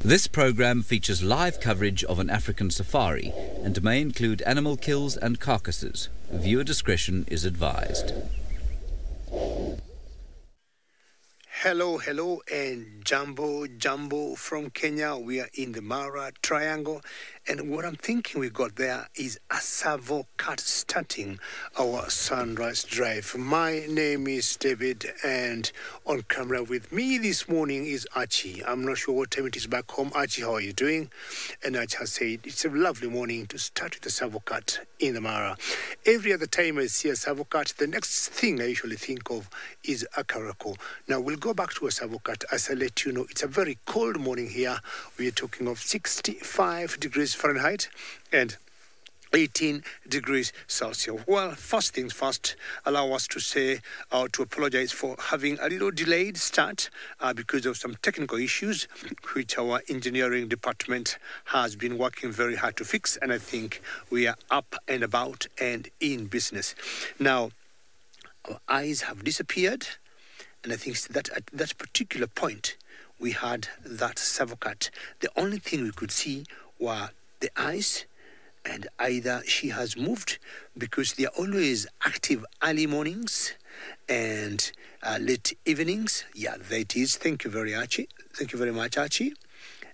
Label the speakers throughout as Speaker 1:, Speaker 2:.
Speaker 1: This program features live coverage of an African safari and may include animal kills and carcasses. Viewer discretion is advised.
Speaker 2: Hello, and Jumbo from Kenya. We are in the Mara Triangle, and what I'm thinking we got there is a Savo cat starting our sunrise drive. My name is David, and on camera with me this morning is Archie. I'm not sure what time it is back home. Archie, how are you doing? And Archie has said it's a lovely morning to start with a Savo cat in the Mara. Every other time I see a Savo cat, the next thing I usually think of is a caracal. Now we'll go back to a Savo cat as I let you know. It's a very cold morning here. We are talking of 65 degrees Fahrenheit and 18 degrees Celsius. Well, first things first, allow us to say, to apologize for having a little delayed start because of some technical issues, which our engineering department has been working very hard to fix. And I think we are up and about and in business. Now, our eyes have disappeared. And I think that at that particular point, we had that Savo cat. The only thing we could see were the eyes, and either she has moved because they are always active early mornings and late evenings. Yeah, there it is. Thank you very much, Archie.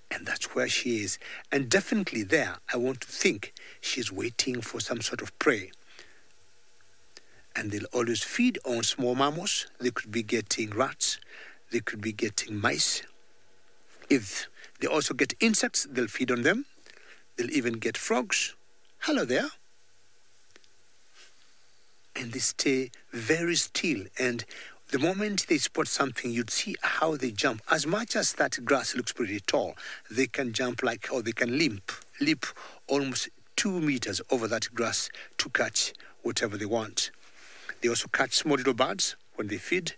Speaker 2: And that's where she is. And definitely there, I want to think she's waiting for some sort of prey. And they'll always feed on small mammals. They could be getting rats. They could be getting mice. If they also get insects, they'll feed on them. They'll even get frogs. Hello there. And they stay very still. And the moment they spot something, you'd see how they jump. As much as that grass looks pretty tall, they can jump they can leap almost 2 meters over that grass to catch whatever they want. They also catch small little birds when they feed.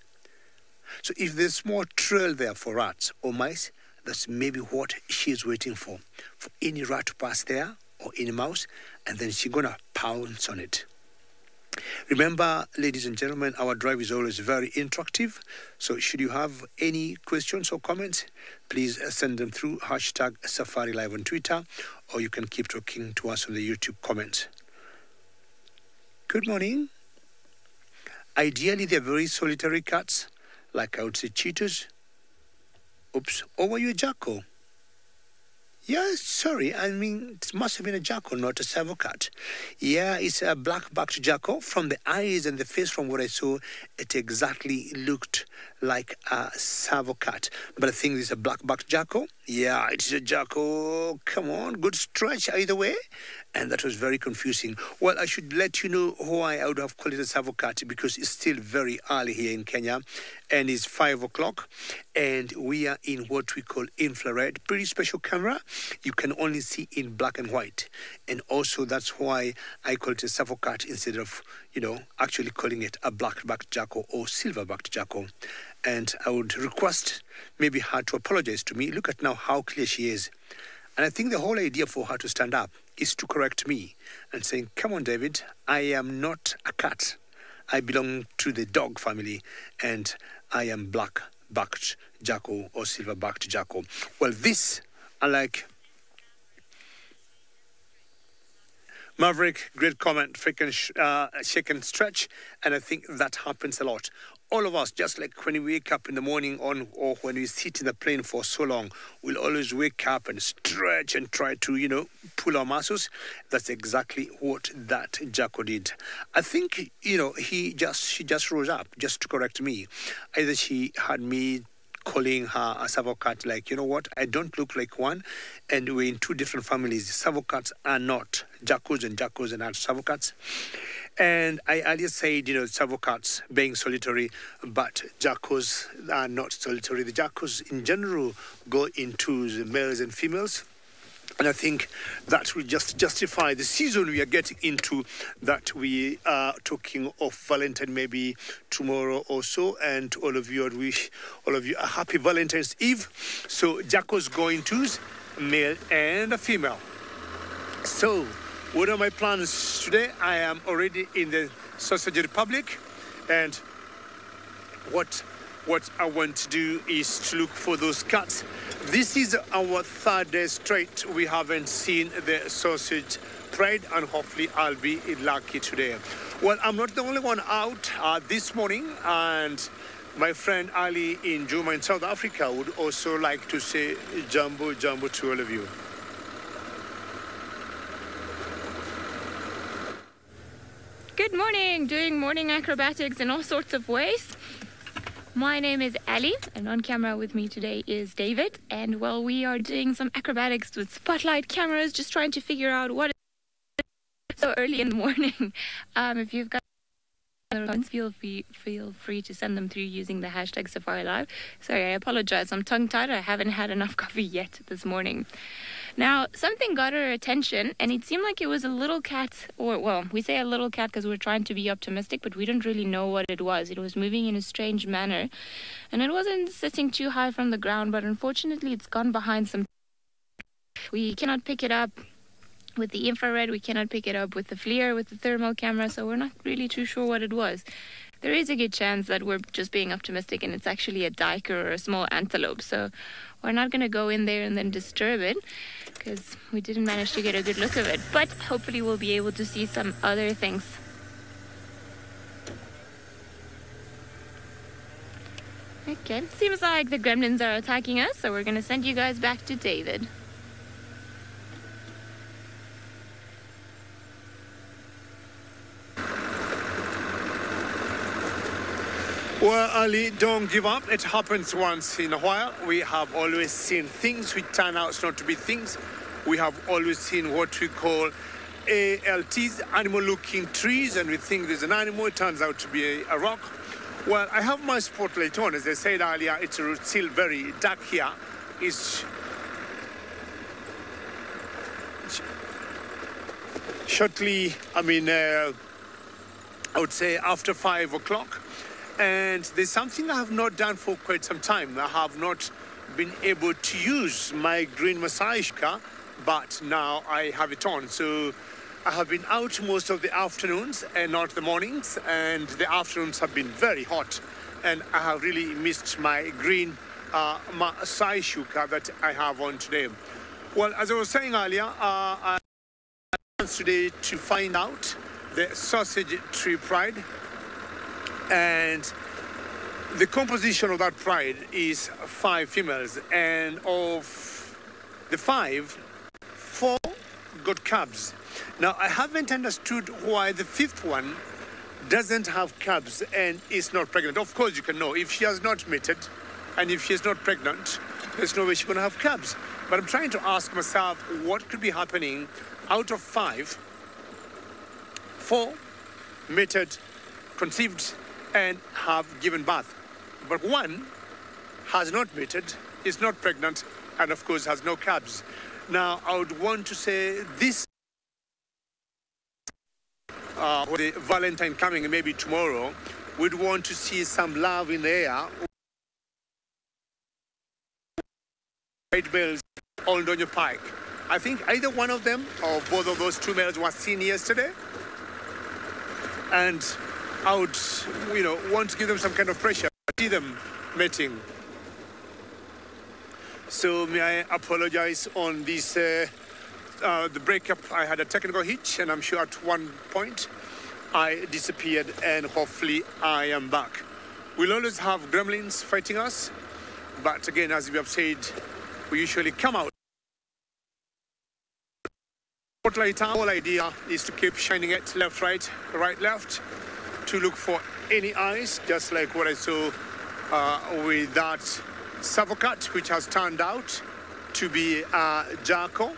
Speaker 2: So if there's small trail there for rats or mice, that's maybe what she's waiting for any rat to pass there or any mouse, and then she's going to pounce on it. Remember, ladies and gentlemen, our drive is always very interactive. So should you have any questions or comments, please send them through #SafariLive on Twitter, or you can keep talking to us on the YouTube comments. Good morning. Ideally, they're very solitary cats, like I would say cheetahs. Oops, or were you a jackal? Yeah, sorry, I mean, it must have been a jackal, not a Savo cat. Yeah, it's a black-backed jackal. From the eyes and the face, from what I saw, it exactly looked like a Savo cat. But I think it's a black-backed jackal. Yeah, it's a jackal. Come on, good stretch either way. And that was very confusing. Well, I should let you know why I would have called it a Savo cat, because it's still very early here in Kenya, and it's 5 o'clock, and we are in what we call infrared, pretty special camera. You can only see in black and white, and also that's why I call it a Savo cat instead of, actually calling it a black-backed jackal or silver-backed jackal. And I would request maybe her to apologize to me. Look at now how clear she is. And I think the whole idea for her to stand up is to correct me and saying, come on, David, I am not a cat. I belong to the dog family, and I am black-backed jackal or silver-backed jackal. Well, this, unlike Maverick, great comment, shake and stretch, and I think that happens a lot. All of us, just like when we wake up in the morning or when we sit in the plane for so long, we'll always wake up and stretch and try to, pull our muscles. That's exactly what that jackal did. I think, she just rose up just to correct me. Either she had me calling her a Savo cat, like, you know what, I don't look like one, and we're in two different families. Savo cats are not jackals, and jackals are not Savo cats. And I earlier said, Savo cats being solitary, but jackals are not solitary. The jackals in general go into the males and females. And I think that will just justify the season we are getting into, that we are talking of Valentine maybe tomorrow or so. And all of you, I'd wish all of you a happy Valentine's Eve. So jackals go into a male and a female. So what are my plans today? I am already in the Sausage Republic. And what what I want to do is to look for those cuts. This is our third day straight. We haven't seen the sausage pride, and hopefully I'll be lucky today. Well, I'm not the only one out this morning, and my friend Ali in Juma in South Africa would also like to say jumbo jumbo to all of you.
Speaker 3: Good morning, doing morning acrobatics in all sorts of ways. My name is Ali, and on camera with me today is David. And well, we are doing some acrobatics with spotlight cameras, just trying to figure out what is so early in the morning. If you've got questions, feel free to send them through using the hashtag SafariLive. Sorry, I apologize. I'm tongue-tied. I haven't had enough coffee yet this morning. Now, something got our attention, and it seemed like it was a little cat, or, well, we say a little cat because we're trying to be optimistic, but we don't really know what it was. It was moving in a strange manner, and it wasn't sitting too high from the ground, but unfortunately it's gone behind some. We cannot pick it up with the infrared, we cannot pick it up with the FLIR, with the thermal camera, so we're not really too sure what it was. There is a good chance that we're just being optimistic and it's actually a duiker or a small antelope, so we're not going to go in there and then disturb it because we didn't manage to get a good look of it, but hopefully we'll be able to see some other things. Okay, seems like the gremlins are attacking us, so we're going to send you guys back to David.
Speaker 2: Well, Ali, don't give up. It happens once in a while. We have always seen things which turn out not to be things. We have always seen what we call ALTs, animal-looking trees, and we think there's an animal. It turns out to be a rock. Well, I have my spotlight on. As I said earlier, it's still very dark here. It's shortly, I would say after 5 o'clock. And there's something I have not done for quite some time. I have not been able to use my green massage car, but now I have it on. So I have been out most of the afternoons and not the mornings, and the afternoons have been very hot. And I have really missed my green massage car that I have on today. Well, as I was saying earlier, I want today to find out the sausage tree pride. And the composition of that pride is 5 females, and of the 5, 4 got cubs. Now, I haven't understood why the 5th one doesn't have cubs and is not pregnant. Of course, you can know if she has not mated and if she is not pregnant, there's no way she's going to have cubs. But I'm trying to ask myself what could be happening out of 5, 4 mated, conceived, and have given birth. But 1 has not mated, is not pregnant, and of course has no cubs. Now, I would want to say this, with the Valentine coming, and maybe tomorrow, we'd want to see some love in the air. White males on Donyo Pike. I think either one of them or both of those 2 males were seen yesterday. And I would, want to give them some kind of pressure, see them mating. So may I apologize on this, the breakup. I had a technical hitch, and I'm sure at one point I disappeared, and hopefully I am back. We'll always have gremlins fighting us, but again, as we have said, we usually come out. Spotlight, our whole idea is to keep shining it left, right, right, left, to look for any eyes, just like what I saw with that savocat, which has turned out to be a jackal.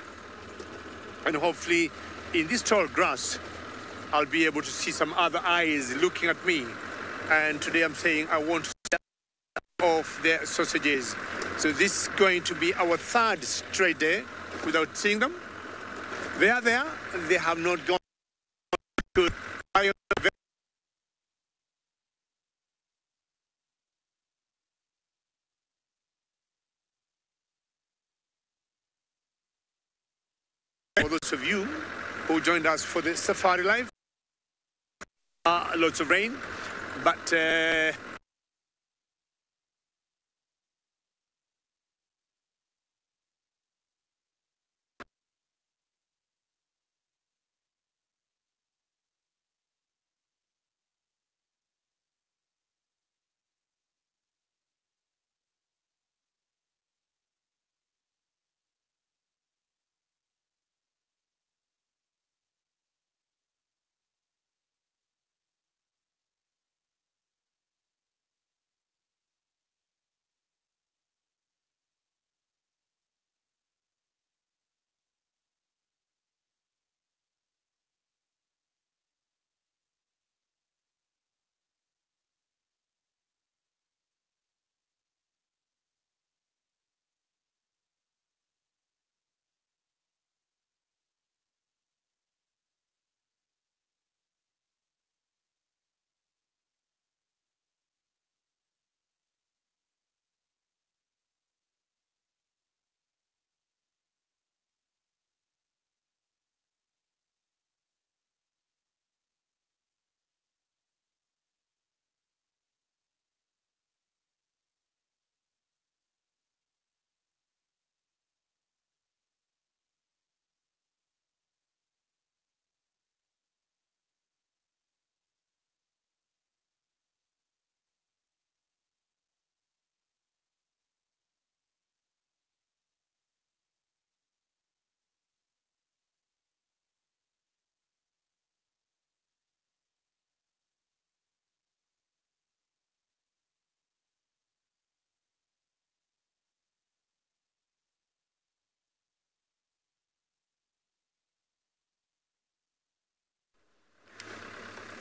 Speaker 2: And hopefully in this tall grass, I'll be able to see some other eyes looking at me. And today I'm saying I want to see off their sausages. So this is going to be our 3rd straight day without seeing them. They are there, they have not gone to for those of you who joined us for the Safari Live, lots of rain, but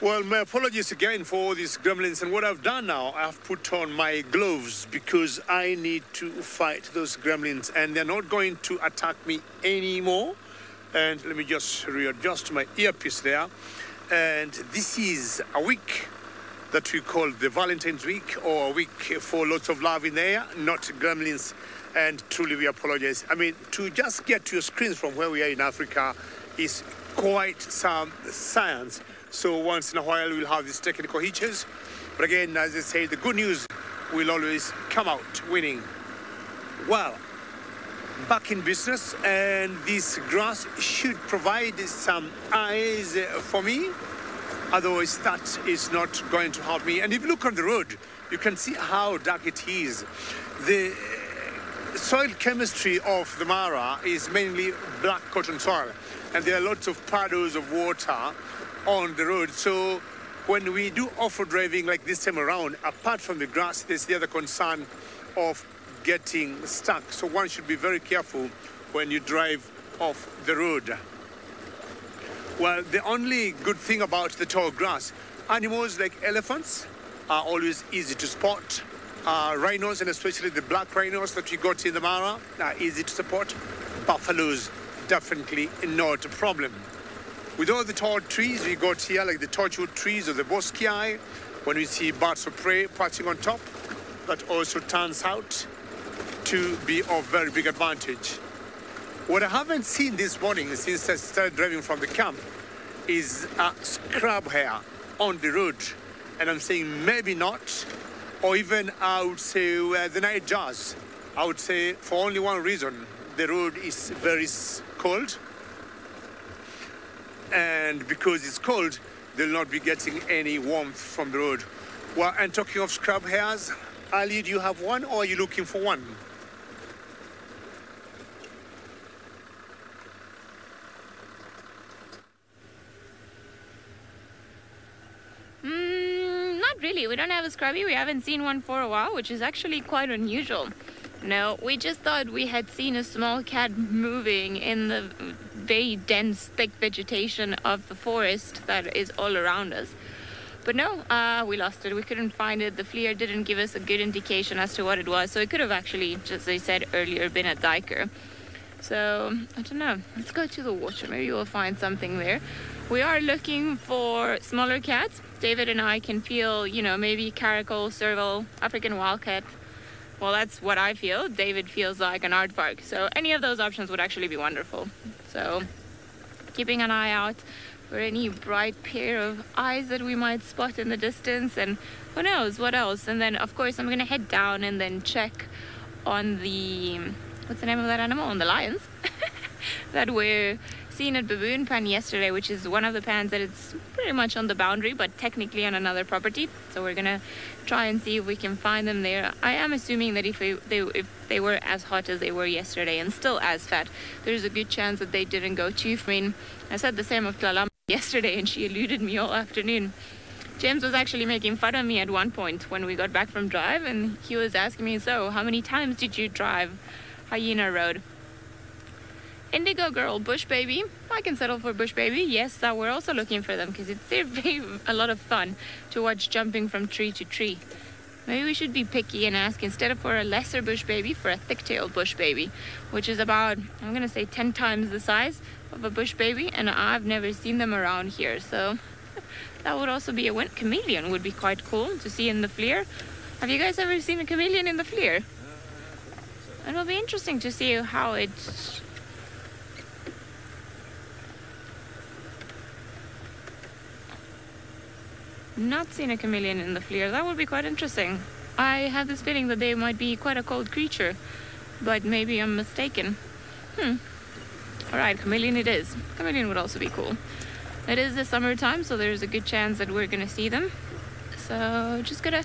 Speaker 2: Well, my apologies again for these gremlins. And what I've done now, I've put on my gloves because I need to fight those gremlins and they're not going to attack me anymore. And let me just readjust my earpiece there. And this is a week that we call the Valentine's Week, or a week for lots of love in the air, not gremlins. And truly we apologize. I mean, to just get to your screens from where we are in Africa is quite some science. So once in a while we'll have these technical hitches. But again, as I say, the good news will always come out winning. Well, back in business, and this grass should provide some eyes for me. Otherwise, that is not going to help me. And if you look on the road, you can see how dark it is. The soil chemistry of the Mara is mainly black cotton soil. And there are lots of puddles of water on the road. So when we do off-road driving like this time around, apart from the grass, there's the other concern of getting stuck. So one should be very careful when you drive off the road. Well, the only good thing about the tall grass, animals like elephants are always easy to spot. Rhinos, and especially the black rhinos that we got in the Mara, are easy to spot. Buffaloes, definitely not a problem. With all the tall trees we got here, like the torchwood trees or the bosquii, when we see birds of prey perching on top, that also turns out to be of very big advantage. What I haven't seen this morning since I started driving from the camp is a scrub hare on the road. And I'm saying maybe not, or even I would say the night jars. I would say for only one reason: the road is very cold. And because it's cold, they'll not be getting any warmth from the road. Well, and talking of scrub hares, Ali, do you have one, or are you looking for one?
Speaker 3: Not really. We don't have a scrubby. We haven't seen one for a while, which is actually quite unusual. No, we just thought we had seen a small cat moving in the very dense, thick vegetation of the forest that is all around us. But no, we lost it. We couldn't find it. The FLIR didn't give us a good indication as to what it was. So it could have actually, just as I said earlier, been a diker. So, I don't know. Let's go to the water. Maybe we'll find something there. We are looking for smaller cats. David and I can feel, you know, maybe caracal, serval, African wildcat. Well, that's what I feel. David feels like an aardvark. So any of those options would actually be wonderful. So keeping an eye out for any bright pair of eyes that we might spot in the distance, and who knows what else. And then of course I'm gonna head down and then check on the, what's the name of that animal? On the lions that we're seen at Baboon Pan yesterday, which is one of the pans that it's pretty much on the boundary, but technically on another property. So we're gonna try and see if we can find them there. I am assuming that if they were as hot as they were yesterday and still as fat, there's a good chance that they didn't go too. I mean, I said the same of Tlalama yesterday and she eluded me all afternoon. James was actually making fun of me at one point when we got back from drive, and he was asking me, so how many times did you drive Hyena Road? Indigo girl, bush baby. I can settle for bush baby. Yes, we're also looking for them because it's a lot of fun to watch jumping from tree to tree. Maybe we should be picky and ask, instead of for a lesser bush baby, for a thick-tailed bush baby, which is about, I'm gonna say 10 times the size of a bush baby, and I've never seen them around here. So that would also be a win. Chameleon would be quite cool to see in the FLIR. Have you guys ever seen a chameleon in the FLIR? It'll be interesting to see how it... Not seen a chameleon in the FLIR. That would be quite interesting. I have this feeling that they might be quite a cold creature, but maybe I'm mistaken. Alright, chameleon it is. Chameleon would also be cool. It is the summertime, so there's a good chance that we're gonna see them. So just gotta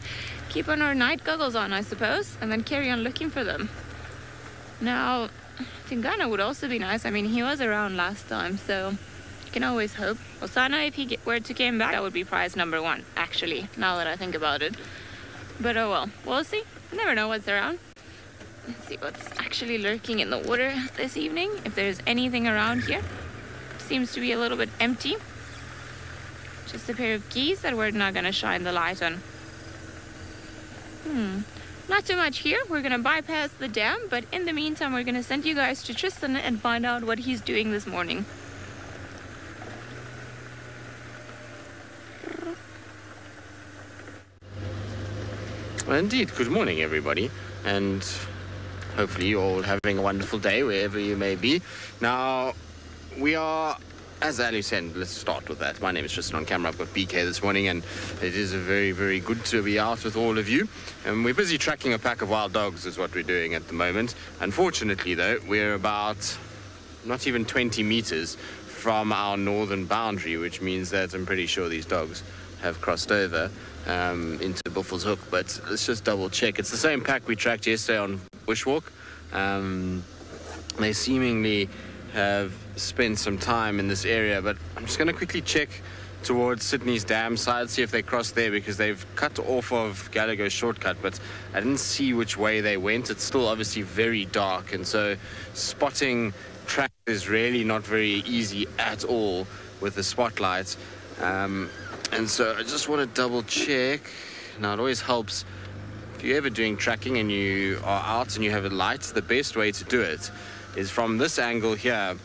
Speaker 3: keep on our night goggles on, I suppose, and then carry on looking for them. Now, Tingana would also be nice. I mean, he was around last time, so you can always hope. Osana, if he were to come back, that would be prize number 1, actually, now that I think about it. But oh well, we'll see. Never know what's around. Let's see what's actually lurking in the water this evening, if there's anything around here. Seems to be a little bit empty. Just a pair of geese that we're not going to shine the light on. Not too much here. We're going to bypass the dam, but in the meantime, we're going to send you guys to Tristan and find out what he's doing this morning.
Speaker 4: Well, indeed, good morning, everybody, and hopefully you're all having a wonderful day wherever you may be. Now, we are, as Ali said, let's start with that. My name is Tristan on camera. I've got BK this morning, and it is very, very good to be out with all of you. And we're busy tracking a pack of wild dogs is what we're doing at the moment. Unfortunately, though, we're about not even 20 meters from our northern boundary, which means that I'm pretty sure these dogs have crossed over into Buffalo's Hook, but let's just double check. It's the same pack we tracked yesterday on Bushwalk. They seemingly have spent some time in this area, but I'm just going to quickly check towards Sydney's dam side, see if they crossed there, because they've cut off of Gallagher's shortcut, but I didn't see which way they went. It's still obviously very dark, and so spotting tracks is really not very easy at all with the spotlight. And so I just want to double check. Now, it always helps if you're ever doing tracking and you are out and you have a light, the best way to do it is from this angle here.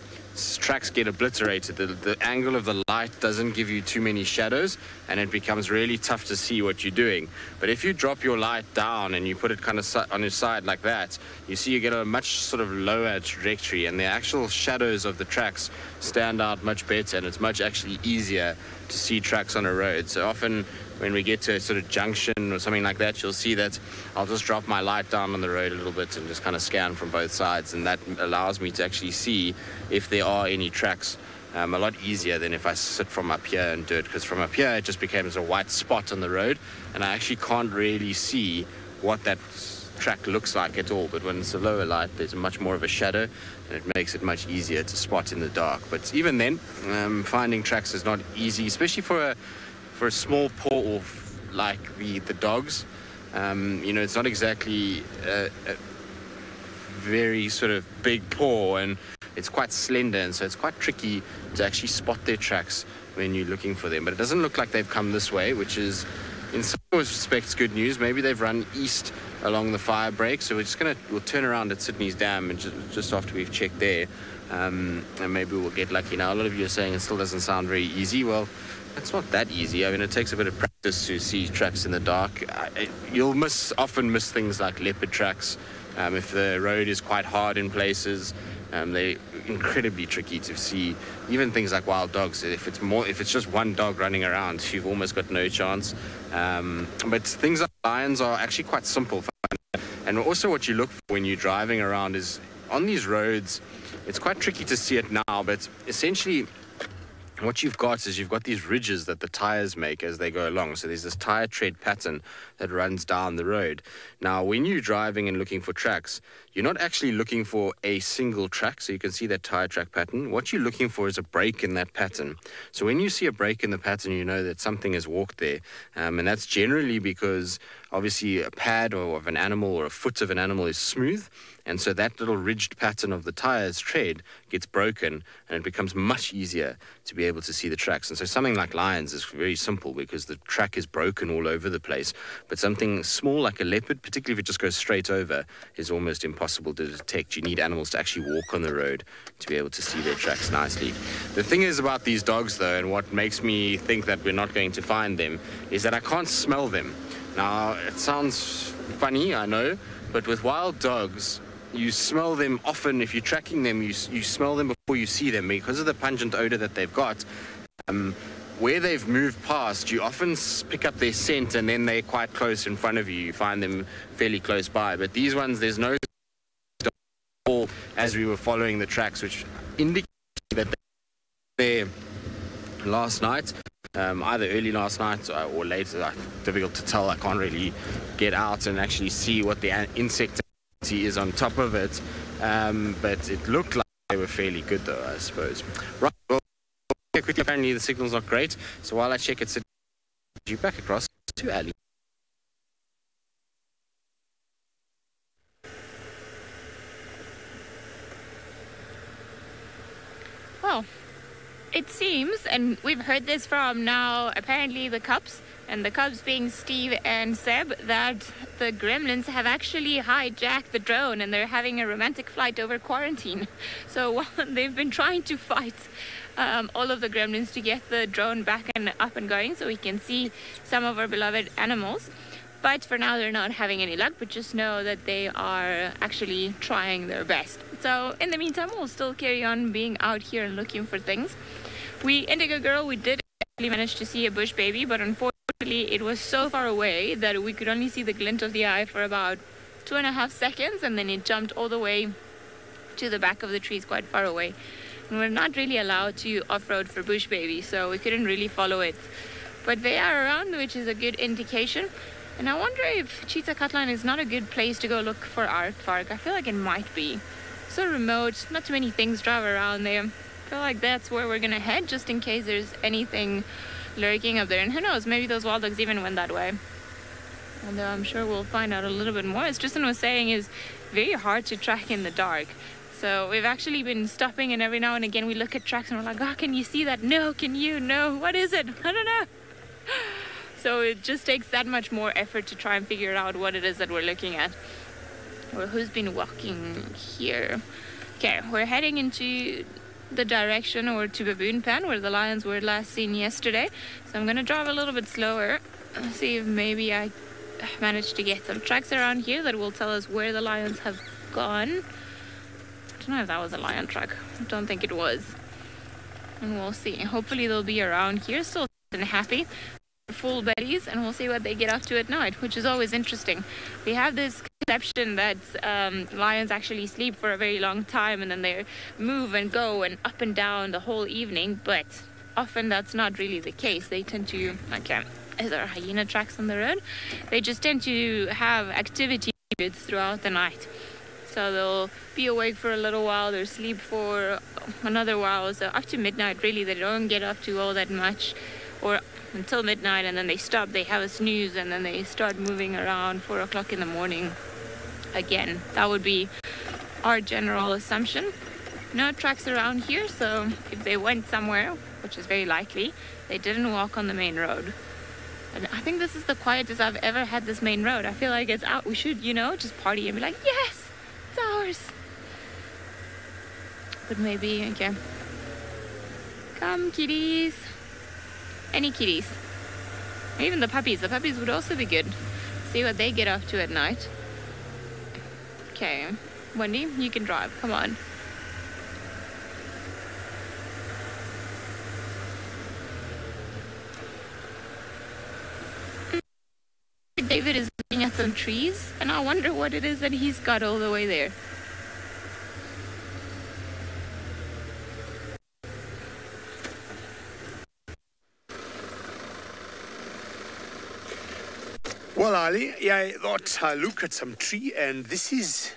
Speaker 4: Tracks get obliterated. The angle of the light doesn't give you too many shadows, and it becomes really tough to see what you're doing. But if you drop your light down and you put it kind of on your side like that, you see you get a much sort of lower trajectory, and the actual shadows of the tracks stand out much better, and it's much actually easier to see tracks on a road. So often when we get to a sort of junction or something like that, you'll see that I'll just drop my light down on the road a little bit and just kind of scan from both sides, and that allows me to actually see if there are any tracks a lot easier than if I sit from up here and do it, because from up here it just becomes a white spot on the road and I actually can't really see what that track looks like at all. But when it's a lower light, there's much more of a shadow and it makes it much easier to spot in the dark. But even then, finding tracks is not easy, especially for a small paw like the dogs. You know, it's not exactly a very sort of big paw, and it's quite slender, and so it's quite tricky to actually spot their tracks when you're looking for them. But it doesn't look like they've come this way, which is in some respects good news. Maybe they've run east along the fire break, so we'll turn around at Sydney's dam and just after we've checked there, and maybe we'll get lucky. Now, a lot of you are saying it still doesn't sound very easy. Well, it's not that easy. I mean, it takes a bit of practice to see tracks in the dark. You'll often miss things like leopard tracks. If the road is quite hard in places, they're incredibly tricky to see. Even things like wild dogs, if it's just one dog running around, you've almost got no chance. But things like lions are actually quite simple. And also what you look for when you're driving around is on these roads, it's quite tricky to see it now, but essentially what you've got is these ridges that the tires make as they go along. So there's this tire tread pattern that runs down the road. Now, when you're driving and looking for tracks, you're not actually looking for a single track, so you can see that tire track pattern. What you're looking for is a break in that pattern. So when you see a break in the pattern, you know that something has walked there. And that's generally because obviously a pad of an animal or a foot of an animal is smooth, and so that little ridged pattern of the tire's tread gets broken, and it becomes much easier to be able to see the tracks. And so something like lions is very simple because the track is broken all over the place. But something small like a leopard, particularly if it just goes straight over, is almost impossible to detect. You need animals to actually walk on the road to be able to see their tracks nicely. The thing is about these dogs, though, and what makes me think that we're not going to find them, is that I can't smell them. Now, it sounds funny, I know, but with wild dogs, you smell them often. If you're tracking them, you smell them before you see them because of the pungent odor that they've got. Where they've moved past, you often pick up their scent, and then they're quite close in front of you. You find them fairly close by. But these ones, there's no dog as we were following the tracks, which indicates that they're there last night. Either early last night or later. Difficult to tell. I can't really get out and actually see what the insect is on top of it, but it looked like they were fairly good, though, I suppose. Right, well, quickly, apparently the signal's not great, so while I check it, you back across to Ali.
Speaker 3: Well, it seems, and we've heard this from now apparently the Cubs, and the Cubs being Steve and Seb, that the gremlins have actually hijacked the drone and they're having a romantic flight over quarantine. So while they've been trying to fight all of the gremlins to get the drone back and up and going so we can see some of our beloved animals. But for now they're not having any luck, but just know that they are actually trying their best. So in the meantime, we'll still carry on being out here and looking for things. Indigo Girl, we did actually manage to see a bush baby, but unfortunately it was so far away that we could only see the glint of the eye for about 2.5 seconds, and then it jumped all the way to the back of the trees quite far away. And we're not really allowed to off-road for bush babies, so we couldn't really follow it. But they are around, which is a good indication. And I wonder if Cheetah Cutline is not a good place to go look for aardvark. I feel like it might be. So remote, not too many things drive around there. I feel like that's where we're gonna head, just in case there's anything lurking up there. And who knows, maybe those wild dogs even went that way. Although I'm sure we'll find out a little bit more. As Tristan was saying, is very hard to track in the dark. So we've actually been stopping, and every now and again we look at tracks and we're like, oh, can you see that? No, can you? No, what is it? I don't know. So it just takes that much more effort to try and figure out what it is that we're looking at. Or who's been walking here. Okay, we're heading into the direction, or to Baboon Pan, where the lions were last seen yesterday. So I'm going to drive a little bit slower, see if maybe I managed to get some tracks around here that will tell us where the lions have gone. I don't know if that was a lion track. I don't think it was. And we'll see. Hopefully they'll be around here, still happy, full bellies, and we'll see what they get up to at night, which is always interesting. We have this conception that lions actually sleep for a very long time and then they move and go and up and down the whole evening, but often that's not really the case. They tend to, is there hyena tracks on the road? They just tend to have activity throughout the night. So they'll be awake for a little while, they'll sleep for another while, so up to midnight really they don't get up to all that much, or until midnight, and then they stop, they have a snooze, and then they start moving around 4 o'clock in the morning again. That would be our general assumption. No tracks around here, so if they went somewhere, which is very likely, they didn't walk on the main road. And I think this is the quietest I've ever had this main road. I feel like it's out, we should, just party and be like, yes, it's ours. But maybe, okay. Come, kitties. Any kitties. Even the puppies. The puppies would also be good. See what they get up to at night. Okay. Wendy, you can drive. Come on. David is looking at some trees, and I wonder what it is that he's got all the way there.
Speaker 2: Well, Ali, I thought I'd look at some tree, and this is...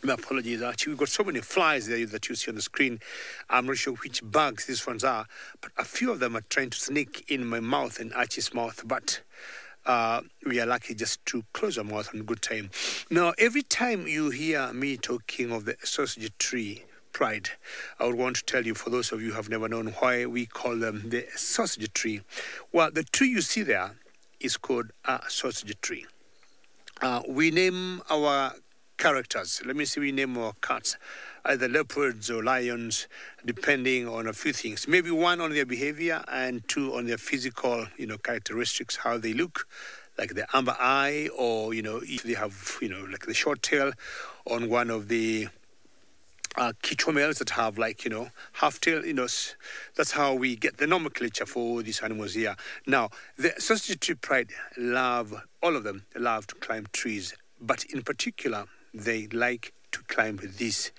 Speaker 2: My apologies, actually, we've got so many flies there that you see on the screen. I'm not sure which bugs these ones are, but a few of them are trying to sneak in my mouth and Archie's mouth, but we are lucky just to close our mouth on good time. Now, every time you hear me talking of the sausage tree pride, I would want to tell you, for those of you who have never known, why we call them the sausage tree. Well, the tree you see there is called a sausage tree. We name our characters. Let me see, we name our cats either leopards or lions, depending on a few things. Maybe one on their behavior and two on their physical, characteristics, how they look, like the amber eye, or, if they have, like the short tail on one of the Quichua males that have half tail, that's how we get the nomenclature for these animals here. Now, the sausage tree pride all of them love to climb trees, but in particular, they like to climb this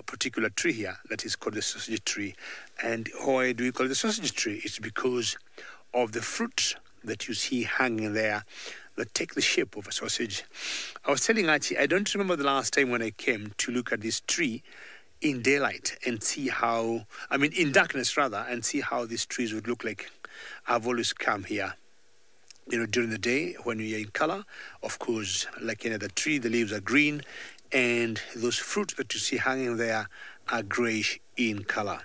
Speaker 2: particular tree here that is called the sausage tree. And why do we call it the sausage tree? It's because of the fruit that you see hanging there that take the shape of a sausage. I was telling Archie, I don't remember the last time when I came to look at this tree in daylight and see how, in darkness rather, and see how these trees would look like. I've always come here, during the day when we are in color. Of course, like any other tree, the leaves are green, and those fruit that you see hanging there are grayish in color.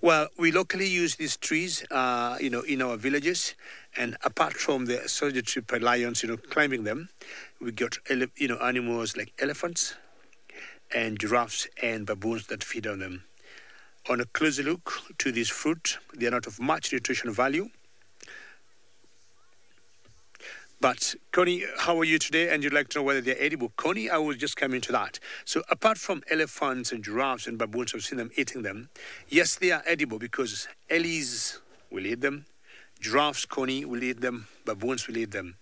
Speaker 2: Well, we locally use these trees, in our villages, and apart from the solitary lions, climbing them, we got, animals like elephants and giraffes and baboons that feed on them. On a closer look to this fruit, they are not of much nutritional value. But Connie, how are you today? And you'd like to know whether they're edible. Connie, I will just come into that. So apart from elephants and giraffes and baboons, I've seen them eating them. Yes, they are edible because ellies will eat them. Giraffes, Connie, will eat them. Baboons will eat them.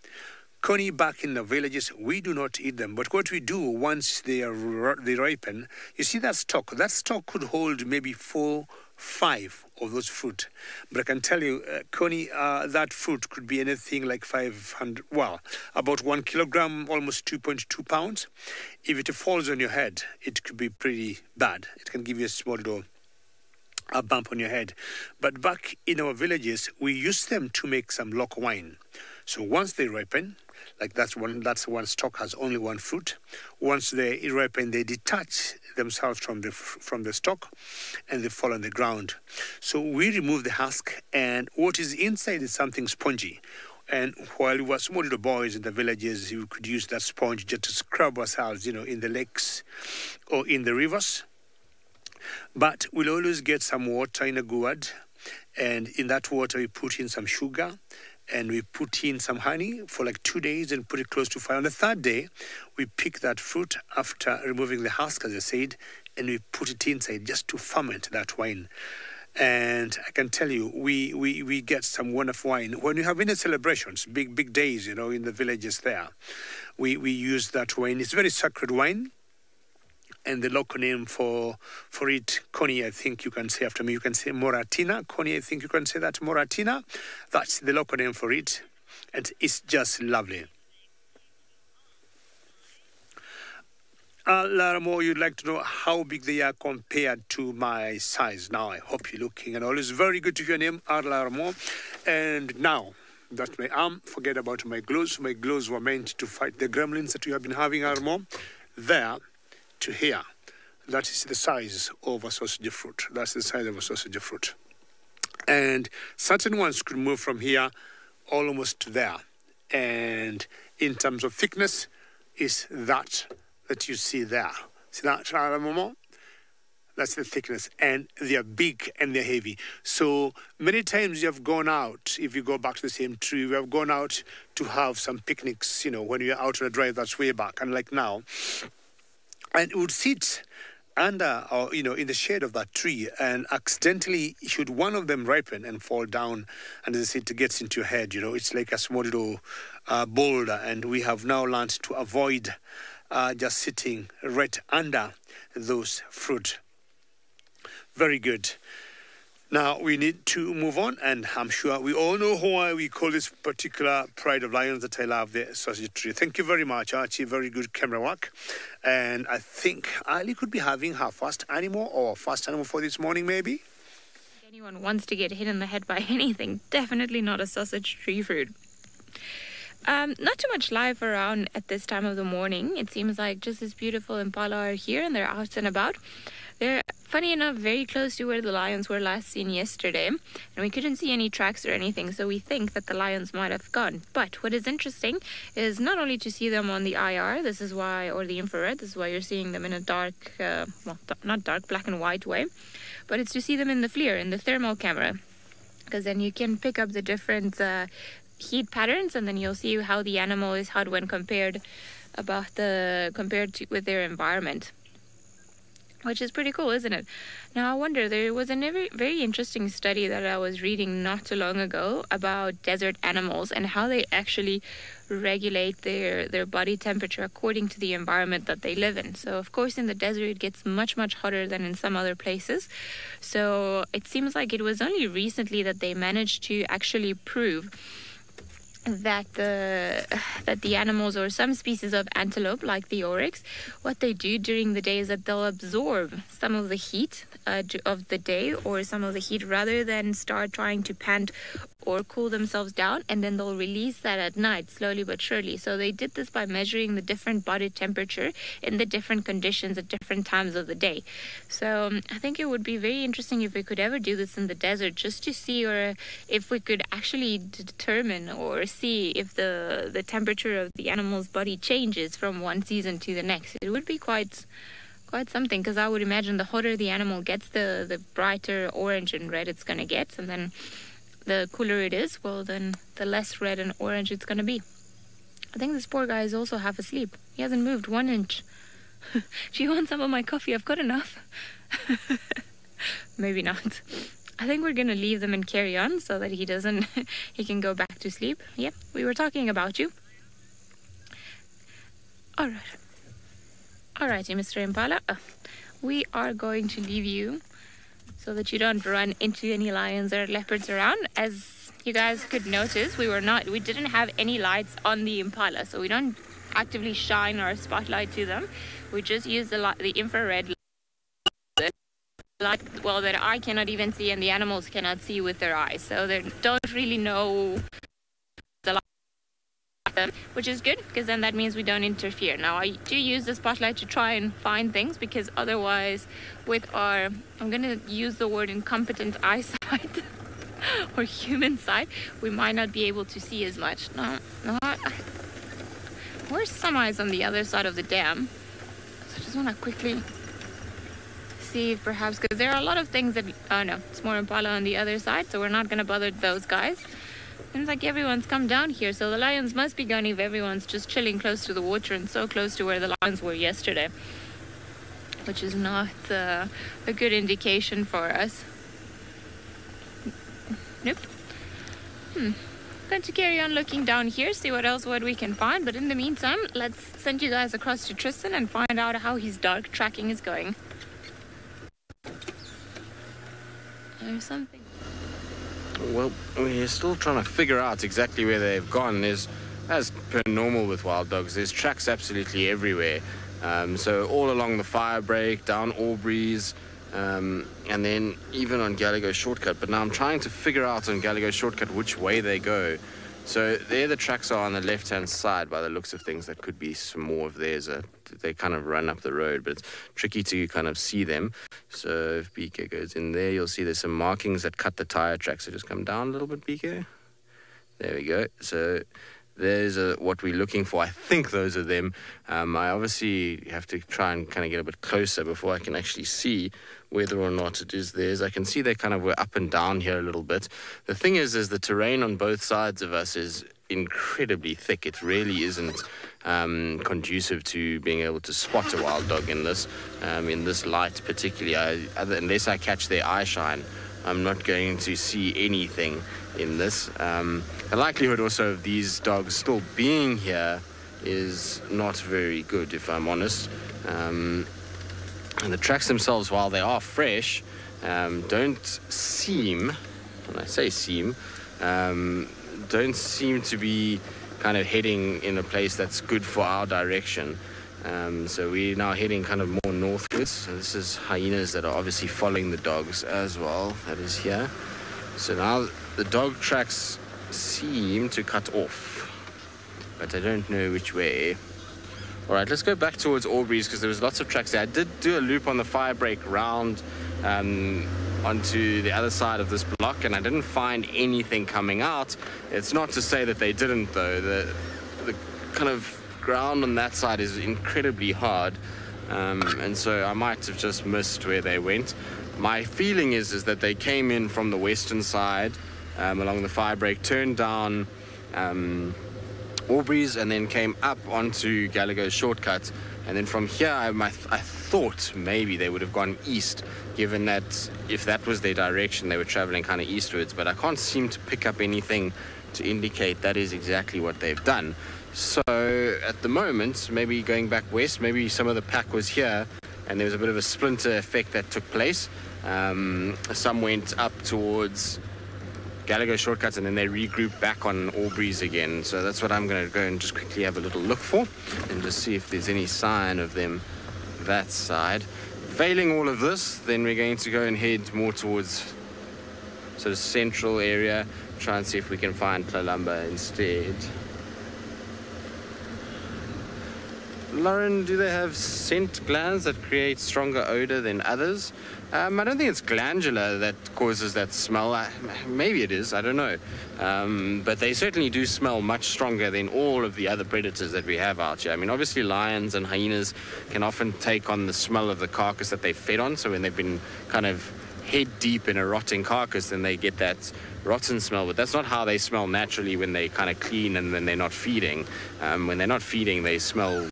Speaker 2: Connie, back in the villages, we do not eat them. But what we do once they ripen, you see that stalk? That stalk could hold maybe 4, 5 of those fruit. But I can tell you, Connie, that fruit could be anything like 500, about 1 kilogram, almost 2.2 pounds. If it falls on your head, it could be pretty bad. It can give you a small a bump on your head. But back in our villages, we use them to make some local wine. So once they ripen, like that's one stalk has only one fruit. Once they ripen, they detach themselves from the stalk, and they fall on the ground. So we remove the husk, and what is inside is something spongy. And while we were small little boys in the villages, we could use that sponge just to scrub ourselves, in the lakes or in the rivers. But we'll always get some water in a gourd, and in that water we put in some sugar, and we put in some honey for like 2 days and put it close to fire. On the third day, we pick that fruit after removing the husk, as I said, and we put it inside just to ferment that wine. And I can tell you, we get some wonderful wine. When you have any celebrations, big days, in the villages there, we use that wine. It's very sacred wine. And the local name for it, Connie, I think you can say after me, you can say Moratina. Connie, I think you can say that, Moratina. That's the local name for it. And it's just lovely. Laramo, you'd like to know how big they are compared to my size. Now, I hope you're looking and all. It's very good to hear your name, Laramo. And now, that's my arm. Forget about my gloves. My gloves were meant to fight the gremlins that we have been having, Laramo. There. To here, that is the size of a sausage fruit. That's the size of a sausage fruit. And certain ones could move from here almost to there. And in terms of thickness, is that you see there. See that, Momo? That's the thickness. And they are big and they're heavy. So many times you have gone out, if you go back to the same tree, we have gone out to have some picnics, when you're out on a drive, that's way back. And like now, and it would sit under or, in the shade of that tree, and accidentally, should one of them ripen and fall down, and as I said, it gets into your head, it's like a small little boulder, and we have now learned to avoid just sitting right under those fruit. Very good. Now, we need to move on, and I'm sure we all know why we call this particular Pride of Lions that I love, the sausage tree. Thank you very much, Archie. Very good camera work. And I think Ali could be having her first animal for this morning, maybe.
Speaker 3: If anyone wants to get hit in the head by anything, definitely not a sausage tree fruit. Not too much life around at this time of the morning. It seems like just this beautiful impala are here, and they're out and about. They're, funny enough, very close to where the lions were last seen yesterday, and we couldn't see any tracks or anything, so we think that the lions might have gone. But what is interesting is not only to see them on the IR, this is why, or the infrared, this is why you're seeing them in a dark, not dark, black and white way, but it's to see them in the FLIR, in the thermal camera, because then you can pick up the different heat patterns, and then you'll see how the animal is hot when compared to with their environment. Which is pretty cool, isn't it? Now, I wonder, there was a very interesting study that I was reading not too long ago about desert animals and how they actually regulate their body temperature according to the environment that they live in. So, of course, in the desert, it gets much, much hotter than in some other places. So, it seems like it was only recently that they managed to actually prove that the animals or some species of antelope, like the oryx, what they do during the day is that they'll absorb some of the heat of the day, or some of the heat, rather than start trying to pant or cool themselves down, and then they'll release that at night, slowly but surely. So they did this by measuring the different body temperature in the different conditions at different times of the day. So I think it would be very interesting if we could ever do this in the desert, just to see, or if we could actually determine or see if the temperature of the animal's body changes from one season to the next. It would be quite something, because I would imagine the hotter the animal gets, the brighter orange and red it's going to get, and then the cooler it is, well, then the less red and orange it's going to be. I think this poor guy is also half asleep. He hasn't moved 1 inch. Do you want some of my coffee? I've got enough. Maybe not. I think we're going to leave them and carry on so that he can go back to sleep. Yep, we were talking about you. All right. Alrighty, Mr. Impala, we are going to leave you so that you don't run into any lions or leopards around. As you guys could notice, we didn't have any lights on the Impala, so we don't actively shine our spotlight to them. We just use the infrared light, well, that I cannot even see and the animals cannot see with their eyes, so they don't really know the light. Which is good, because then that means we don't interfere. Now, I do use the spotlight to try and find things, because otherwise with our, I'm going to use the word incompetent eyesight or human sight, we might not be able to see as much. No, where's some eyes on the other side of the dam? So I just want to quickly see if perhaps, because there are a lot of things that, oh no, it's more Impala on the other side, so we're not going to bother those guys. Seems like everyone's come down here, so the lions must be gone if everyone's just chilling close to the water and so close to where the lions were yesterday, which is not a good indication for us. Nope. Going to carry on looking down here, see what we can find, but in the meantime, let's send you guys across to Tristan and find out how his dog tracking is going. There's something.
Speaker 4: Well, we're still trying to figure out exactly where they've gone. There's, as per normal with wild dogs, there's tracks absolutely everywhere. So all along the fire break, down Aubrey's, and then even on Gallego Shortcut. But now I'm trying to figure out on Gallego Shortcut which way they go. So there the tracks are on the left-hand side by the looks of things. That could be some more of theirs. They kind of run up the road, but it's tricky to kind of see them. So if BK goes in there, you'll see there's some markings that cut the tire tracks. So just come down a little bit, BK. There we go. So there's what we're looking for. I think those are them. I obviously have to try and kind of get a bit closer before I can actually see whether or not it is theirs. I can see they kind of were up and down here a little bit. The thing is the terrain on both sides of us is incredibly thick. It really isn't conducive to being able to spot a wild dog in this light particularly. Unless I catch their eye shine, I'm not going to see anything in this. The likelihood also of these dogs still being here is not very good, if I'm honest. And the tracks themselves, while they are fresh, don't seem, when I say seem, don't seem to be kind of heading in a place that's good for our direction. So we're now heading kind of more northwards. So this is hyenas that are obviously following the dogs as well. That is here. So now the dog tracks seem to cut off, but I don't know which way. All right, let's go back towards Aubrey's, because there was lots of tracks there. I did do a loop on the fire break round onto the other side of this block, and I didn't find anything coming out. It's not to say that they didn't, though. The kind of ground on that side is incredibly hard, and so I might have just missed where they went. My feeling is that they came in from the western side along the fire break, turned down Aubrey's, and then came up onto Gallego Shortcut, and then from here I thought maybe they would have gone east, given that if that was their direction they were traveling kind of eastwards, but I can't seem to pick up anything to indicate that is exactly what they've done. So at the moment, maybe going back west, maybe some of the pack was here and there was a bit of a splinter effect that took place. Some went up towards Gallego Shortcuts and then they regrouped back on Aubrey's again. So that's what I'm going to go and just quickly have a little look for and just see if there's any sign of them that side. Failing all of this, then we're going to go and head more towards sort of central area. try and see if we can find Kalamba instead. Lauren, do they have scent glands that create stronger odor than others? I don't think it's glandular that causes that smell. Maybe it is, I don't know. But they certainly do smell much stronger than all of the other predators that we have out here. I mean, obviously lions and hyenas can often take on the smell of the carcass that they fed on. So when they've been kind of head deep in a rotting carcass, then they get that rotten smell. But that's not how they smell naturally when they kind of clean and when they're not feeding. When they're not feeding, they smell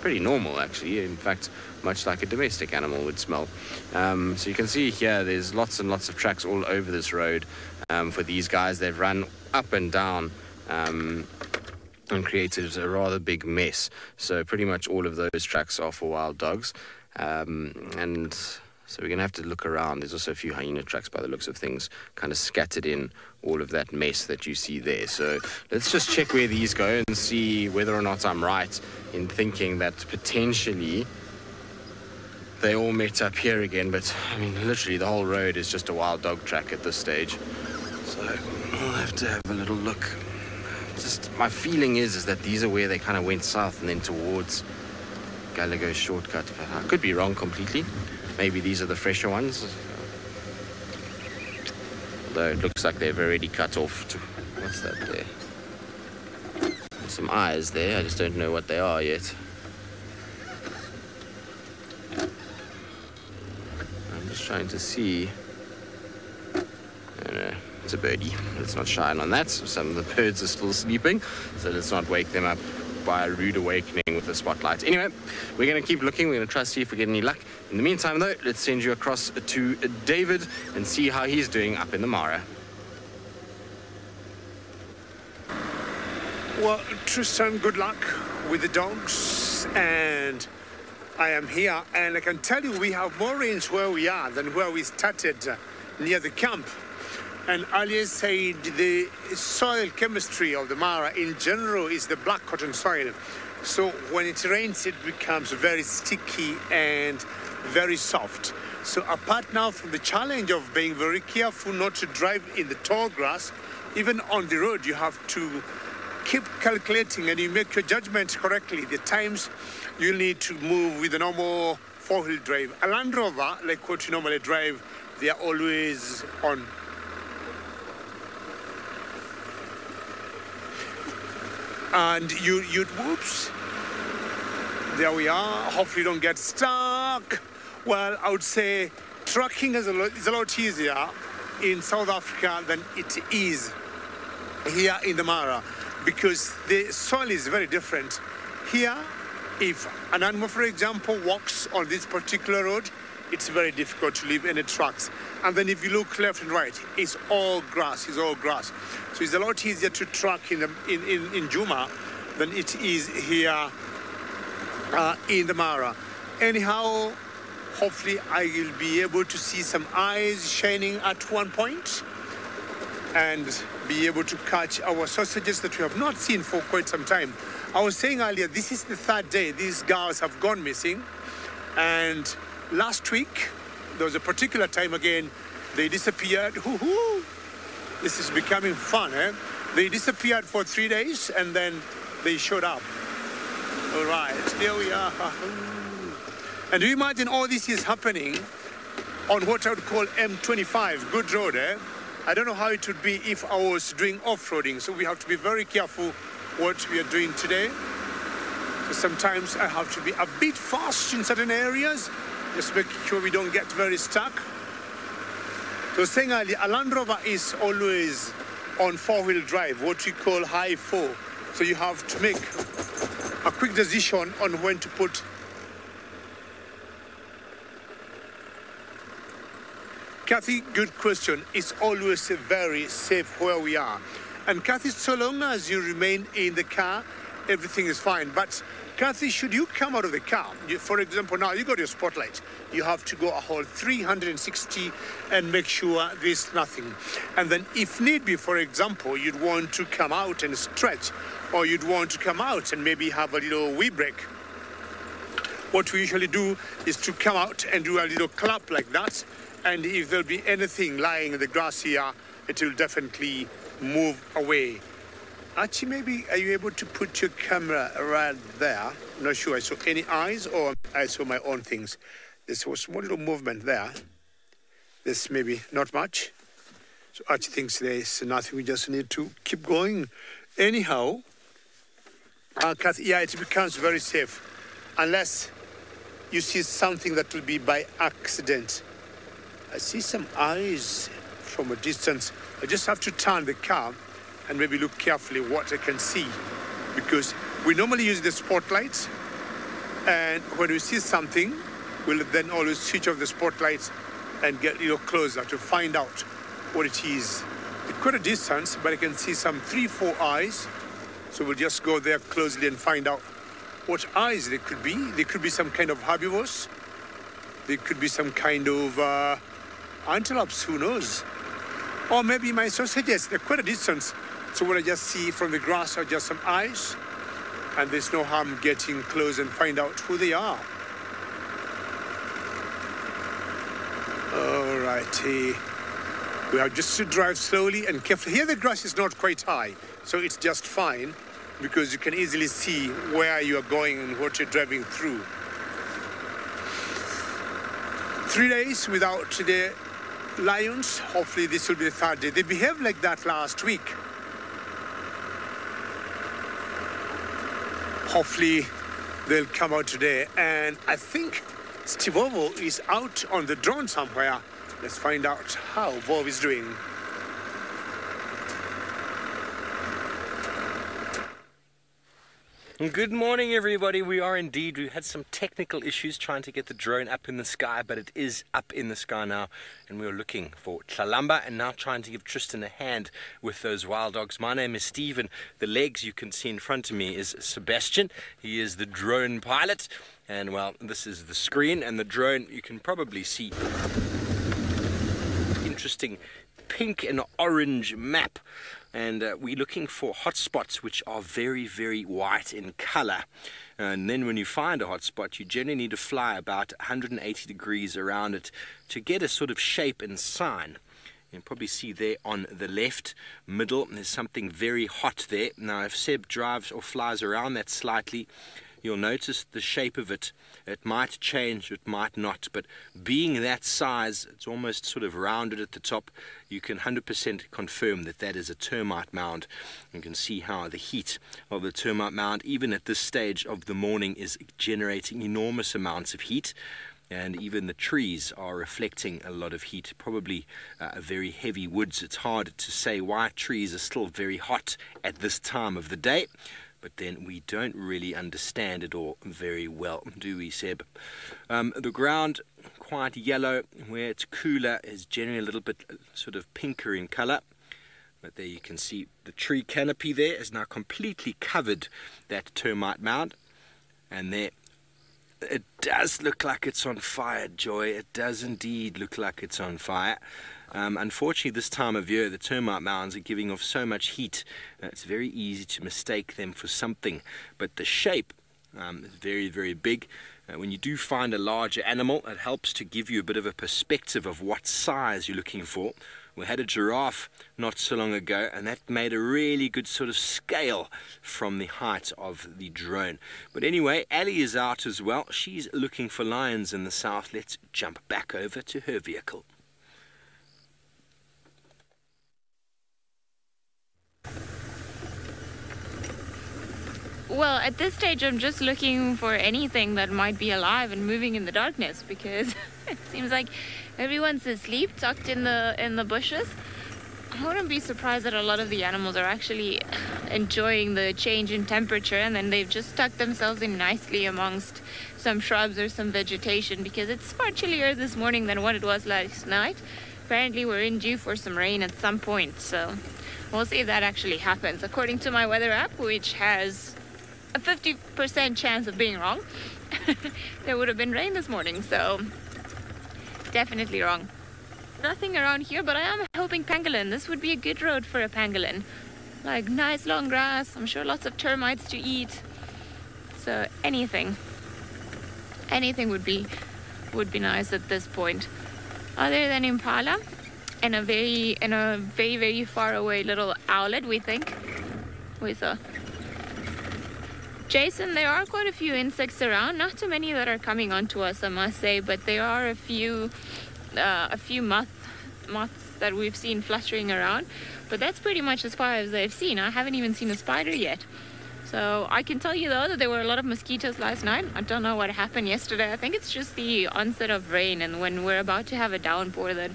Speaker 4: pretty normal, actually. In fact, much like a domestic animal would smell. So you can see here there's lots and lots of tracks all over this road for these guys. They've run up and down and created a rather big mess. So pretty much all of those tracks are for wild dogs. And so we're going to have to look around. There's also a few hyena tracks by the looks of things, kind of scattered in all of that mess that you see there. So let's just check where these go and see whether or not I'm right in thinking that potentially they all met up here again. But I mean, literally the whole road is just a wild dog track at this stage. So I'll have to have a little look. Just my feeling is that these are where they kind of went south and then towards Gallagher's shortcut. But I could be wrong completely. Maybe these are the fresher ones. Although it looks like they've already cut off. What's that there? There's some eyes there. I just don't know what they are yet. I'm just trying to see. No, it's a birdie. Let's not shine on that. Some of the birds are still sleeping, so let's not wake them up by a rude awakening with the spotlight. Anyway, we're going to keep looking. We're going to try to see if we get any luck. In the meantime, though, let's send you across to David and see how he's doing up in the Mara.
Speaker 2: Well, Tristan, good luck with the dogs, and I am here, and I can tell you we have more rains where we are than where we started near the camp. And earlier said the soil chemistry of the Mara in general is the black cotton soil. So when it rains, it becomes very sticky and very soft. So apart now from the challenge of being very careful not to drive in the tall grass, even on the road, you have to keep calculating and you make your judgment correctly. The times you need to move with a normal four-wheel drive. A Land Rover, like what you normally drive, they are always on. And you whoops, there we are. Hopefully you don't get stuck. Well, I would say trucking is a lot easier in South Africa than it is here in the Mara, because the soil is very different. Here, if an animal, for example, walks on this particular road, it's very difficult to leave any tracks. And then if you look left and right, it's all grass, So it's a lot easier to truck in Juma than it is here in the Mara. Anyhow, hopefully I will be able to see some eyes shining at one point and be able to catch our sausages that we have not seen for quite some time. I was saying earlier, this is the third day these girls have gone missing, and last week, there was a particular time again, they disappeared. This is becoming fun, eh? They disappeared for 3 days and then they showed up. All right, there we are. And do you imagine all this is happening on what I would call M25, good road, eh? I don't know how it would be if I was doing off-roading, so we have to be very careful what we are doing today. So sometimes I have to be a bit fast in certain areas, just making sure we don't get very stuck. So saying earlier, a Land Rover is always on four-wheel drive, what we call high four. So you have to make a quick decision on when to put. Kathy, good question. It's always very safe where we are. And Kathy, so long as you remain in the car, everything is fine. But Kathy, should you come out of the car, for example, now you got your spotlight, you have to go a whole 360 and make sure there's nothing. And then if need be, for example, you'd want to come out and stretch, or you'd want to come out and maybe have a little wee break. What we usually do is to come out and do a little clap like that. And if there'll be anything lying in the grass here, it will definitely move away. Archie, maybe are you able to put your camera right there? I'm not sure I saw any eyes or I saw my own things. There's a small little movement there. There's maybe not much. So Archie thinks there's nothing. We just need to keep going. Anyhow, yeah, it becomes very safe unless you see something that will be by accident. I see some eyes from a distance. I just have to turn the car and maybe look carefully what I can see, because we normally use the spotlights, and when we see something, we'll then always switch off the spotlights and get a little closer to find out what it is. It's quite a distance, but I can see some 3-4 eyes, so we'll just go there closely and find out what eyes they could be. They could be some kind of herbivores. They could be some kind of antelopes, who knows? Or maybe my sausages, they're quite a distance. So what I just see from the grass are just some eyes, and there's no harm getting close and find out who they are. All righty. We have just to drive slowly and carefully. Here the grass is not quite high, so it's just fine, because you can easily see where you are going and what you're driving through. 3 days without the lions. Hopefully this will be the 3rd day. They behaved like that last week. Hopefully they'll come out today. And I think Steve Ovo is out on the drone somewhere. Let's find out how Vov is doing.
Speaker 5: Good morning, everybody. We had some technical issues trying to get the drone up in the sky, but it is up in the sky now, and we are looking for Tlalamba and now trying to give Tristan a hand with those wild dogs. My name is Stephen. The legs you can see in front of me is Sebastian. He is the drone pilot, and well, this is the screen, and the drone you can probably see. Interesting pink and orange map. And we're looking for hotspots which are very, very white in color. And then when you find a hotspot, you generally need to fly about 180 degrees around it to get a sort of shape and sign. You can probably see there on the left middle, there's something very hot there. Now, if Seb drives or flies around that slightly, you'll notice the shape of it. It might change, it might not, but being that size, it's almost sort of rounded at the top, you can 100% confirm that that is a termite mound. You can see how the heat of the termite mound, even at this stage of the morning, is generating enormous amounts of heat. And even the trees are reflecting a lot of heat, probably very heavy woods. It's hard to say why trees are still very hot at this time of the day. But then we don't really understand it all very well, do we, Seb? The ground, quite yellow. Where it's cooler is generally a little bit sort of pinker in colour. But there you can see the tree canopy there is now completely covered that termite mound. And there, it does look like it's on fire, Joy. It does indeed look like it's on fire. Unfortunately, this time of year, the termite mounds are giving off so much heat, it's very easy to mistake them for something. But the shape is very, very big. When you do find a larger animal, it helps to give you a bit of a perspective of what size you're looking for. We had a giraffe not so long ago, and that made a really good sort of scale from the height of the drone. But anyway, Ali is out as well. She's looking for lions in the south. Let's jump back over to her vehicle.
Speaker 3: Well, at this stage, I'm just looking for anything that might be alive and moving in the darkness, because it seems like everyone's asleep, tucked in the bushes. I wouldn't be surprised that a lot of the animals are actually enjoying the change in temperature, and then they've just tucked themselves in nicely amongst some shrubs or some vegetation, because it's far chillier this morning than what it was last night. Apparently, we're in due for some rain at some point, so we'll see if that actually happens. According to my weather app, which has a 50% chance of being wrong, there would have been rain this morning, so definitely wrong. Nothing around here, but I am hoping pangolin. This would be a good road for a pangolin. Like nice long grass, I'm sure lots of termites to eat. So anything would be nice at this point. Other than impala, and a very very far away little owlet, we think, with a Jason. There are quite a few insects around, not too many that are coming onto us, I must say, but there are a few moths that we've seen fluttering around, but that's pretty much as far as I've seen. I haven't even seen a spider yet. So I can tell you though that there were a lot of mosquitoes last night. I don't know what happened yesterday. I think it's just the onset of rain, and when we're about to have a downpour, that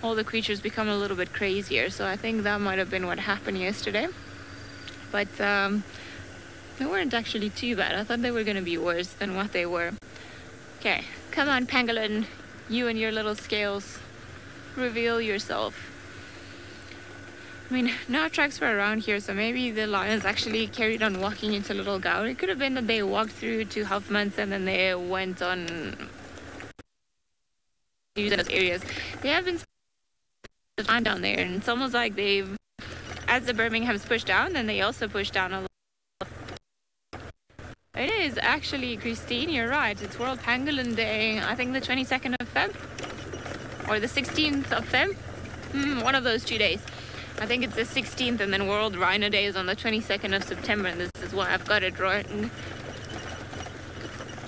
Speaker 3: all the creatures become a little bit crazier. So I think that might have been what happened yesterday. But they weren't actually too bad. I thought they were going to be worse than what they were. Okay, come on, pangolin, you and your little scales, reveal yourself. I mean, no tracks were around here, so maybe the lions actually carried on walking into Little Gower. It could have been that they walked through to Huffman's and then they went on to those areas. They have been time down there, and it's almost like they've, as the Birmingham's pushed down, then they also pushed down a little. It is actually, Christine, you're right. It's World Pangolin Day, I think the 22nd of Feb, or the 16th of Feb. One of those 2 days. I think it's the 16th, and then World Rhino Day is on the 22nd of September, and this is why I've got it right.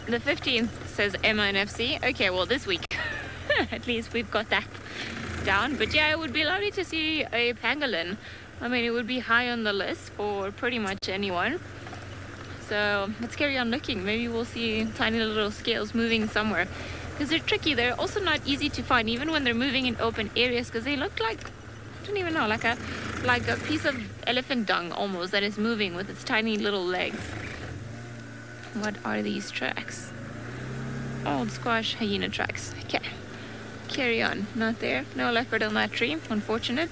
Speaker 3: The 15th says Emma and FC. Okay, well, this week. At least we've got that down. But yeah, it would be lovely to see a pangolin. I mean, it would be high on the list for pretty much anyone. So let's carry on looking. Maybe we'll see tiny little scales moving somewhere. Because they're tricky. They're also not easy to find, even when they're moving in open areas, because they look like, I don't even know, like a piece of elephant dung almost that is moving with its tiny little legs. What are these tracks? Old squash hyena tracks. Okay, carry on. Not there. No leopard on that tree. Unfortunate.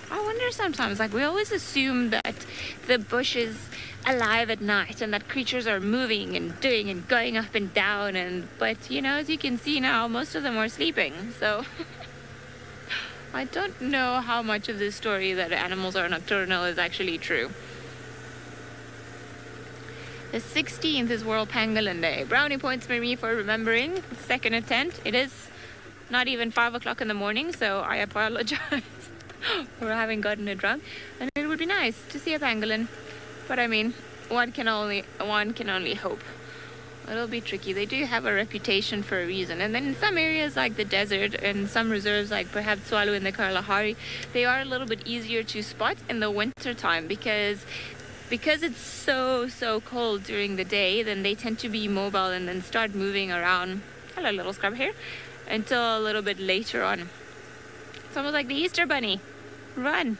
Speaker 3: I wonder sometimes, like, we always assume that the bush is alive at night and that creatures are moving and doing and going up and down, but you know, as you can see now, most of them are sleeping. So I don't know how much of this story that animals are nocturnal is actually true. The 16th is World Pangolin Day. Brownie points for me for remembering. Second attempt. It is not even 5 o'clock in the morning, so I apologize for having gotten it wrong. And it would be nice to see a pangolin, but I mean, one can only hope. It'll be tricky. They do have a reputation for a reason, and then in some areas like the desert and some reserves like perhaps Swallow in the Kalahari, they are a little bit easier to spot in the winter time because it's so cold during the day. Then they tend to be mobile and then start moving around. Hello, little scrub here, until a little bit later on. It's almost like the Easter Bunny. Run!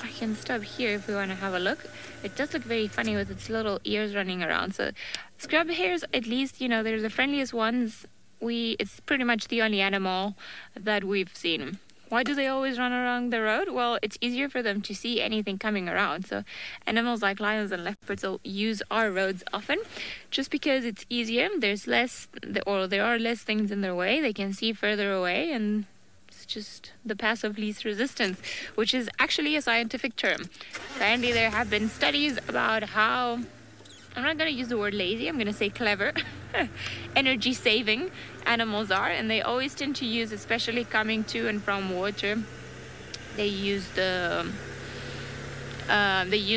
Speaker 3: I can stop here if we want to have a look. It does look very funny with its little ears running around. So scrub hares, at least, you know, they're the friendliest ones. It's pretty much the only animal that we've seen. Why do they always run along the road? Well, it's easier for them to see anything coming around. So animals like lions and leopards will use our roads often just because it's easier. There are less things in their way. They can see further away, and it's just the path of least resistance, which is actually a scientific term. Apparently there have been studies about how, I'm not going to use the word lazy, I'm going to say clever, energy saving animals are, and they always tend to use, especially coming to and from water, they use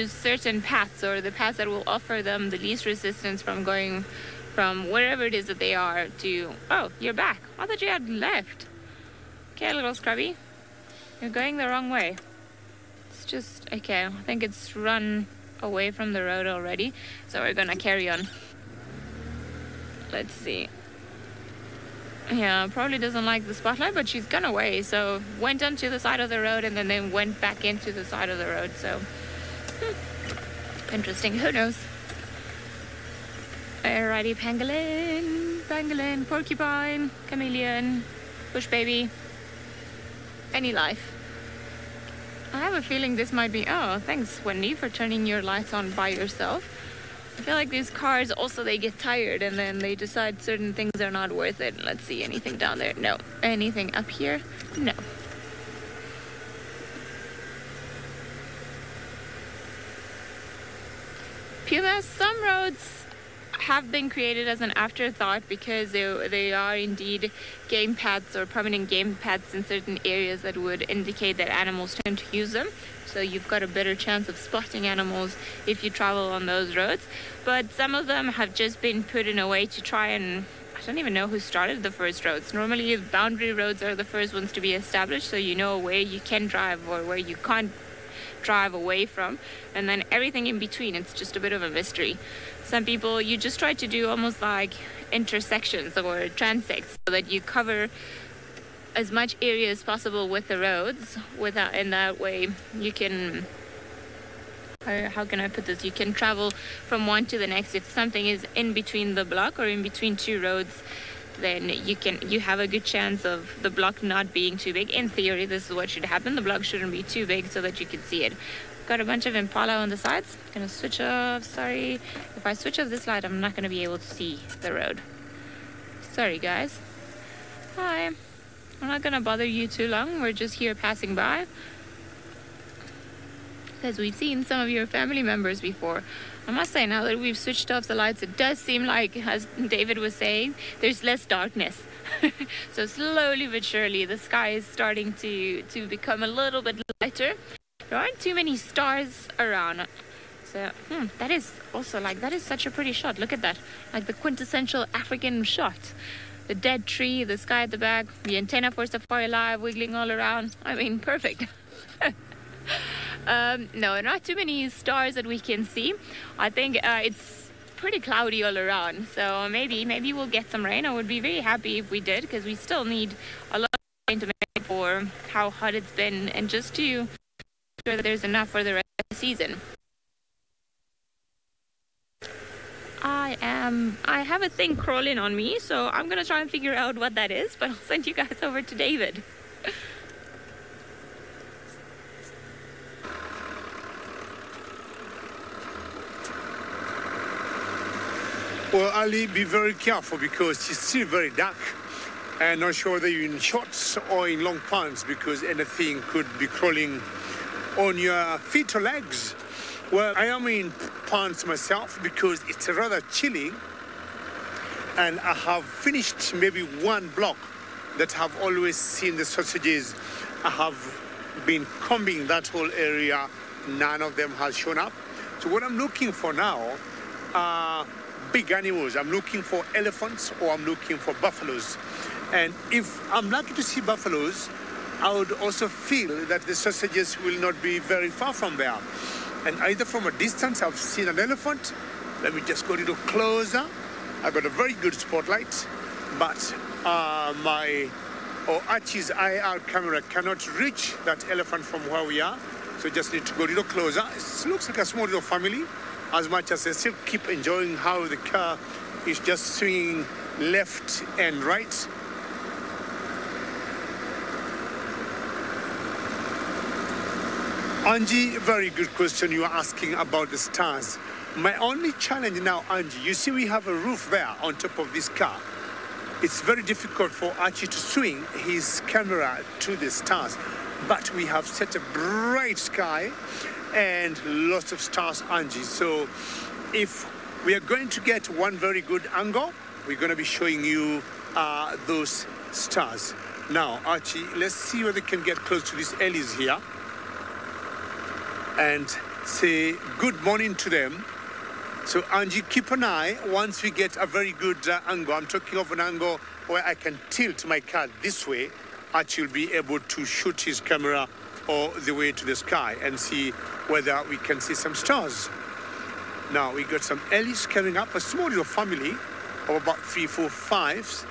Speaker 3: certain paths, or the paths that will offer them the least resistance from going from wherever it is that they are to, oh, you're back. I thought you had left. Okay, little scrubby, you're going the wrong way. It's just, okay, I think it's run away from the road already, so we're gonna carry on. Let's see. Yeah, probably doesn't like the spotlight, but she's gone away, so went onto the side of the road and then went back into the side of the road, so interesting, who knows. Alrighty, pangolin, porcupine, chameleon, bush baby, any life. I have a feeling this might be, oh, thanks Wendy for turning your lights on by yourself. I feel like these cars also, they get tired and then they decide certain things are not worth it. Let's see, anything down there? No. Anything up here? No. Pumas, some roads have been created as an afterthought because they are indeed game paths or permanent game paths in certain areas that would indicate that animals tend to use them. So you've got a better chance of spotting animals if you travel on those roads. But some of them have just been put in a way to try and... I don't even know who started the first roads. Normally boundary roads are the first ones to be established, so you know where you can drive or where you can't drive away from, and then everything in between, it's just a bit of a mystery. Some people, you just try to do almost like intersections or transects so that you cover as much area as possible with the roads, without, in that way you can, how can I put this, you can travel from one to the next. If something is in between the block or in between two roads, then you have a good chance of the block not being too big. In theory, this is what should happen. The block shouldn't be too big so that you can see it. Got a bunch of impala on the sides. Gonna switch off, sorry. If I switch off this light, I'm not gonna be able to see the road. Sorry guys. Hi. I'm not gonna bother you too long. We're just here passing by, because we've seen some of your family members before. I must say, now that we've switched off the lights, it does seem like, as David was saying, there's less darkness. So slowly but surely, the sky is starting to become a little bit lighter. There aren't too many stars around. So, that is also like, that is such a pretty shot. Look at that. Like the quintessential African shot. The dead tree, the sky at the back, the antenna for SafariLive wiggling all around. I mean, perfect. No, not too many stars that we can see. I think it's pretty cloudy all around, so maybe we'll get some rain. I would be very happy if we did, because we still need a lot of rain to make for how hot it's been, and just to make sure that there's enough for the rest of the season. I have a thing crawling on me, so I'm gonna try and figure out what that is, but I'll send you guys over to David.
Speaker 2: Well, Ali, be very careful because it's still very dark. And not sure whether you're in shorts or in long pants, because anything could be crawling on your feet or legs. Well, I am in pants myself because it's rather chilly. And I have finished maybe one block that I've always seen the sausages. I have been combing that whole area. None of them has shown up. So what I'm looking for now are big animals. I'm looking for elephants or I'm looking for buffaloes. And if I'm lucky to see buffaloes, I would also feel that the sausages will not be very far from there. And either from a distance, I've seen an elephant. Let me just go a little closer. I've got a very good spotlight, but Archie's IR camera cannot reach that elephant from where we are. So just need to go a little closer. It looks like a small little family, as much as I still keep enjoying how the car is just swinging left and right. Angie, very good question you are asking about the stars. My only challenge now, Angie, you see we have a roof there on top of this car. It's very difficult for Archie to swing his camera to the stars. But we have set a bright sky and lots of stars, Angie. So if we are going to get one very good angle, we're going to be showing you those stars. Now, Archie, let's see whether we can get close to these Ellies here and say good morning to them. So Angie, keep an eye. Once we get a very good angle, I'm talking of an angle where I can tilt my car this way, Archie will be able to shoot his camera all the way to the sky and see whether we can see some stars. Now we got some Ellies coming up, a small little family of about 3, 4, 5,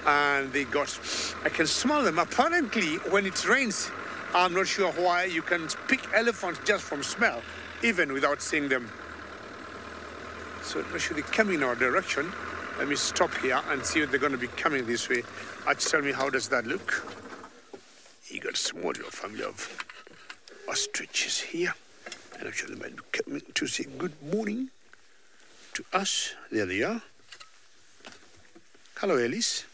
Speaker 2: and they got, I can smell them. Apparently when it rains, I'm not sure why, you can pick elephants just from smell, even without seeing them. So I'm not sure they're coming in our direction. Let me stop here and see if they're going to be coming this way. Archie, tell me, how does that look? You got a small little family of ostriches here. And I'm sure they might be coming to say good morning to us. There they are. Hello, Ellis.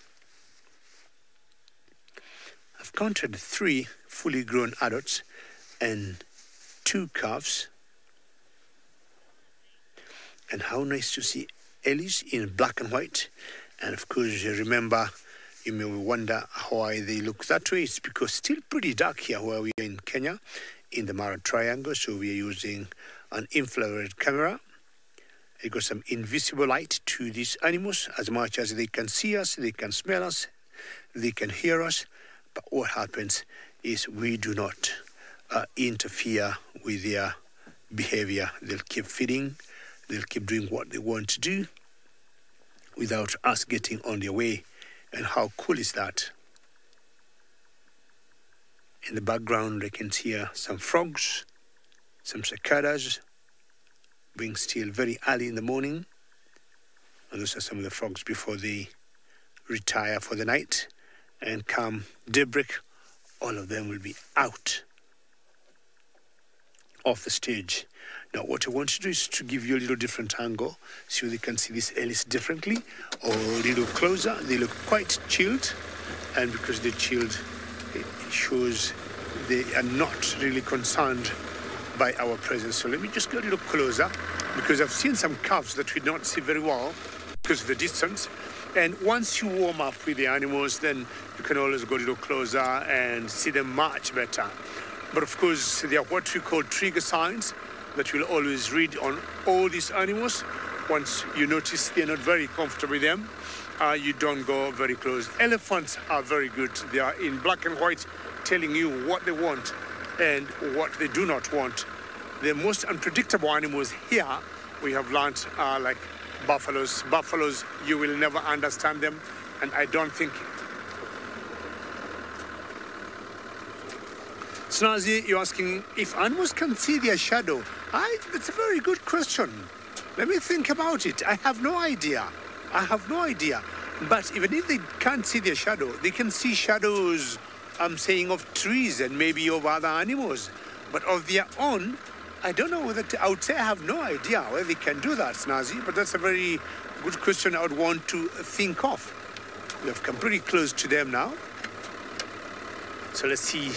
Speaker 2: I've counted 3 fully grown adults and 2 calves. And how nice to see Ellis in black and white. And of course, remember, you may wonder why they look that way. It's because still pretty dark here where we are in Kenya, in the Mara Triangle. So we are using an infrared camera. It got some invisible light to these animals. As much as they can see us, they can smell us, they can hear us. But what happens is we do not interfere with their behavior. They'll keep feeding. They'll keep doing what they want to do without us getting on their way. And how cool is that? In the background, I can hear some frogs, some cicadas, being still very early in the morning. And those are some of the frogs before they retire for the night. And come daybreak, all of them will be out off the stage. Now, what I want to do is to give you a little different angle so they can see this Ellis differently or a little closer. They look quite chilled, and because they're chilled, it shows they are not really concerned by our presence. So let me just go a little closer, because I've seen some calves that we don't see very well because of the distance. And once you warm up with the animals, then you can always go a little closer and see them much better. But of course, there are what we call trigger signs that you'll always read on all these animals. Once you notice they're not very comfortable with them, you don't go very close. Elephants are very good. They are in black and white, telling you what they want and what they do not want. The most unpredictable animals here we have learned are like buffaloes. Buffaloes, you will never understand them, and I don't think. Snazzy, you're asking if animals can see their shadow. That's a very good question. Let me think about it. I have no idea. But even if they can't see their shadow, they can see shadows, I'm saying, of trees and maybe of other animals. But of their own, I don't know whether I would say I have no idea whether they can do that, Snazzy. But that's a very good question I would want to think of. We have come pretty close to them now. So let's see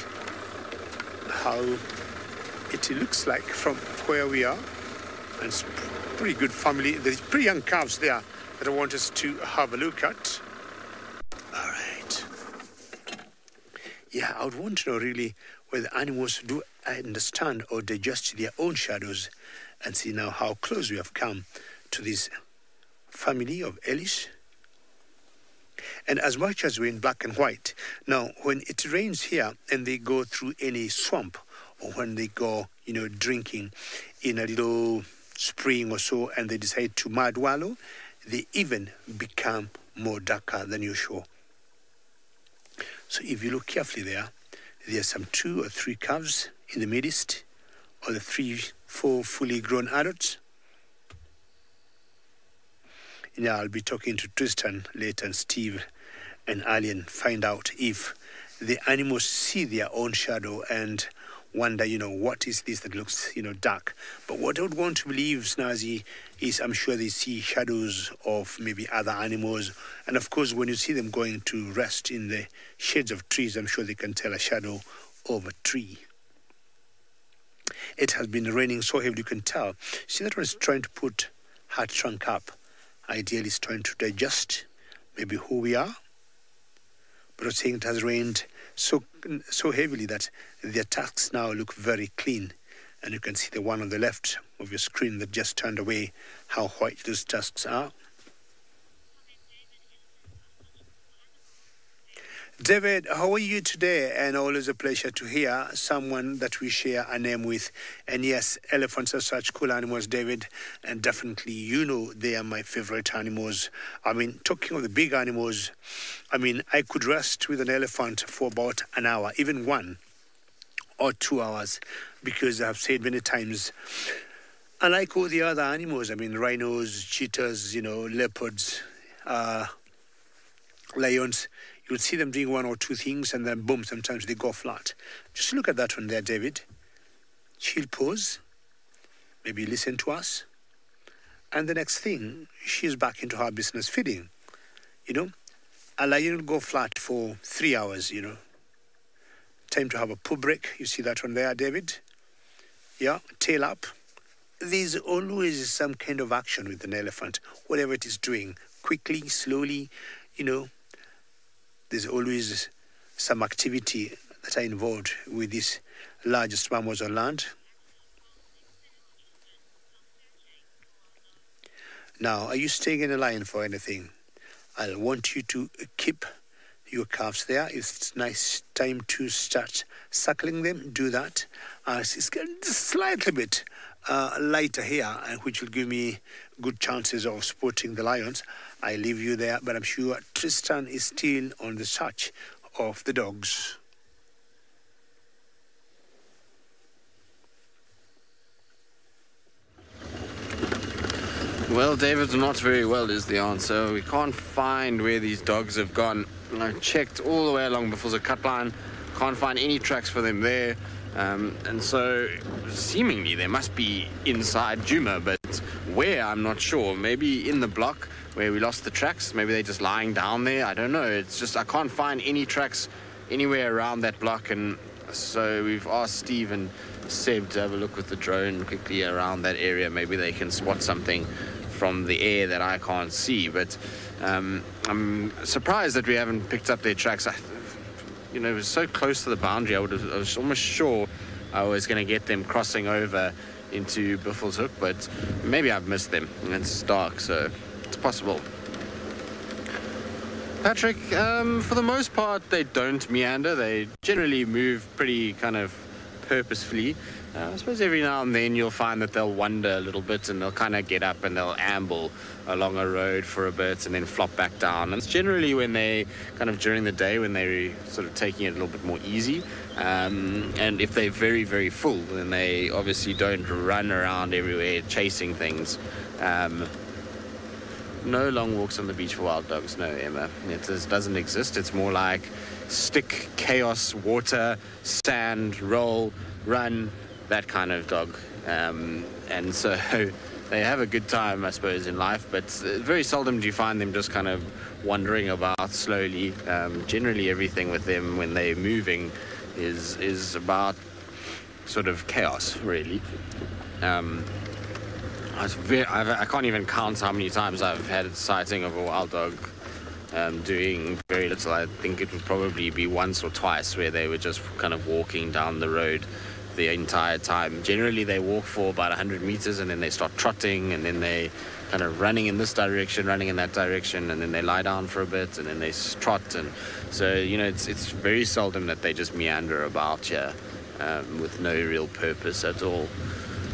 Speaker 2: how it looks like from where we are. And it's pretty good family. There's pretty young calves there that I want us to have a look at. All right. Yeah, I would want to know really whether animals do understand or digest their own shadows, and see now how close we have come to this family of Ellis. And as much as we're in black and white, now when it rains here and they go through any swamp, or when they go, drinking in a little spring or so, and they decide to mud wallow, they even become more darker than usual. So if you look carefully there are some 2 or 3 calves in the midst, or the 3-4 fully grown adults. I'll be talking to Tristan later, and Steve and Alien, find out if the animals see their own shadow and wonder, what is this that looks, dark. But what I would want to believe, Snazzy, is I'm sure they see shadows of maybe other animals. And of course, when you see them going to rest in the shades of trees, I'm sure they can tell a shadow of a tree. It has been raining so heavily, you can tell. See, that one's trying to put her trunk up. Ideally, it's trying to digest maybe who we are. But I'm saying it has rained so heavily that their tusks now look very clean. And you can see the one on the left of your screen that just turned away, how white those tusks are. David, how are you today? And always a pleasure to hear someone that we share a name with. And yes, elephants are such cool animals, David. And definitely, they are my favorite animals. Talking of the big animals, I could rest with an elephant for about an hour, even 1 or 2 hours, because I've said many times, unlike all the other animals, rhinos, cheetahs, leopards, lions, you'll see them doing 1 or 2 things, and then boom, sometimes they go flat. Just look at that one there, David. She'll pause, maybe listen to us, and the next thing, she's back into her business feeding. A lion will go flat for 3 hours, Time to have a poo break. You see that one there, David? Yeah, tail up. there's always some kind of action with an elephant, whatever it is doing, quickly, slowly, there's always some activity that are involved with these largest mammals on land. Now, are you staying in a line for anything? I'll want you to keep your calves there. If it's nice time to start suckling them, do that. It's getting slightly bit lighter here, which will give me good chances of spotting the lions. I leave you there, but I'm sure Tristan is still on the search of the dogs.
Speaker 4: Well, David, not very well is the answer. We can't find where these dogs have gone. I checked all the way along Buffalo's cut line. Can't find any tracks for them there. And so, seemingly, they must be inside Juma, but where, I'm not sure. Maybe in the block where we lost the tracks. Maybe they're just lying down there. I don't know. It's just, I can't find any tracks anywhere around that block. And so we've asked Steve and Seb to have a look with the drone quickly around that area. Maybe they can spot something from the air that I can't see, but I'm surprised that we haven't picked up their tracks. It was so close to the boundary. I was almost sure I was going to get them crossing over into Buffalo's Hook, but maybe I've missed them. It's dark, so it's possible. Patrick, for the most part, they don't meander. They generally move pretty kind of purposefully. I suppose every now and then you'll find that they'll wander a little bit and they'll kind of get up and they'll amble along a road for a bit and then flop back down. And it's generally when they kind of during the day when they're sort of taking it a little bit more easy. And if they're very, very full, then they obviously don't run around everywhere chasing things. No long walks on the beach for wild dogs, no, Emma. It just doesn't exist. It's more like stick, chaos, water, sand, roll, run, that kind of dog. And so they have a good time, I suppose, in life, but very seldom do you find them just kind of wandering about slowly. Generally everything with them when they're moving is about sort of chaos, really. I can't even count how many times I've had a sighting of a wild dog doing very little. I think it would probably be once or twice where they were just kind of walking down the road the entire time. Generally they walk for about 100 meters and then they start trotting and then they kind of running in this direction, running in that direction, and then they lie down for a bit and then they trot. And so, it's very seldom that they just meander about here with no real purpose at all.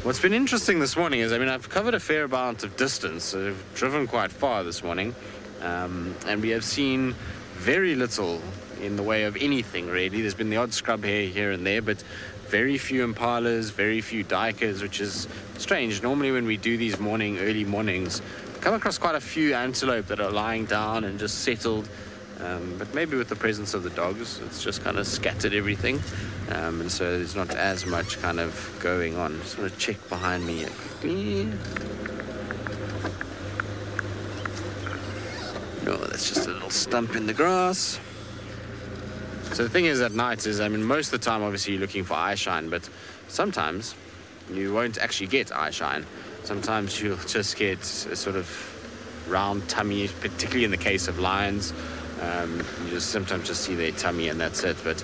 Speaker 4: What's been interesting this morning is, I've covered a fair amount of distance. I've driven quite far this morning, and we have seen very little in the way of anything, really. There's been the odd scrub hare here and there, but very few impalas, very few duikers, which is strange. Normally when we do these early mornings, we come across quite a few antelope that are lying down and just settled. But maybe with the presence of the dogs, it's just kind of scattered everything. And so there's not as much kind of going on. Just want to check behind me quickly. No, that's just a little stump in the grass. So the thing is at night is, most of the time obviously you're looking for eye shine, but sometimes you won't actually get eye shine. Sometimes you'll just get a sort of round tummy, particularly in the case of lions. You just sometimes just see their tummy and that's it, but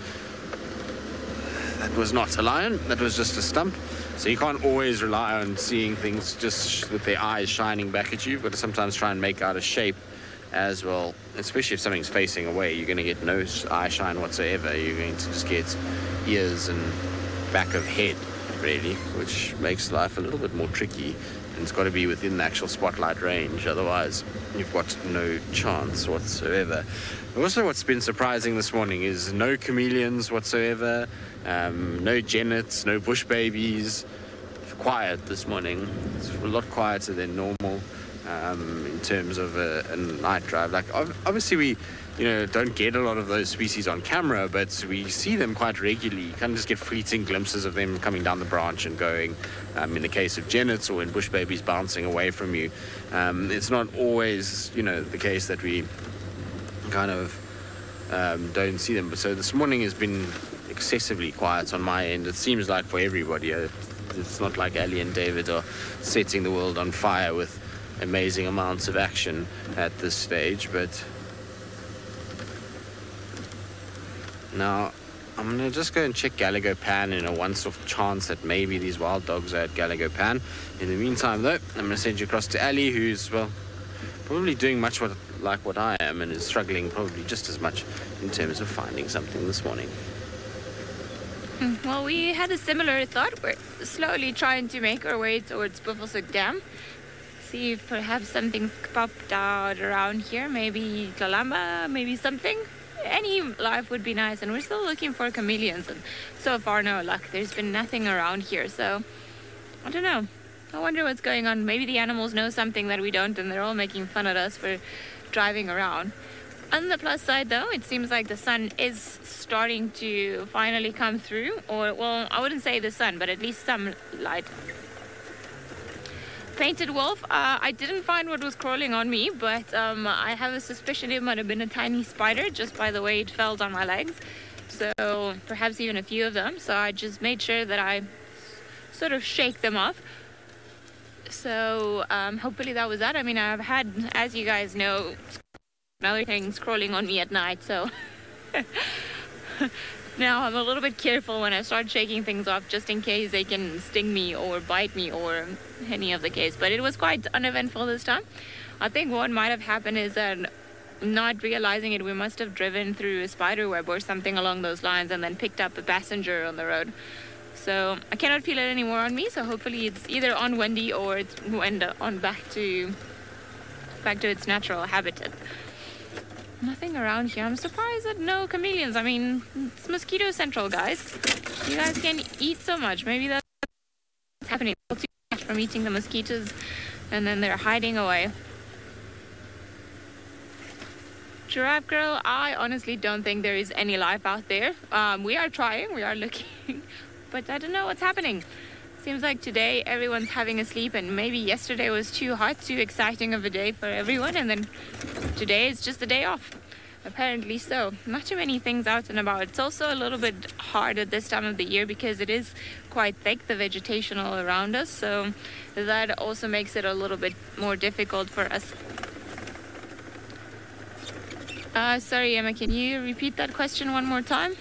Speaker 4: that was not a lion, that was just a stump. So you can't always rely on seeing things just with their eyes shining back at you. You've got to sometimes try and make out a shape as well, especially if something's facing away. You're going to get no eye shine whatsoever. You're going to just get ears and back of head, really, which makes life a little bit more tricky. And it's got to be within the actual spotlight range, otherwise you've got no chance whatsoever. Also, what's been surprising this morning is no chameleons whatsoever, no genets, no bush babies. Quiet this morning. It's a lot quieter than normal. In terms of a night drive. Like obviously we don't get a lot of those species on camera, but we see them quite regularly. You kind of just get fleeting glimpses of them coming down the branch and going. In the case of genets or when bush babies bouncing away from you, it's not always the case that we kind of don't see them. But so this morning has been excessively quiet on my end. It seems like for everybody. It's not like Ali and David are setting the world on fire with amazing amounts of action at this stage, but now I'm going to just go and check Gallagher Pan in a once-off chance that maybe these wild dogs are at Gallagher Pan. In the meantime, though, I'm going to send you across to Ali, who's, well, probably doing much like what I am, and is struggling probably just as much in terms of finding something this morning.
Speaker 3: Well, we had a similar thought. We're slowly trying to make our way towards Buffelshoek Dam. See if perhaps something's popped out around here. Maybe Kalamba, maybe something. Any life would be nice, and we're still looking for chameleons, and so far no luck. There's been nothing around here, so I don't know. I wonder what's going on. Maybe the animals know something that we don't, and they're all making fun at us for driving around. On the plus side, though, it seems like the sun is starting to finally come through, or, well, I wouldn't say the sun, but at least some light. Painted wolf, I didn't find what was crawling on me, but I have a suspicion it might have been a tiny spider just by the way it felt on my legs. So perhaps even a few of them. So I just made sure that I sort of shake them off. So hopefully that was that. I mean, I've had, as you guys know, other things crawling on me at night. So now I'm a little bit careful when I start shaking things off, just in case they can sting me or bite me or any of the case. But it was quite uneventful this time. I think what might have happened is that, not realizing it, we must have driven through a spider web or something along those lines and then picked up a passenger on the road. So I cannot feel it anymore on me, so hopefully it's either on Wendy or it's went on back to its natural habitat. Nothing around here. I'm surprised that no chameleons. I mean, it's mosquito central, guys. You guys can eat so much. Maybe that's happening. Too much from eating the mosquitoes, and then they're hiding away. Giraffe girl, I honestly don't think there is any life out there. We are trying, we are looking, but I don't know what's happening. Seems like today everyone's having a sleep, and maybe yesterday was too hot, too exciting of a day for everyone, and then today is just a day off. Apparently so. Not too many things out and about. It's also a little bit hard at this time of the year because it is quite thick, the vegetation all around us, so that also makes it a little bit more difficult for us. Sorry, Emma, can you repeat that question one more time?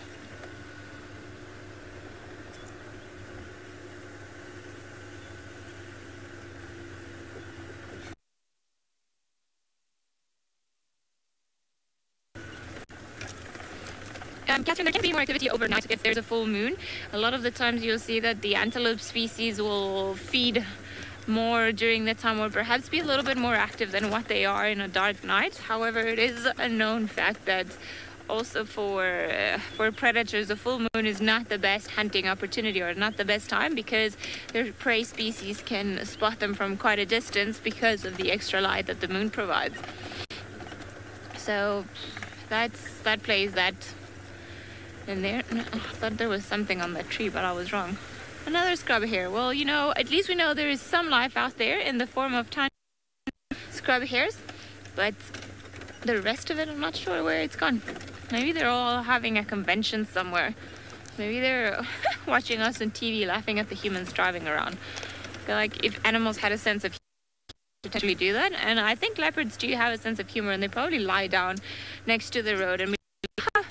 Speaker 3: Catherine, there can be more activity overnight if there's a full moon. A lot of the times you'll see that the antelope species will feed more during the time, or perhaps be a little bit more active than what they are in a dark night. However, it is a known fact that also for predators, a full moon is not the best hunting opportunity, or not the best time, because their prey species can spot them from quite a distance because of the extra light that the moon provides. So that plays that in there. No, I thought there was something on that tree, but I was wrong. Another scrub hare. Well, you know, at least we know there is some life out there in the form of tiny scrub hares, but the rest of it, I'm not sure where it's gone. Maybe they're all having a convention somewhere. Maybe they're watching us on TV, laughing at the humans driving around. I feel like if animals had a sense of humor, they potentially do that, and I think leopards do have a sense of humor, and they probably lie down next to the road and be like,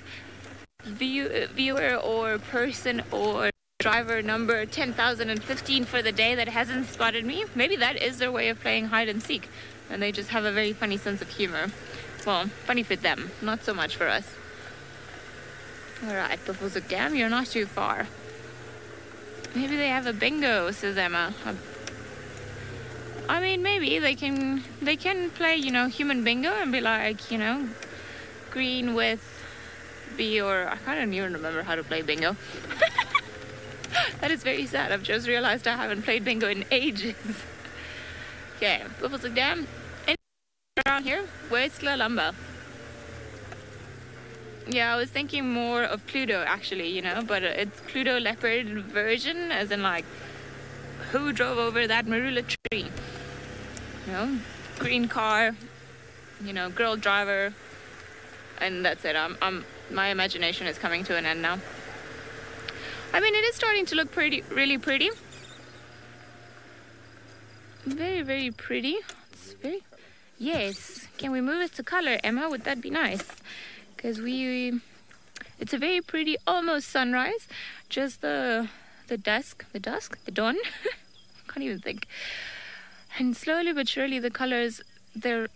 Speaker 3: viewer or person or driver number 10,015 for the day that hasn't spotted me. Maybe that is their way of playing hide and seek, and they just have a very funny sense of humor. Well, funny for them, not so much for us. Alright, Buffelshoek Dam, you're not too far. Maybe they have a bingo, says Emma. I mean, maybe they can play, you know, human bingo and be like, you know, green with B, or I don't even remember how to play bingo. That is very sad. I've just realized I haven't played bingo in ages. Okay, Buffelshoek Dam. Around here, where's Lalamba? Yeah, I was thinking more of Cluedo actually, you know, but it's Cluedo leopard version, as in like, who drove over that marula tree? You know, green car, you know, girl driver, and that's it. My imagination is coming to an end now. I mean, it is starting to look pretty, really pretty. very, very pretty. It's very... Yes. Can we move it to color, Emma? Would that be nice? Because it's a very pretty, almost sunrise. Just the dawn. Can't even think. And slowly but surely the colors, the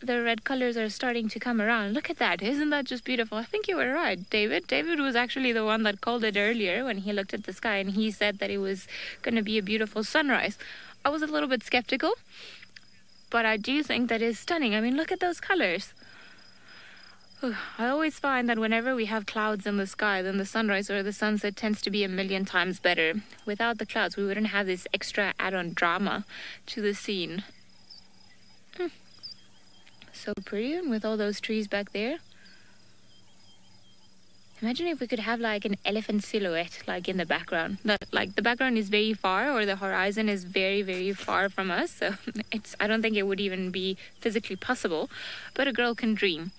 Speaker 3: red colors are starting to come around. Look at that. Isn't that just beautiful? I think you were right, David. David was actually the one that called it earlier when he looked at the sky, and he said that it was going to be a beautiful sunrise. I was a little bit skeptical, but I do think that is stunning. I mean, look at those colors. I always find that whenever we have clouds in the sky, then the sunrise or the sunset tends to be a million times better. Without the clouds, we wouldn't have this extra add-on drama to the scene. So pretty, and with all those trees back there. Imagine if we could have like an elephant silhouette like in the background. Like the background is very far, or the horizon is very, very far from us. So I don't think it would even be physically possible, but a girl can dream.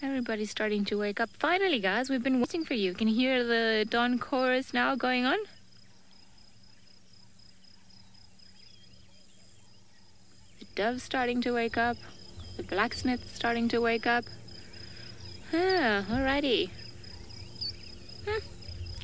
Speaker 3: Everybody's starting to wake up. Finally, guys, we've been waiting for you. Can you hear the dawn chorus now going on? The dove's starting to wake up. The blacksmith's starting to wake up. Alrighty.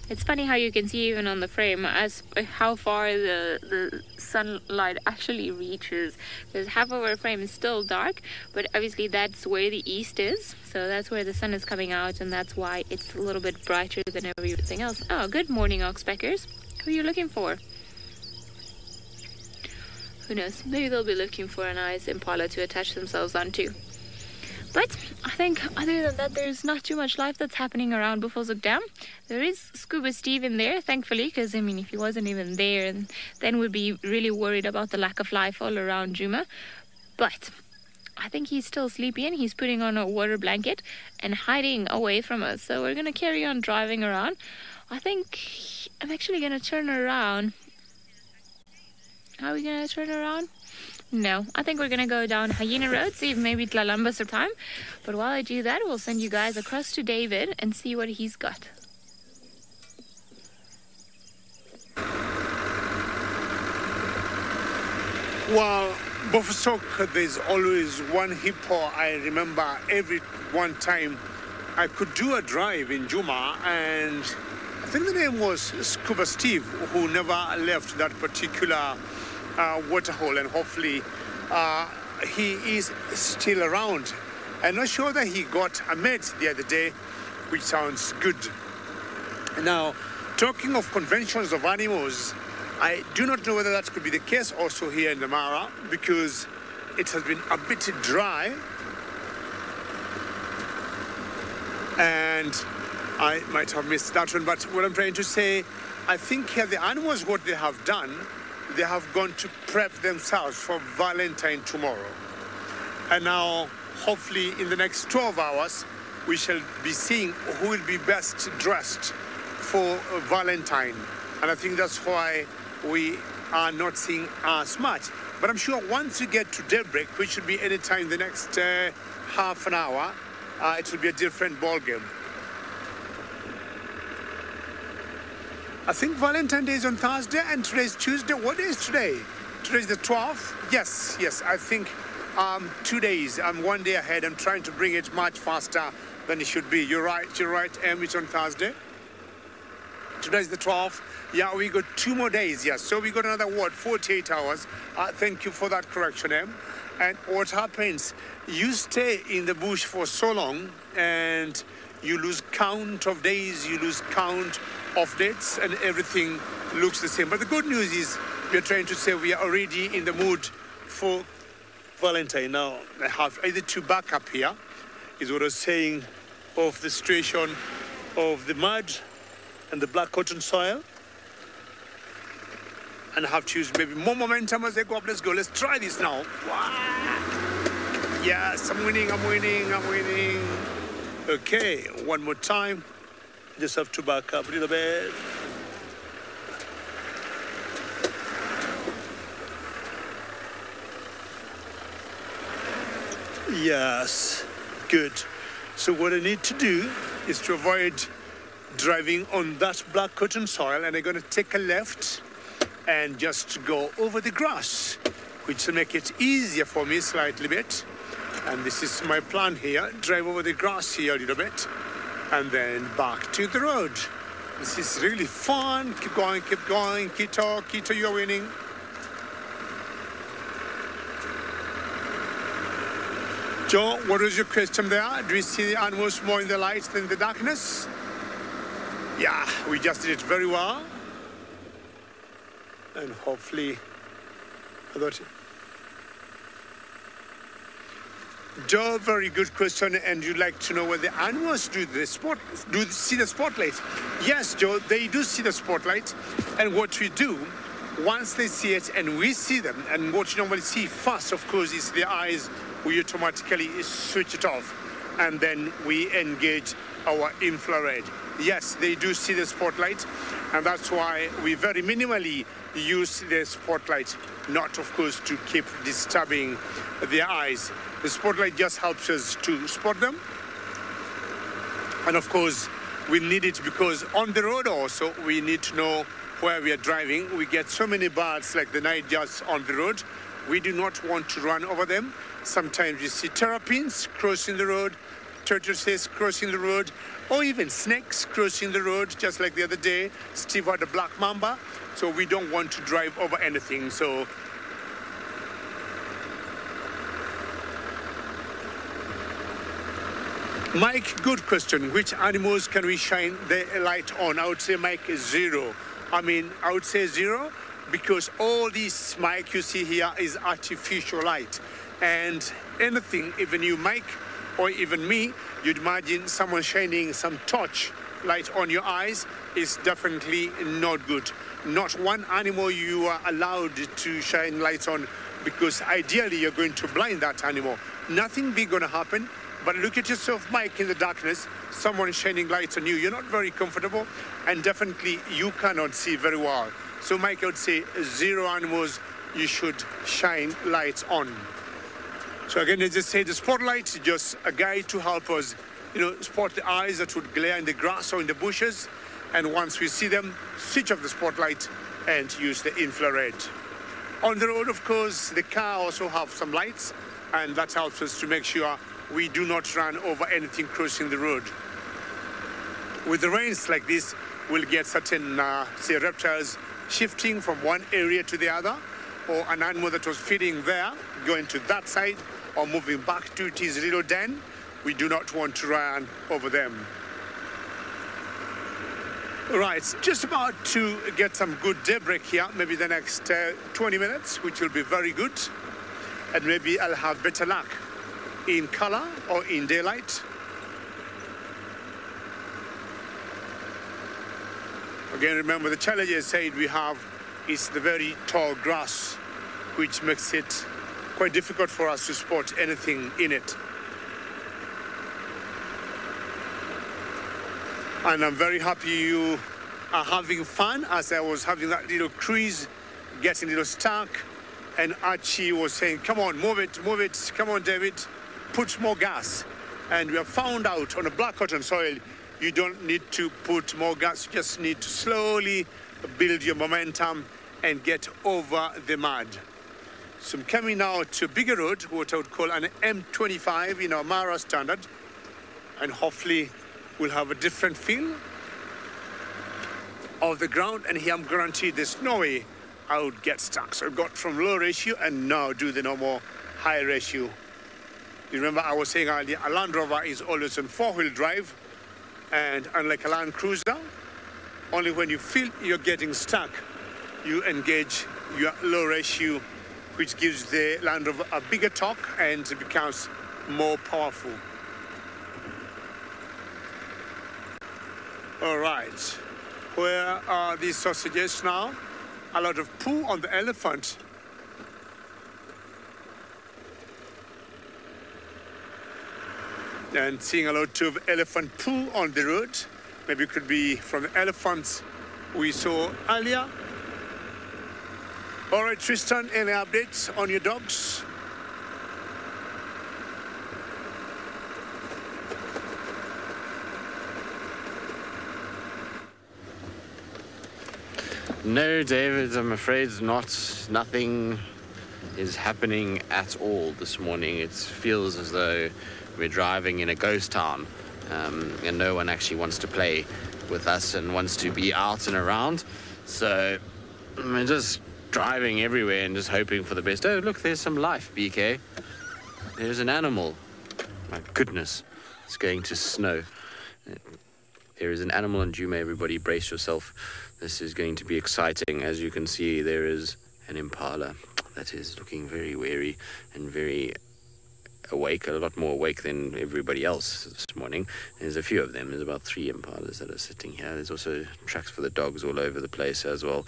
Speaker 3: It's funny how you can see even on the frame as how far the sunlight actually reaches. Because half of our frame is still dark, but obviously that's where the east is. So that's where the sun is coming out, and that's why it's a little bit brighter than everything else. Oh, good morning, oxpeckers. Who are you looking for? Who knows? Maybe they'll be looking for a nice impala to attach themselves onto. But I think other than that, there's not too much life that's happening around Buffelshoek Dam. There is Scuba Steve in there, thankfully, because, I mean, if he wasn't even there, then we'd be really worried about the lack of life all around Djuma. But I think he's still sleepy, and he's putting on a water blanket and hiding away from us. So we're going to carry on driving around. I think I'm actually going to turn around. How are we going to turn around? No, I think we're going to go down Hyena Road, see if maybe Tlalambas are time. But while I do that, we'll send you guys across to David and see what he's got.
Speaker 2: Well, Buffelshoek, there's always one hippo. I remember every one time I could do a drive in Djuma, and I think the name was Scuba Steve, who never left that particular waterhole, and hopefully he is still around. I'm not sure that he got a mate the other day, which sounds good. Now, talking of conventions of animals, I do not know whether that could be the case also here in the Mara, because it has been a bit dry, and I might have missed that one. But what I'm trying to say, I think here the animals, what they have done, they have gone to prep themselves for Valentine tomorrow. And now, hopefully, in the next 12 hours, we shall be seeing who will be best dressed for Valentine. And I think that's why we are not seeing as much. But I'm sure once we get to daybreak, which should be any time the next half an hour, it will be a different ball game. I think Valentine's Day is on Thursday and today's Tuesday. What day is today? Today's the 12th? Yes, I think 2 days. I'm 1 day ahead. I'm trying to bring it much faster than it should be. You're right, it's on Thursday. Today's the 12th. Yeah, we got 2 more days, yes. So we got another, 48 hours. Thank you for that correction, Em. And what happens, you stay in the bush for so long and you lose count of days, you lose count of dates, and everything looks the same. But the good news is we're trying to say we are already in the mood for Valentine. Now, I have either to back up here, is what I was saying, of the situation of the mud and the black cotton soil. And I have to use maybe more momentum as I go up. Let's go. Let's try this now. Yes, I'm winning. Okay, one more time. Just have to back up a little bit. Yes, good. So what I need to do is to avoid driving on that black cotton soil, and I'm going to take a left and just go over the grass, which will make it easier for me slightly bit. And this is my plan here, drive over the grass here a little bit, and then back to the road. This is really fun. Keep going, Kito, you're winning. Joe, what was your question there? Do we see the animals more in the light than the darkness? Yeah, we just did it very well. And hopefully, I thought, Joe, very good question. And you'd like to know where the animals do see the spotlight? Yes, Joe, they do see the spotlight. And what we do, once they see it and we see them, and what you normally see first, of course, is the eyes. We automatically switch it off, and then we engage our infrared. Yes, they do see the spotlight, and that's why we very minimally use the spotlight, not, of course, to keep disturbing their eyes. The spotlight just helps us to spot them, and of course, we need it because on the road also, we need to know where we are driving. We get so many birds like the nightjars on the road. We do not want to run over them. Sometimes you see terrapins crossing the road, tortoises crossing the road, or even snakes crossing the road, just like the other day. Steve had a black mamba, so we don't want to drive over anything. So Mike, good question. Which animals can we shine the light on? I would say, Mike, is zero. I would say zero because all this, Mike, you see here is artificial light. And anything, even you, Mike, or even me, you'd imagine someone shining some torch light on your eyes is definitely not good. Not one animal you are allowed to shine lights on because ideally you're going to blind that animal. Nothing big gonna happen, but look at yourself, Mike, in the darkness, someone shining lights on you. You're not very comfortable, and definitely you cannot see very well. So, Mike, I would say zero animals you should shine lights on. So again, as I say, the spotlight is just a guide to help us, spot the eyes that would glare in the grass or in the bushes. And once we see them, switch off the spotlight and use the infrared. On the road, of course, the car also have some lights, and that helps us to make sure we do not run over anything crossing the road. With the rains like this, we'll get certain, say, reptiles shifting from one area to the other, or an animal that was feeding there, going to that side, or moving back to its little den. We do not want to run over them. Right, just about to get some good daybreak here, maybe the next 20 minutes, which will be very good. And maybe I'll have better luck in color or in daylight. Again, remember the challenge I said we have is the very tall grass, which makes it quite difficult for us to spot anything in it. And I'm very happy you are having fun, as I was having that little cruise, getting a little stuck, and Archie was saying, come on, move it, come on, David, put more gas. And we have found out on a black cotton soil, you don't need to put more gas, you just need to slowly build your momentum and get over the mud. So I'm coming now to a bigger road, what I would call an M25 in our Mara standard, and hopefully we'll have a different feel of the ground. And here I'm guaranteed there's no way I would get stuck. So I got from low ratio and now do the normal high ratio. You remember I was saying earlier, a Land Rover is always on four-wheel drive, and unlike a Land Cruiser, only when you feel you're getting stuck, you engage your low ratio, which gives the Land Rover a bigger torque and it becomes more powerful. All right, where are these sausages now? A lot of poo on the elephant. And seeing a lot of elephant poo on the road. Maybe it could be from the elephants we saw earlier. All right, Tristan, any updates on your dogs?
Speaker 4: No, David, I'm afraid not. Nothing is happening at all this morning. It feels as though we're driving in a ghost town, and no one actually wants to play with us and wants to be out and around. So we're just driving everywhere and just hoping for the best. Oh, look, there's some life, BK. There's an animal. My goodness, it's going to snow. There is an animal on Jume, everybody. Brace yourself. This is going to be exciting. As you can see, there is an impala that is looking very wary and very awake, a lot more awake than everybody else this morning. There's a few of them. There's about 3 impalas that are sitting here. There's also tracks for the dogs all over the place as well.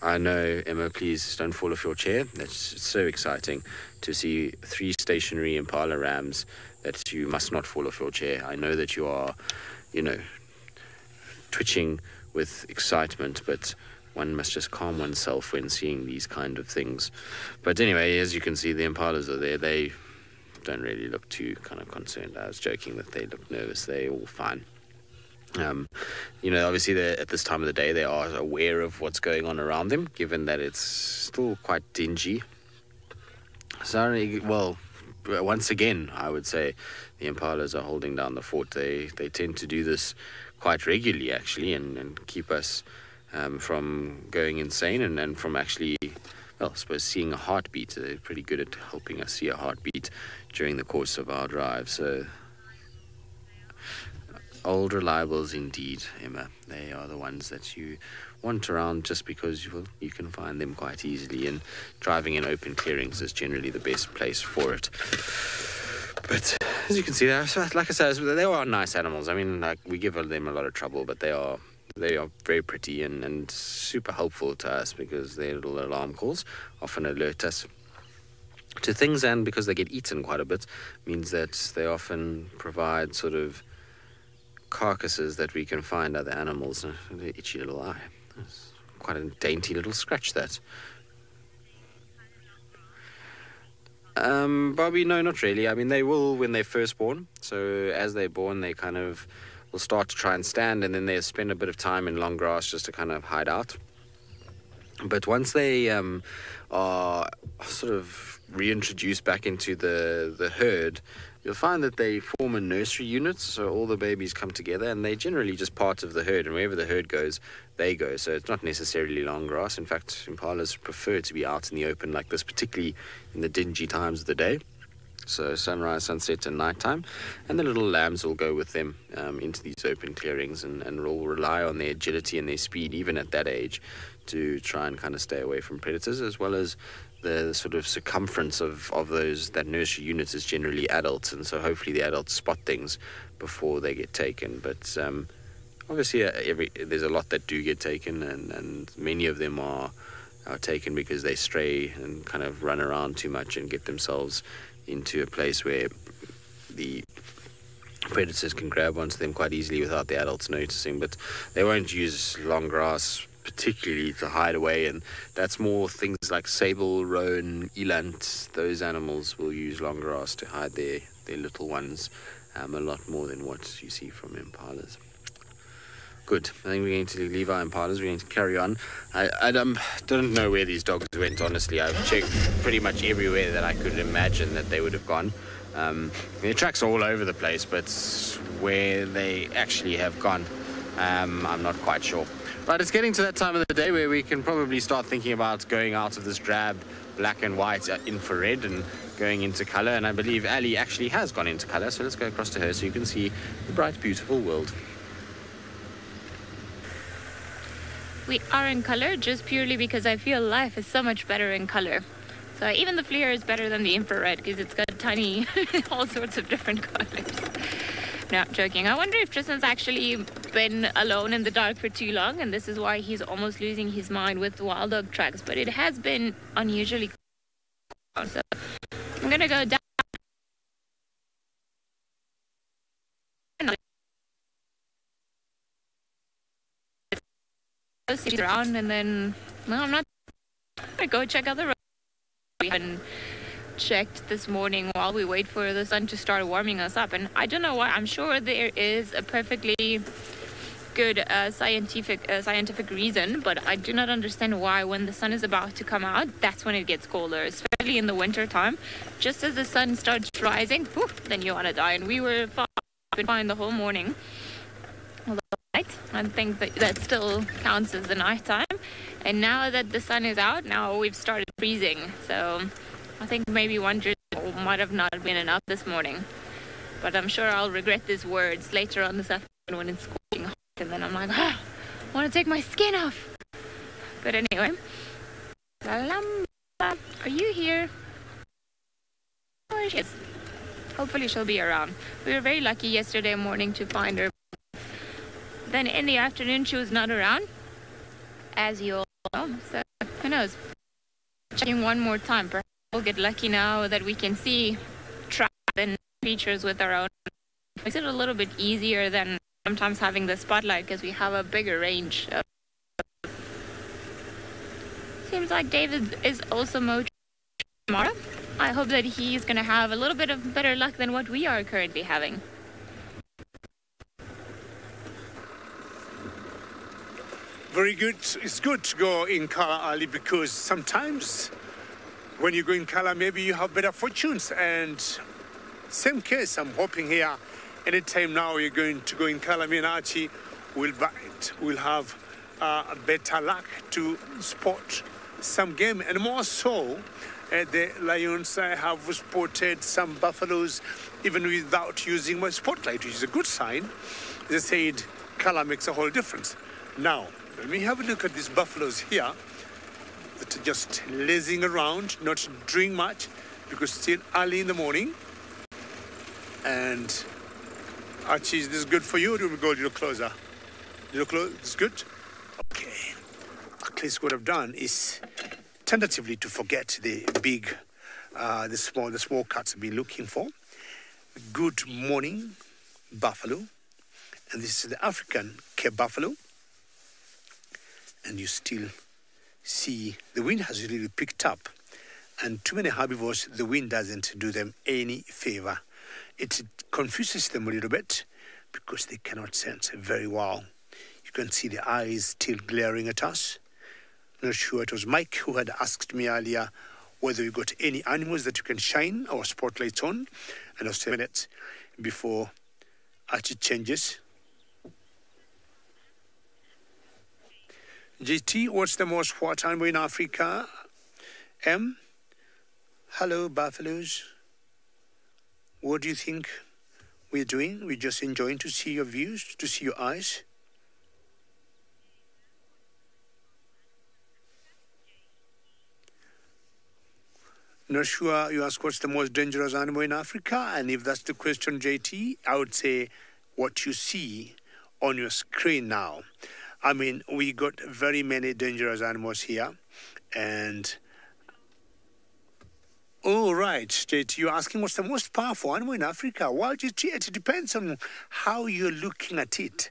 Speaker 4: I know, Emma, please don't fall off your chair. That's so exciting to see 3 stationary impala rams that you must not fall off your chair. I know that you are, you know, twitching with excitement, but one must just calm oneself when seeing these kind of things. But anyway, as you can see, the impalas are there. They don't really look too kind of concerned. I was joking that they look nervous. They're all fine. You know, obviously at this time of the day they are aware of what's going on around them, given that it's still quite dingy. So, well, once again, I would say the impalas are holding down the fort. They tend to do this quite regularly, actually, and keep us from going insane and from actually, well, I suppose seeing a heartbeat. They're pretty good at helping us see a heartbeat during the course of our drive. So old reliables indeed, Emma. They are the ones that you want around just because you can find them quite easily, and driving in open clearings is generally the best place for it. But as you can see, like I said, they are nice animals. I mean, like, we give them a lot of trouble, but they are very pretty and super helpful to us, because their little alarm calls often alert us to things, and because they get eaten quite a bit, means that they often provide sort of carcasses that we can find other animals. An itchy little eye. It's quite a dainty little scratch, that. Bobby, no, not really. I mean, they will when they're first born. So as they're born, they kind of will start to try and stand, and then they spend a bit of time in long grass just to kind of hide out. But once they are sort of reintroduced back into the herd, you'll find that they form a nursery unit. So all the babies come together, and they're generally just part of the herd, and wherever the herd goes, they go. So it's not necessarily long grass. In fact, impalas prefer to be out in the open like this, particularly in the dingy times of the day. So sunrise, sunset, and nighttime. And the little lambs will go with them into these open clearings, and will rely on their agility and their speed, even at that age, to try and kind of stay away from predators, as well as the sort of circumference of that nursery unit is generally adults, and so hopefully the adults spot things before they get taken. But obviously there's a lot that do get taken, and many of them are taken because they stray and kind of run around too much and get themselves into a place where the predators can grab onto them quite easily without the adults noticing. But they won't use long grass particularly to hide away, and that's more things like sable, roan, eland. Those animals will use long grass to hide their little ones a lot more than what you see from impalas. Good. I think we're going to leave our impalas. We're going to carry on. I don't know where these dogs went, honestly. I've checked pretty much everywhere that I could imagine that they would have gone. Their tracks are all over the place, but where they actually have gone, I'm not quite sure. But it's getting to that time of the day where we can probably start thinking about going out of this drab black and white infrared and going into color. And I believe Ali actually has gone into color, so let's go across to her so you can see the bright, beautiful world.
Speaker 3: We are in color just purely because I feel life is so much better in color. So even the FLIR is better than the infrared because it's got tiny, all sorts of different colors. No, joking. I wonder if Tristan's actually been alone in the dark for too long, and this is why he's almost losing his mind with wild dog tracks. But it has been unusually cold. So I'm gonna go down. Around, and then no, I'm not gonna go check out the road. We haven't checked this morning while we wait for the sun to start warming us up, and I don't know why. I'm sure there is a perfectly good scientific reason, but I do not understand why when the sun is about to come out, that's when it gets colder, especially in the winter time. Just as the sun starts rising, whew, then you want to die. And we were fine the whole morning. Although night, I think that still counts as the night time. And now that the sun is out, now we've started freezing. So I think maybe 1 drizzle might have not been enough this morning. But I'm sure I'll regret these words later on this afternoon when it's scorching hot. And then I'm like, I want to take my skin off. But anyway. Are you here? Oh, she is. Hopefully she'll be around. We were very lucky yesterday morning to find her. Then in the afternoon she was not around, as you all know. So who knows? Checking one more time. Perhaps we'll get lucky now that we can see trap and features with our own. Makes it a little bit easier than sometimes having the spotlight because we have a bigger range. Seems like David is also motoring tomorrow. I hope that he's going to have a little bit of better luck than what we are currently having.
Speaker 2: Very good. It's good to go in color early because sometimes when you go in color, maybe you have better fortunes. And same case, I'm hoping here, anytime now you're going to go in color, me and Archie will have better luck to spot some game. And more so, the Lions have spotted some buffaloes even without using my spotlight, which is a good sign. They said color makes a whole difference. Now, let me have a look at these buffaloes here that are just lazing around, not doing much because it's still early in the morning. And Archie, is this good for you or do we go a little closer? It's good? Okay. At least what I've done is tentatively to forget the big, the small cats I've been looking for. Good morning, buffalo. And this is the African Cape buffalo. And you still see the wind has really picked up. And too many herbivores, the wind doesn't do them any favor. It confuses them a little bit because they cannot sense very well. You can see the eyes still glaring at us. Not sure, it was Mike who had asked me earlier whether we got any animals that you can shine our spotlights on. And I was 10 minutes before Archie changes. GT, what's the most what animal in Africa? M? Hello, buffaloes. What do you think we're doing? We're just enjoying to see your views, to see your eyes. Not sure, you ask what's the most dangerous animal in Africa, and if that's the question, JT, I would say what you see on your screen now. I mean, we got very many dangerous animals here, and oh, right, JT, you're asking what's the most powerful animal in Africa? Well, JT, it depends on how you're looking at it.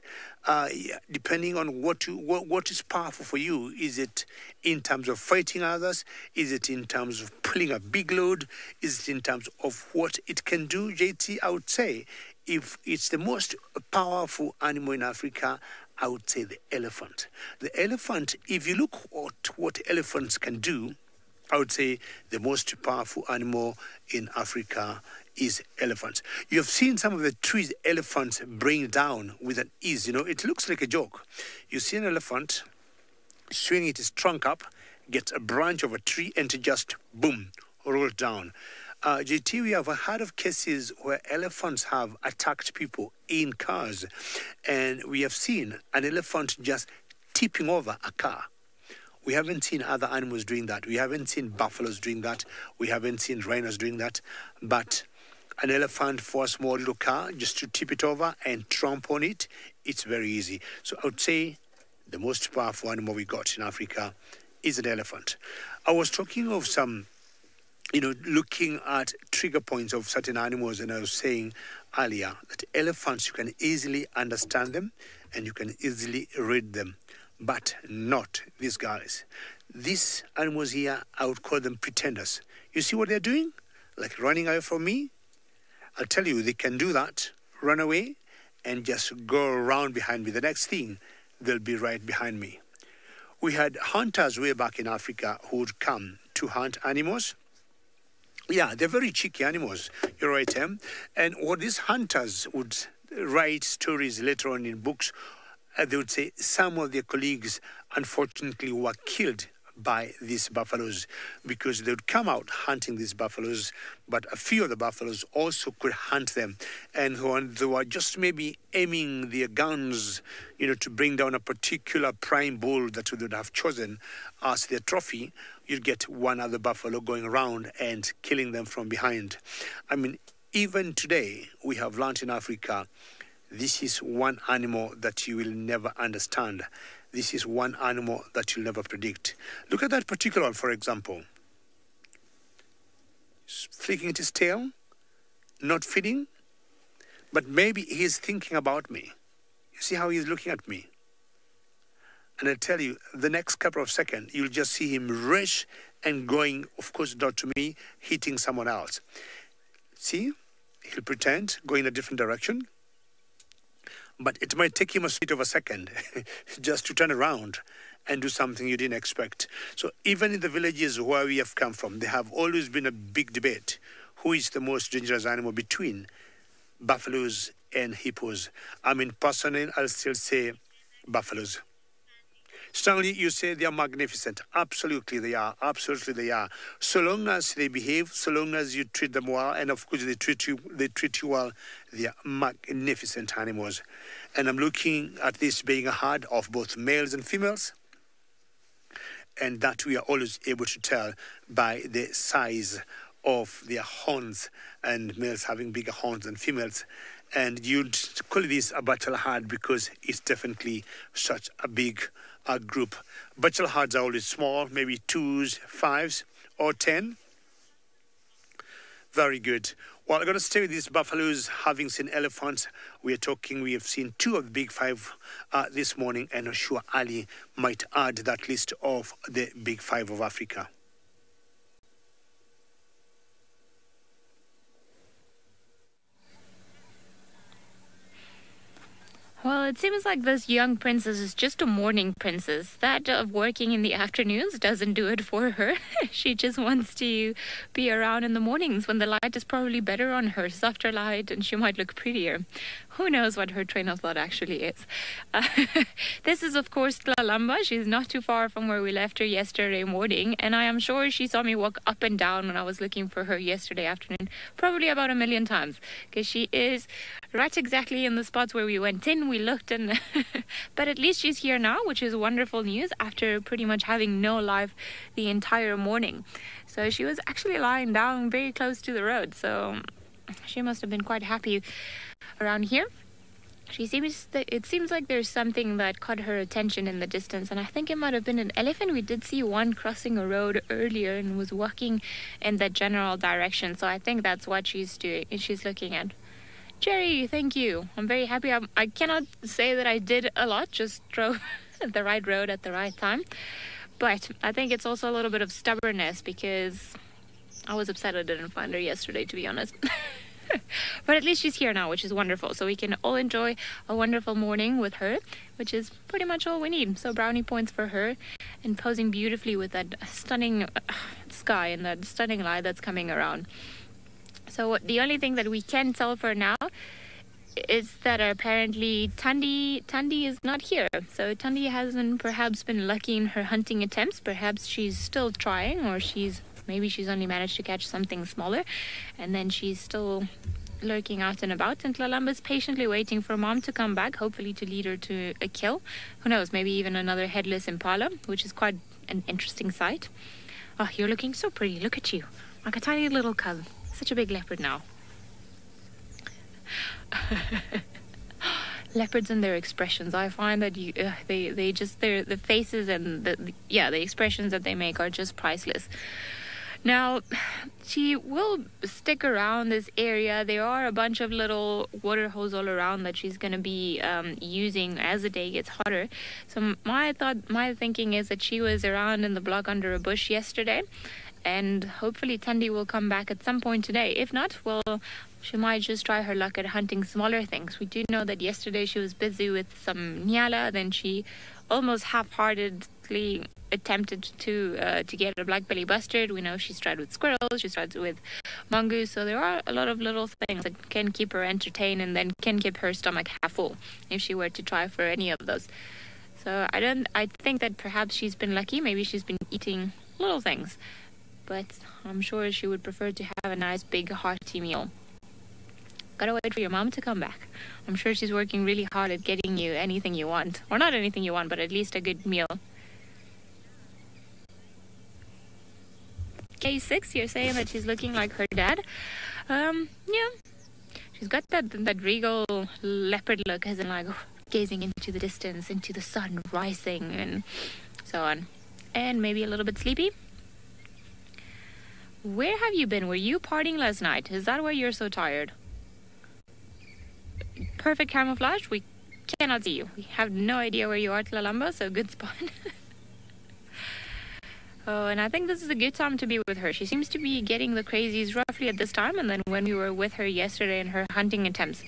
Speaker 2: Depending on what is powerful for you. Is it in terms of fighting others? Is it in terms of pulling a big load? Is it in terms of what it can do? JT, I would say if it's the most powerful animal in Africa, I would say the elephant. The elephant, if you look at what elephants can do, I would say the most powerful animal in Africa is elephants. You have seen some of the trees elephants bring down with an ease. You know, it looks like a joke. You see an elephant swing its trunk up, gets a branch of a tree, and to just, boom, roll down. JT, we have heard of cases where elephants have attacked people in cars, and we have seen an elephant just tipping over a car. We haven't seen other animals doing that. We haven't seen buffaloes doing that. We haven't seen rhinos doing that. But an elephant for a small little car, just to tip it over and tramp on it, it's very easy. So I would say the most powerful animal we got in Africa is an elephant. I was talking of some, looking at trigger points of certain animals, and I was saying earlier that elephants, you can easily understand them and you can easily read them. But not these guys. These animals here, I would call them pretenders. You see what they're doing? Like running away from me? I'll tell you, they can do that, run away, and just go around behind me. The next thing, they'll be right behind me. We had hunters way back in Africa who would come to hunt animals. Yeah, they're very cheeky animals. You're right, Em. And what these hunters would write stories later on in books, they would say some of their colleagues, unfortunately, were killed by these buffaloes because they would come out hunting these buffaloes, but a few of the buffaloes also could hunt them. And when they were just maybe aiming their guns, to bring down a particular prime bull that they would have chosen as their trophy, you'd get one other buffalo going around and killing them from behind. I mean, even today, we have learned in Africa, this is one animal that you will never understand. This is one animal that you'll never predict. Look at that particular one, for example. Flicking at his tail, not feeding, but maybe he's thinking about me. You see how he's looking at me? And I tell you, the next couple of seconds, you'll just see him rush and going, of course, not to me, hitting someone else. See? He'll pretend, go in a different direction. But it might take him a split of a second just to turn around and do something you didn't expect. So even in the villages where we have come from, there have always been a big debate. Who is the most dangerous animal between buffaloes and hippos? I mean, personally, I'll still say buffaloes. Stanley, you say they are magnificent. Absolutely they are. Absolutely they are. So long as they behave, so long as you treat them well, and of course they treat you well, they are magnificent animals. And I'm looking at this being a herd of both males and females. And that we are always able to tell by the size of their horns, and males having bigger horns than females. And you'd call this a battle herd because it's definitely such a big group. Battle herds are always small, maybe 2s, 5s, or 10. Very good. Well, I'm going to stay with these buffaloes. Having seen elephants, we have seen 2 of the big 5 this morning, and I'm sure Ali might add that list of the big 5 of Africa.
Speaker 3: Well, it seems like this young princess is just a morning princess. That of working in the afternoons doesn't do it for her. She just wants to be around in the mornings when the light is probably better on her, softer light, and she might look prettier. Who knows what her train of thought actually is. This is, of course, Tlalamba. She's not too far from where we left her yesterday morning, and I am sure she saw me walk up and down when I was looking for her yesterday afternoon, probably about 1,000,000 times, because she is right exactly in the spots where we went in. We looked, and but at least she's here now, which is wonderful news after pretty much having no life the entire morning. So she was actually lying down very close to the road, so she must have been quite happy around here. It seems like there's something that caught her attention in the distance, and I think it might have been an elephant. We did see one crossing a road earlier and was walking in that general direction, so I think that's what she's doing, and she's looking at. Jerry, thank you. I'm very happy. I cannot say that I did a lot, just drove the right road at the right time. But I think it's also a little bit of stubbornness because I was upset I didn't find her yesterday, to be honest. But at least she's here now, which is wonderful. So we can all enjoy a wonderful morning with her, which is pretty much all we need. So brownie points for her, and posing beautifully with that stunning sky and that stunning light that's coming around. So the only thing that we can tell for now is that apparently Tundi is not here. So Tundi hasn't perhaps been lucky in her hunting attempts. Perhaps she's still trying, or maybe she's only managed to catch something smaller, and then she's still lurking out and about. And Tlalamba's patiently waiting for Mom to come back, hopefully to lead her to a kill. Who knows, maybe even another headless impala, which is quite an interesting sight. Oh, you're looking so pretty. Look at you, like a tiny little cub. Such a big leopard now. Leopards and their expressions, I find that the faces and the expressions that they make are just priceless. Now, she will stick around this area. There are a bunch of little water holes all around that she's going to be using as the day gets hotter. So my thinking is that she was around in the block under a bush yesterday, and hopefully Thandi will come back at some point today. If not, well, she might just try her luck at hunting smaller things. We do know that yesterday she was busy with some nyala, then she almost half-heartedly attempted to get a black belly bustard. We know she's tried with squirrels, she's tried with mongoose, so there are a lot of little things that can keep her entertained and then can keep her stomach half full if she were to try for any of those. So I think that perhaps she's been lucky. Maybe she's been eating little things, but I'm sure she would prefer to have a nice big hearty meal. Gotta wait for your mom to come back. I'm sure she's working really hard at getting you anything you want. Or not anything you want, but at least a good meal. K6, you're saying that she's looking like her dad. Yeah. She's got that regal leopard look, as in like gazing into the distance, into the sun rising, and so on. And maybe a little bit sleepy. Where have you been? Were you partying last night? Is that why you're so tired? Perfect camouflage. We cannot see you. We have no idea where you are, Tlalamba, so good spot. Oh, and I think this is a good time to be with her. She seems to be getting the crazies roughly at this time, and then when we were with her yesterday in her hunting attempts,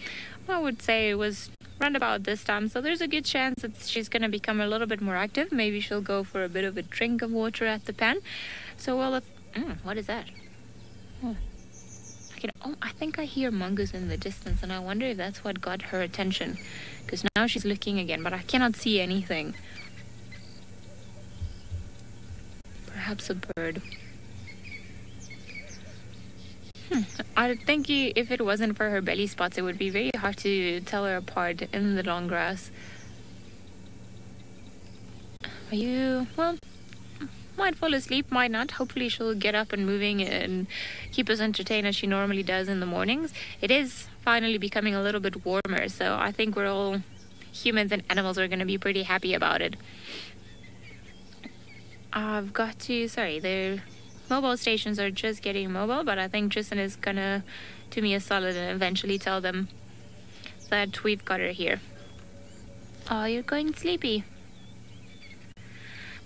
Speaker 3: I would say it was round about this time, so there's a good chance that she's going to become a little bit more active. Maybe she'll go for a bit of a drink of water at the pen. So, well, if... what is that? Oh. I think I hear mongoose in the distance, and I wonder if that's what got her attention, because now she's looking again, but I cannot see anything. Perhaps a bird. I think if it wasn't for her belly spots, it would be very hard to tell her apart in the long grass. Are you... well... might fall asleep, might not. Hopefully she'll get up and moving and keep us entertained as she normally does in the mornings. It is finally becoming a little bit warmer, so I think we're all, humans and animals, are going to be pretty happy about it. I've got to, the mobile stations are just getting mobile, but I think Tristan is going to do me a solid and eventually tell them that we've got her here. Oh, you're going sleepy.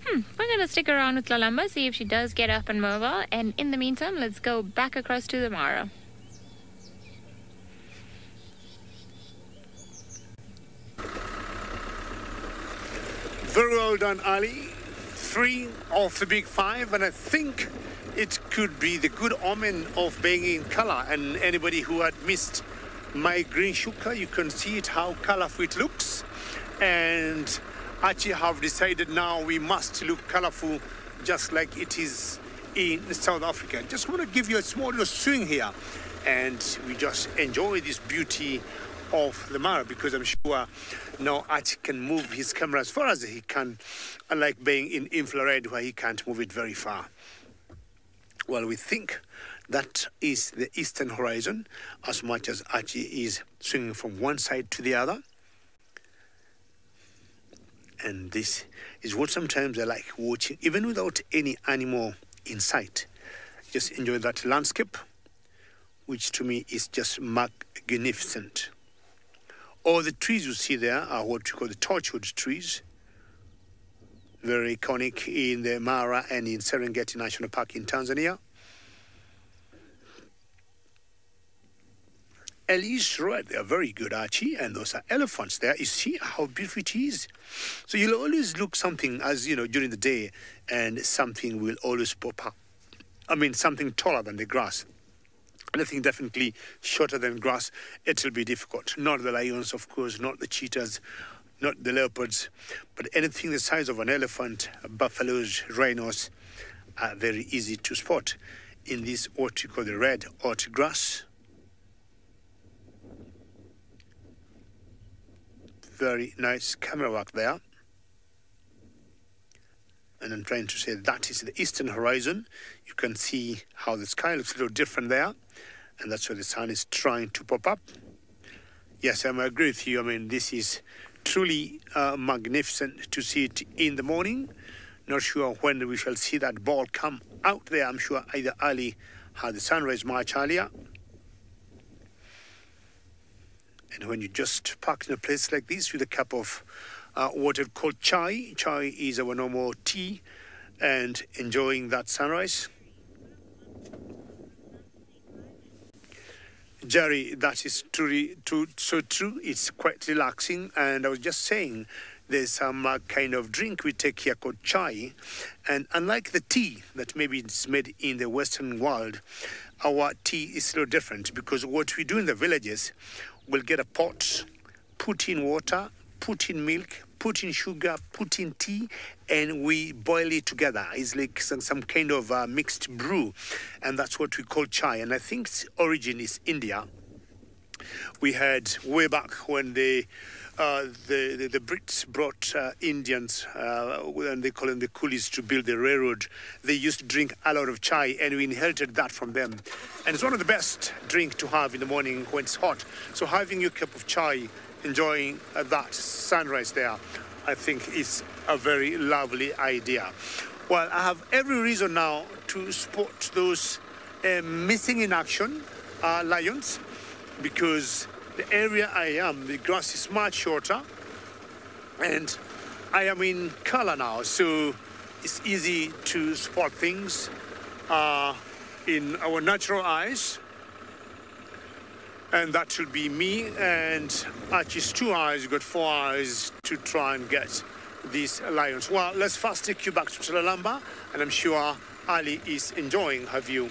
Speaker 3: We're going to stick around with Tlalamba, see if she does get up and mobile. And in the meantime, let's go back across to the Mara.
Speaker 2: Very well done, Ali. 3 of the big 5, and I think it could be the good omen of being in color. And anybody who had missed my green shuka, you can see it, how colorful it looks. And Archie have decided now we must look colorful just like it is in South Africa. Just want to give you a small little swing here, and we just enjoy this beauty of the Mara, because I'm sure now Archie can move his camera as far as he can, unlike being in infrared where he can't move it very far. Well, we think that is the eastern horizon, as much as Archie is swinging from one side to the other. And this is what sometimes I like watching, even without any animal in sight. Just enjoy that landscape, which to me is just magnificent. All the trees you see there are what you call the torchwood trees. Very iconic in the Mara and in Serengeti National Park in Tanzania. Ellie's right, they are very good, Archie, and those are elephants there. You see how beautiful it is? So you'll always look something, as you know, during the day, and something will always pop up. I mean, something taller than the grass. Anything definitely shorter than grass, it will be difficult. Not the lions, of course, not the cheetahs, not the leopards, but anything the size of an elephant, buffaloes, rhinos, are very easy to spot in this, what you call the red oat grass. Very nice camera work there. And I'm trying to say that is the eastern horizon. You can see how the sky looks a little different there. And that's where the sun is trying to pop up. Yes, I agree with you. I mean, this is truly magnificent to see it in the morning. Not sure when we shall see that ball come out there. I'm sure either Ali had the sunrise much earlier. And when you just park in a place like this with a cup of what is called chai. Chai is our normal tea, and enjoying that sunrise. Jerry, that is truly so true. It's quite relaxing. And I was just saying, there's some kind of drink we take here called chai. And unlike the tea that maybe is made in the Western world, our tea is a little different, because what we do in the villages, we'll get a pot, put in water, put in milk, put in sugar, put in tea, and we boil it together. It's like some kind of mixed brew, and that's what we call chai. And I think its origin is India. We had way back when the Brits brought Indians, and they call them the coolies, to build the railroad. They used to drink a lot of chai, and we inherited that from them. And it's one of the best drinks to have in the morning when it's hot. So having your cup of chai, enjoying that sunrise there, I think is a very lovely idea. Well, I have every reason now to spot those missing in action lions, because the area I am, the grass is much shorter, and I am in color now, so it's easy to spot things in our natural eyes. And that should be me and Archie's 2 eyes, got 4 eyes to try and get these lions. Well, let's first take you back to Tlalamba, and I'm sure Ali is enjoying her view.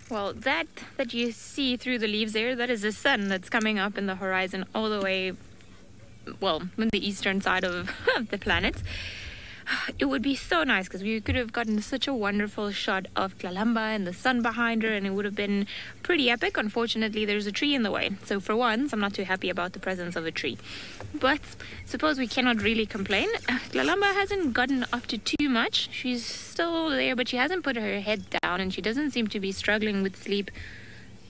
Speaker 3: Well, that you see through the leaves there, that is the sun that's coming up in the horizon all the way, well, on the eastern side of the planet. It would be so nice, because we could have gotten such a wonderful shot of Tlalamba and the sun behind her, and it would have been pretty epic. Unfortunately, there's a tree in the way. So for once, I'm not too happy about the presence of a tree. But suppose we cannot really complain. Tlalamba hasn't gotten up to too much. She's still there, but she hasn't put her head down, and she doesn't seem to be struggling with sleep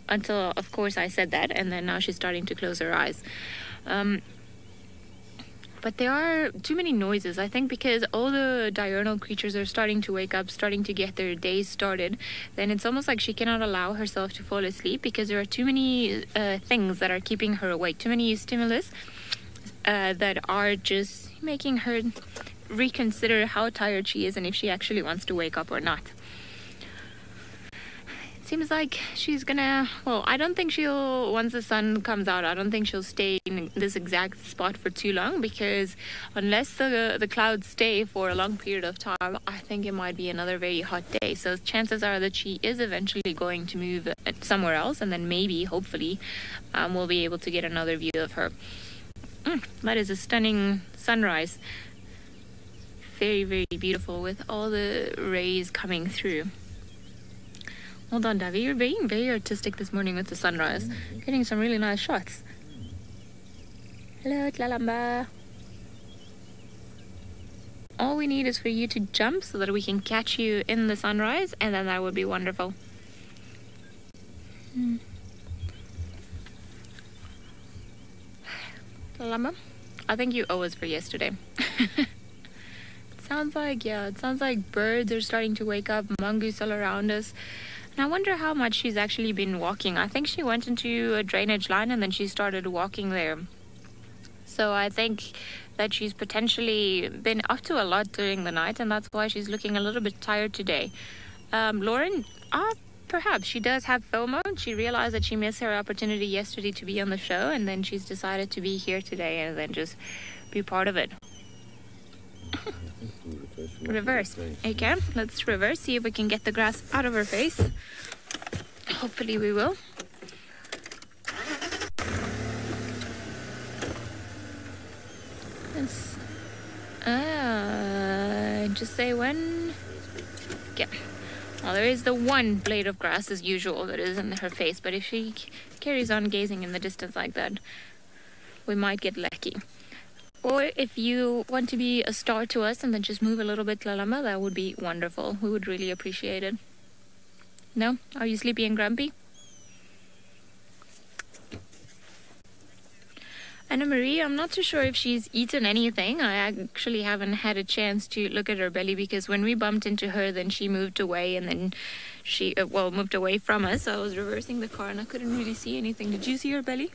Speaker 3: until, of course, I said that, and then now she's starting to close her eyes. But there are too many noises, I think, because all the diurnal creatures are starting to wake up, starting to get their days started. Then it's almost like she cannot allow herself to fall asleep, because there are too many things that are keeping her awake, too many stimulus that are just making her reconsider how tired she is and if she actually wants to wake up or not. Seems like she's gonna, well, I don't think she'll, once the sun comes out, I don't think she'll stay in this exact spot for too long, because unless the clouds stay for a long period of time, I think it might be another very hot day. So chances are that she is eventually going to move somewhere else, and then maybe, hopefully, we'll be able to get another view of her. That is a stunning sunrise. Very, very beautiful, with all the rays coming through. Hold on, Davi, you're being very artistic this morning with the sunrise. Getting some really nice shots. Hello, Tlalamba. All we need is for you to jump so that we can catch you in the sunrise, and then that would be wonderful. Tlalamba, I think you owe us for yesterday. It sounds like birds are starting to wake up, mongoose all around us. And I wonder how much she's actually been walking. I think she went into a drainage line and then she started walking there. So I think that she's potentially been up to a lot during the night, and that's why she's looking a little bit tired today. Lauren, perhaps she does have FOMO. She realized that she missed her opportunity yesterday to be on the show, and then she's decided to be here today and then just be part of it. Reverse. Okay, let's reverse, see if we can get the grass out of her face. Hopefully we will. Let's just say when. Okay. Well, there is the one blade of grass as usual that is in her face, but if she carries on gazing in the distance like that, we might get lucky. Or if you want to be a star to us and then just move a little bit, Tlalamba, that would be wonderful. We would really appreciate it. No? Are you sleepy and grumpy? Anna Marie, I'm not too sure if she's eaten anything. I actually haven't had a chance to look at her belly because when we bumped into her, then she moved away and then she, moved away from us. So I was reversing the car and I couldn't really see anything. Did you see her belly?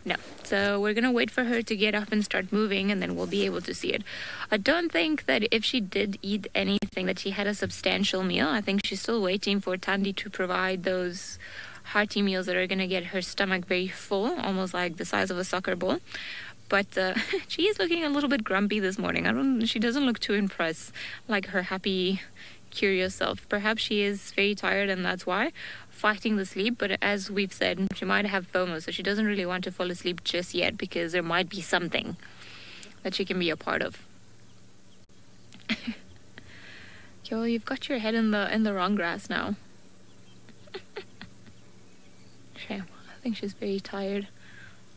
Speaker 3: No. So we're going to wait for her to get up and start moving and then we'll be able to see it. I don't think that if she did eat anything that she had a substantial meal. I think she's still waiting for Tandi to provide those hearty meals that are going to get her stomach very full, almost like the size of a soccer ball. But she is looking a little bit grumpy this morning. She doesn't look too impressed like her happy, curious self. Perhaps she is very tired and that's why, fighting the sleep. But as we've said, she might have FOMO, so she doesn't really want to fall asleep just yet because there might be something that she can be a part of. Yo, you've got your head in the wrong grass now. Shame. I think she's very tired.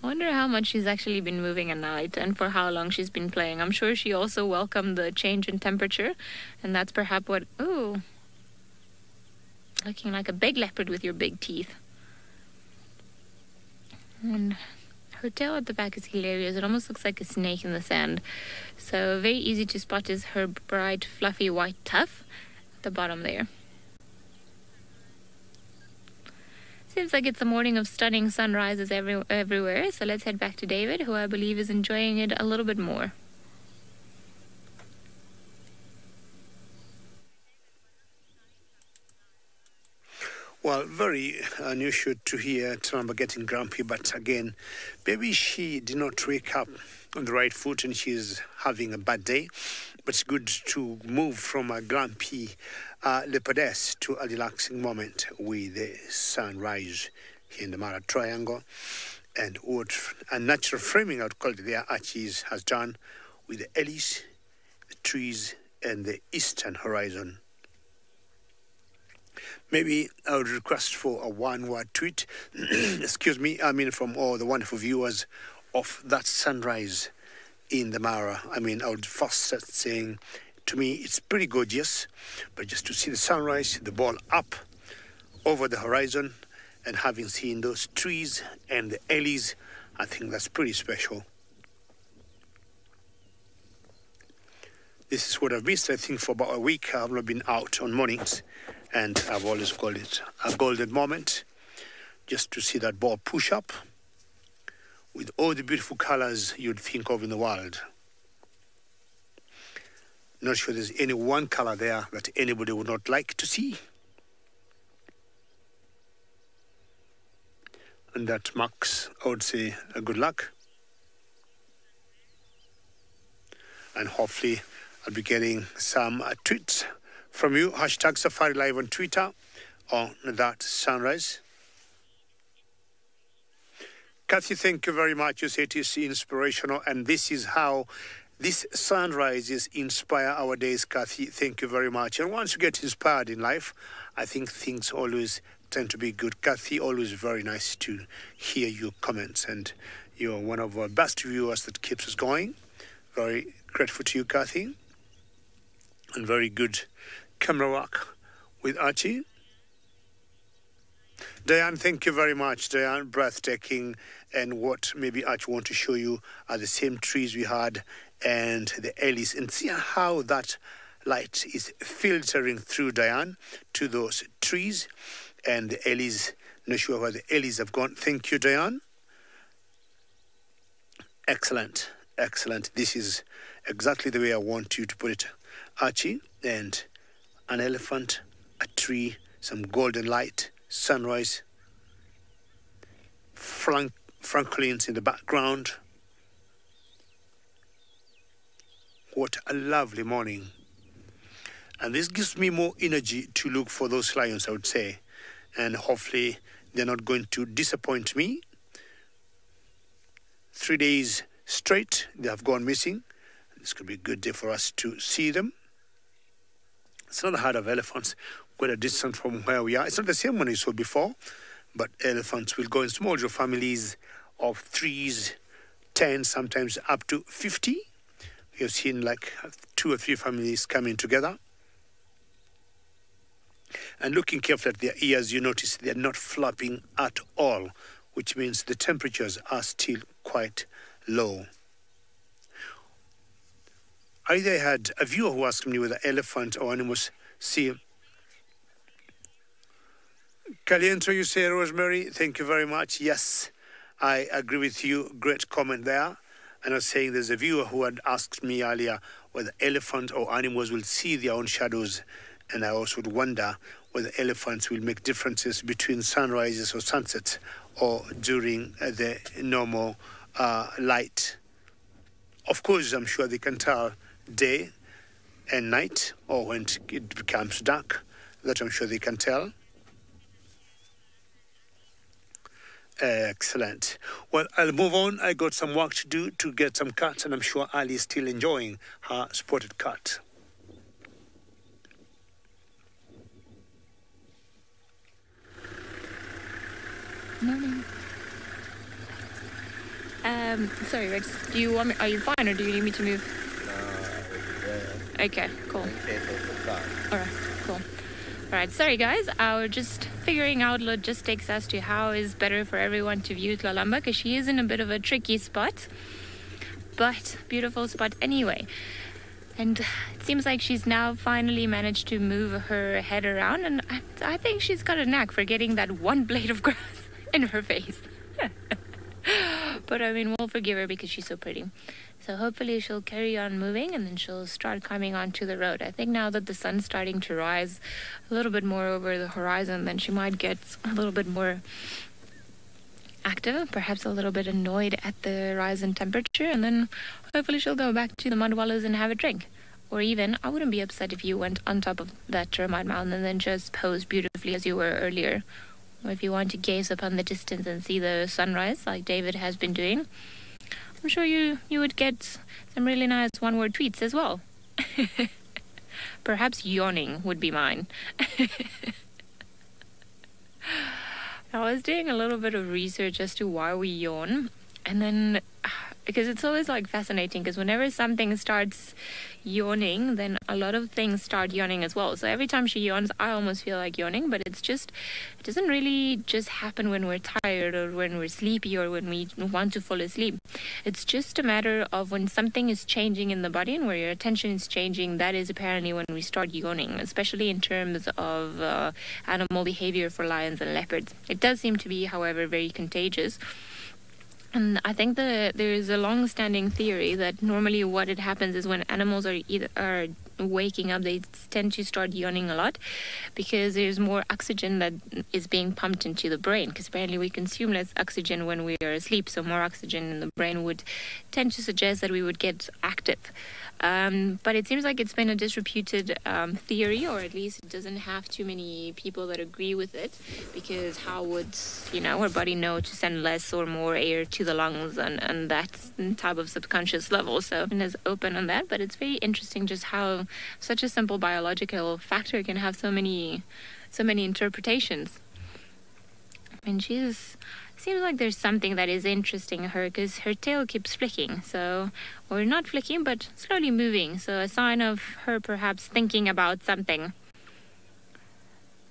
Speaker 3: I wonder how much she's actually been moving at night and for how long she's been playing. I'm sure she also welcomed the change in temperature, and that's perhaps what... Ooh. Looking like a big leopard with your big teeth. And her tail at the back is hilarious. It almost looks like a snake in the sand. So very easy to spot is her bright, fluffy white tuft at the bottom there. Seems like it's a morning of stunning sunrises everywhere, so let's head back to David, who I believe is enjoying it a little bit more.
Speaker 2: Well, very unusual to hear Tramba getting grumpy, but again, maybe she did not wake up on the right foot and she's having a bad day. But it's good to move from a grumpy leopardess to a relaxing moment with the sunrise here in the Mara Triangle. And what a natural framing, I would call it there, Archie's has done with the ellis, the trees, and the eastern horizon. Maybe I would request for a one-word tweet, excuse me, from all the wonderful viewers of that sunrise in the Mara. I would first start saying, to me, it's pretty gorgeous, but just to see the sunrise, the ball up over the horizon, and having seen those trees and the ellis, I think that's pretty special. This is what I've missed, I think, for about a week. I've not been out on mornings, and I've always called it a golden moment, just to see that ball push up with all the beautiful colors you'd think of in the world. Not sure there's any one color there that anybody would not like to see. And that marks, I would say, a good luck. And hopefully I'll be getting some tweets from you. Hashtag SafariLive on Twitter on that sunrise. Kathy, thank you very much. You say it is inspirational, and this is how these sunrises inspire our days, Kathy. Thank you very much. And once you get inspired in life, I think things always tend to be good. Kathy, always very nice to hear your comments, and you're one of our best viewers that keeps us going. Very grateful to you, Kathy. And very good camera work with Archie. Diane, thank you very much. Diane, breathtaking. And what maybe Archie want to show you are the same trees we had and the ellis. And see how that light is filtering through, Diane, to those trees and the ellis. Not sure where the ellis have gone. Thank you, Diane. Excellent. Excellent. This is exactly the way I want you to put it, Archie. And an elephant, a tree, some golden light, sunrise, Franklins in the background. What a lovely morning. And this gives me more energy to look for those lions, I would say. And hopefully they're not going to disappoint me. 3 days straight, they have gone missing. This could be a good day for us to see them. It's not a herd of elephants, quite a distance from where we are. It's not the same one we saw before, but elephants will go in small families of 3s, 10, sometimes up to 50. We have seen like 2 or 3 families coming together. And looking carefully at their ears, you notice they're not flapping at all, which means the temperatures are still quite low. I had a viewer who asked me whether elephant or animals see. Caliento, you say, Rosemary, thank you very much. Yes, I agree with you. Great comment there. And I was saying there's a viewer who had asked me earlier whether elephant or animals will see their own shadows. And I also would wonder whether elephants will make differences between sunrises or sunset or during the normal light. Of course, I'm sure they can tell day and night, or when it becomes dark. That I'm sure they can tell. Excellent. Well, I'll move on. I got some work to do to get some cut, and I'm sure Ali is still enjoying her spotted cat.
Speaker 3: Morning. Sorry, Rex. Do you want me? Are you fine, or do you need me to move? Okay, cool. All right, cool. All right, sorry guys. We're just figuring out logistics as to how is better for everyone to view Tlalamba, because she is in a bit of a tricky spot, but beautiful spot anyway. And it seems like she's now finally managed to move her head around, and I think she's got a knack for getting that one blade of grass in her face. But I mean, we'll forgive her because she's so pretty. So hopefully she'll carry on moving, and then she'll start coming onto the road. I think now that the sun's starting to rise a little bit more over the horizon, then she might get a little bit more active, perhaps a little bit annoyed at the rise in temperature, and then hopefully she'll go back to the mud dwellers and have a drink. Or even, I wouldn't be upset if you went on top of that termite mountain and then just posed beautifully as you were earlier. Or if you want to gaze upon the distance and see the sunrise, like David has been doing, I'm sure you would get some really nice one-word tweets as well. Perhaps yawning would be mine. I was doing a little bit of research as to why we yawn, and then because it's always like fascinating, because whenever something starts yawning, then a lot of things start yawning as well. So every time she yawns, I almost feel like yawning, but it doesn't really just happen when we're tired or when we're sleepy or when we want to fall asleep. It's just a matter of when something is changing in the body and where your attention is changing. That is apparently when we start yawning, especially in terms of animal behavior for lions and leopards. It does seem to be, however, very contagious. And I think there is a long-standing theory that normally what it happens is when animals are waking up, they tend to start yawning a lot because there's more oxygen that is being pumped into the brain, because apparently we consume less oxygen when we are asleep, so more oxygen in the brain would tend to suggest that we would get active. But it seems like it's been a disreputed theory, or at least it doesn't have too many people that agree with it, because how would, our body know to send less or more air to the lungs and that type of subconscious level? So it is open on that, but it's very interesting just how such a simple biological factor can have so many interpretations. I mean, seems like there's something that is interesting in her, because her tail keeps flicking, or not flicking, but slowly moving, so a sign of her perhaps thinking about something.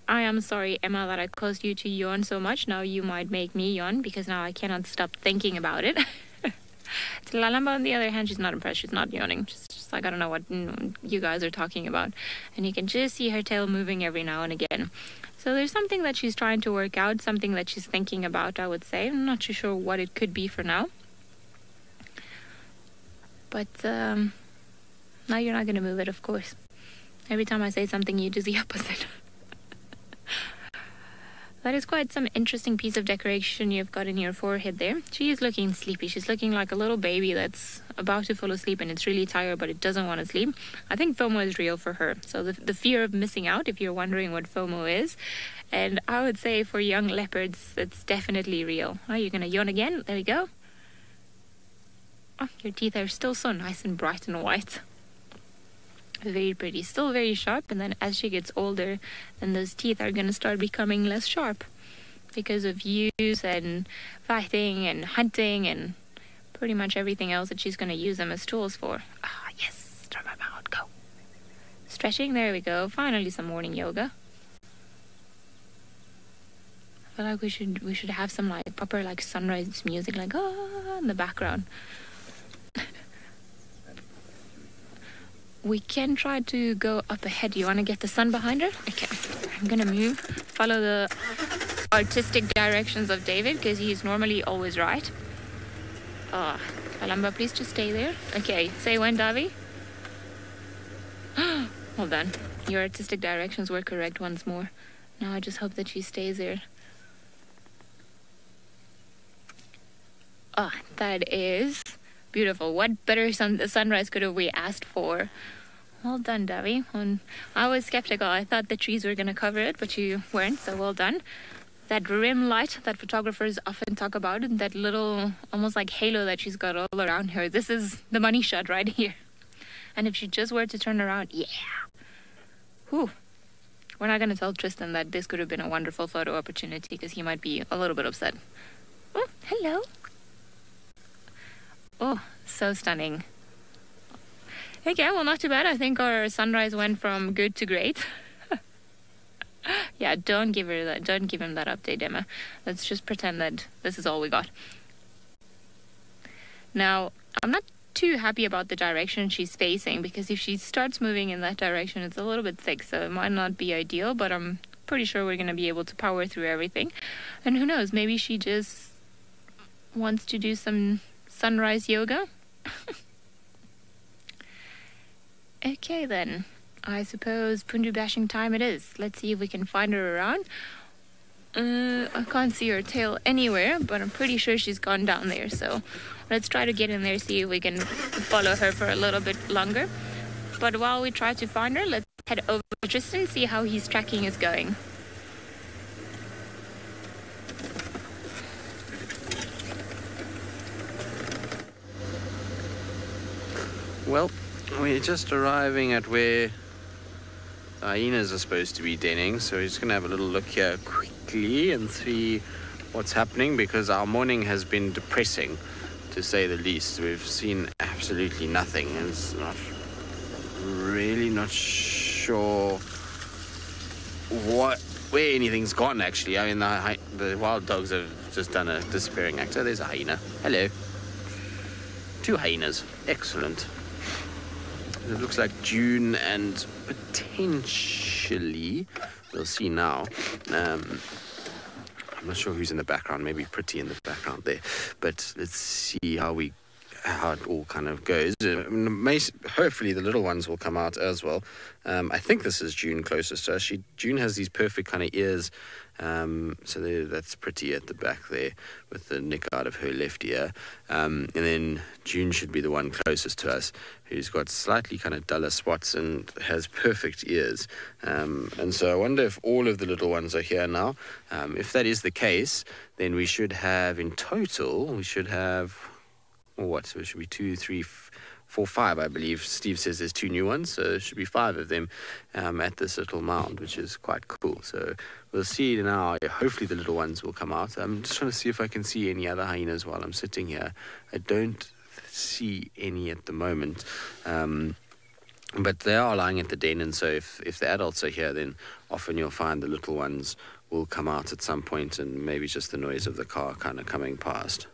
Speaker 3: I am sorry, Emma, that I caused you to yawn so much. Now you might make me yawn, because now I cannot stop thinking about it. Tlalamba, on the other hand, she's not impressed. She's not yawning. She's just like, I don't know what you guys are talking about. And you can just see her tail moving every now and again. So there's something that she's trying to work out, something that she's thinking about, I would say. I'm not too sure what it could be for now. But now you're not going to move it, of course. Every time I say something, you do the opposite. That is quite some interesting piece of decoration you've got in your forehead there. She is looking sleepy. She's looking like a little baby that's about to fall asleep and it's really tired, but it doesn't want to sleep. I think FOMO is real for her. So the fear of missing out, if you're wondering what FOMO is. And I would say for young leopards, it's definitely real. Oh, you're going to yawn again? There we go. Oh, your teeth are still so nice and bright and white. Very pretty, still very sharp, and then as she gets older, then those teeth are going to start becoming less sharp because of use and fighting and hunting and pretty much everything else that she's going to use them as tools for. Ah, yes, turn my mouth, go. Stretching, there we go. Finally some morning yoga. I feel like we should have some like proper like sunrise music, like in the background. we can try to go up ahead. You want to get the sun behind her? Okay, I'm gonna move, follow the artistic directions of David, because he's normally always right. Palamba, please just stay there. Okay, say when, Davi. Hold on. Your artistic directions were correct once more. Now I just hope that she stays there. That is beautiful. What better sunrise could have we asked for? Well done, Davi. I was skeptical. I thought the trees were going to cover it, but you weren't, so well done. That rim light that photographers often talk about, and that little, almost like halo that she's got all around her. This is the money shot right here. And if she just were to turn around, yeah. Whew. We're not going to tell Tristan that this could have been a wonderful photo opportunity, because he might be a little bit upset. Oh, hello. Oh, so stunning. Okay, well, not too bad. I think our sunrise went from good to great. Yeah, don't give him that update, Emma. Let's just pretend that this is all we got. Now, I'm not too happy about the direction she's facing, because if she starts moving in that direction, it's a little bit thick, so it might not be ideal, but I'm pretty sure we're going to be able to power through everything. And who knows, maybe she just wants to do some sunrise yoga. Okay then, I suppose Pundu bashing time it is. Let's see if we can find her around. I can't see her tail anywhere, but I'm pretty sure she's gone down there, so let's try to get in there, see if we can follow her for a little bit longer. But while we try to find her, let's head over to Tristan, see how his tracking is going.
Speaker 4: Well, we're just arriving at where the hyenas are supposed to be denning, so we're just going to have a little look here quickly and see what's happening, because our morning has been depressing, to say the least. We've seen absolutely nothing, and it's not sure where anything's gone, actually. I mean, the wild dogs have just done a disappearing act. Oh, there's a hyena. Hello. 2 hyenas. Excellent. It looks like June and potentially, we'll see now. I'm not sure who's in the background, maybe Pretty in the background there. But let's see how it all kind of goes. Hopefully the little ones will come out as well. I think this is June closest to us. June has these perfect kind of ears. So that's Pretty at the back there with the nick out of her left ear. And then June should be the one closest to us, who's got slightly kind of duller spots and has perfect ears. And so I wonder if all of the little ones are here now. If that is the case, then we should have, in total, so it should be 2, 3, 4, 5, I believe. Steve says there's 2 new ones, so there should be 5 of them at this little mound, which is quite cool. So we'll see now. Hopefully the little ones will come out. I'm just trying to see if I can see any other hyenas while I'm sitting here. I don't see any at the moment. But they are lying at the den, and so if the adults are here, then often you'll find the little ones will come out at some point, and maybe just the noise of the car kind of coming past.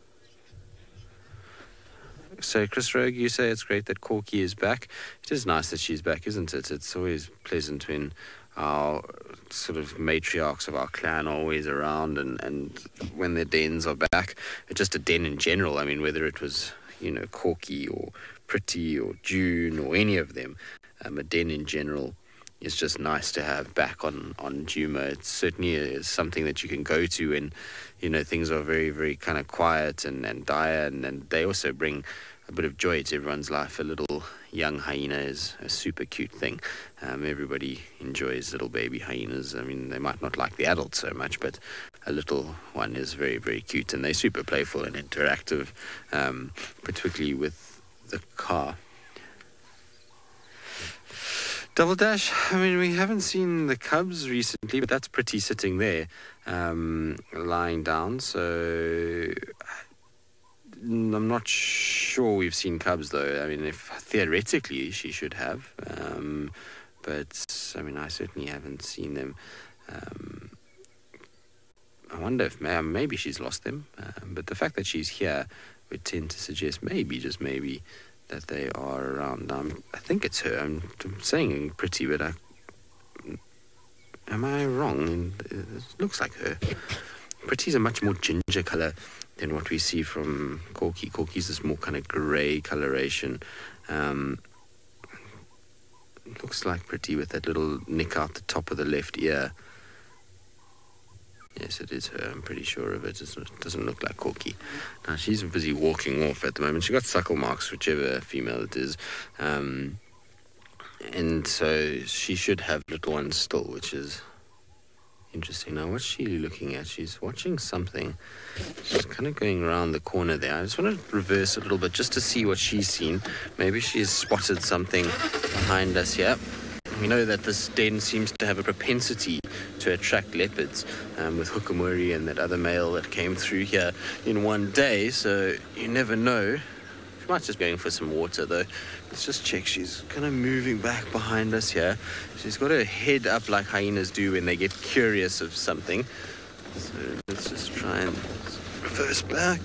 Speaker 4: So, Chris Rogue, you say it's great that Corky is back. It is nice that she's back, isn't it? It's always pleasant when our sort of matriarchs of our clan are always around, and when their dens are back. Just a den in general, I mean, whether it was, Corky or Pretty or June or any of them, a den in general is just nice to have back on Djuma. It certainly is something that you can go to when, things are very, very kind of quiet and dire, and they also bring a bit of joy to everyone's life. A little young hyena is a super cute thing. Everybody enjoys little baby hyenas. I mean, they might not like the adults so much, but a little one is very, very cute, and they're super playful and interactive, particularly with the car. Double Dash, I mean, we haven't seen the cubs recently, but that's Pretty sitting there, lying down, so I'm not sure we've seen cubs, though. I mean, if theoretically she should have, but, I mean, I certainly haven't seen them. I wonder if maybe she's lost them, but the fact that she's here would tend to suggest maybe, just maybe, that they are around. I think it's her. I'm saying pretty, but am I wrong? It looks like her. Pretty's a much more ginger color than what we see from Corky. Corky's this more kind of grey coloration. Looks like Pretty with that little nick out the top of the left ear. Yes, it is her. I'm pretty sure of it. It doesn't look like Corky. Now, she's busy walking off at the moment. She got suckle marks, whichever female it is. And so she should have little ones still, which is interesting. Now, what's she looking at? She's watching something. She's kind of going around the corner there. I just want to reverse a little bit just to see what she's seen. Maybe she's spotted something behind us here. We know that this den seems to have a propensity to attract leopards, with Hukamuri and that other male that came through here in one day, so you never know. She might just be going for some water, though. Let's just check. She's kind of moving back behind us here. She's got her head up like hyenas do when they get curious of something. So let's just try and reverse back.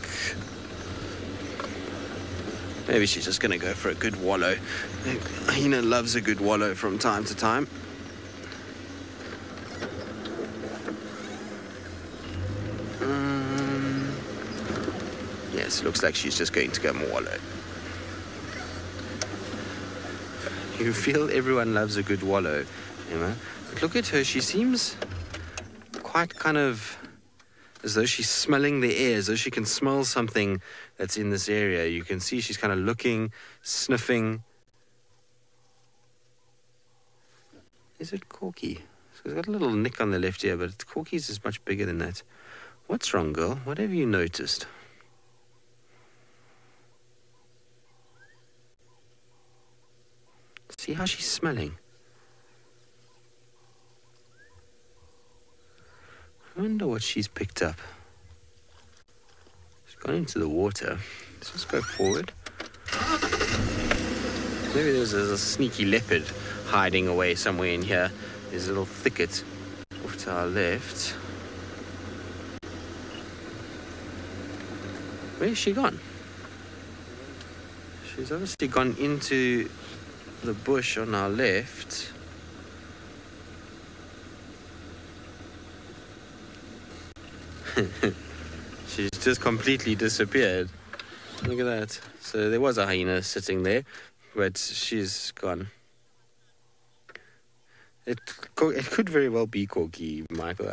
Speaker 4: Maybe she's just going to go for a good wallow. A hyena loves a good wallow from time to time. Yes, looks like she's just going to go wallow. You feel everyone loves a good wallow, Emma. But look at her. She seems quite kind of as though she's smelling the air, as though she can smell something that's in this area. You can see she's kind of looking, sniffing. Is it Corky? So it's got a little nick on the left ear, but Corky's is much bigger than that. What's wrong, girl? What have you noticed? See how she's smelling? I wonder what she's picked up. She's gone into the water. Let's just go forward. Maybe there's a sneaky leopard hiding away somewhere in here. There's a little thicket off to our left. Where's she gone? She's obviously gone into the bush on our left. She's just completely disappeared. Look at that. So there was a hyena sitting there, but she's gone. It could very well be Corky, Michael.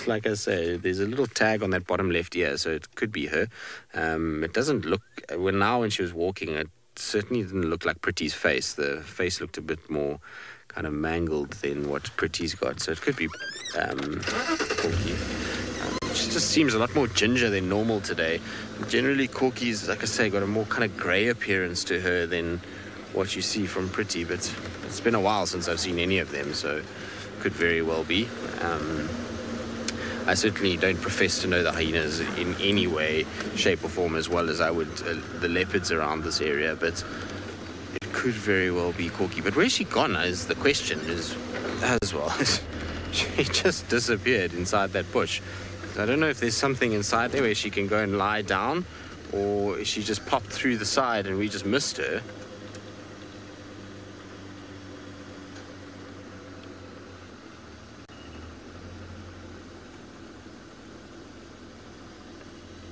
Speaker 4: Like I say, there's a little tag on that bottom left ear, so it could be her. It doesn't look... When she was walking, it certainly didn't look like Pretty's face. The face looked a bit more kind of mangled than what Pretty's got, so it could be Corky. She just seems a lot more ginger than normal today. Generally, Corky's, like I say, got a more kind of grey appearance to her than what you see from Pretty, but it's been a while since I've seen any of them, so could very well be. I certainly don't profess to know the hyenas in any way, shape or form as well as I would the leopards around this area, but it could very well be Corky. But where's she gone is the question as well. She just disappeared inside that bush. I don't know if there's something inside there where she can go and lie down, or she just popped through the side and we just missed her.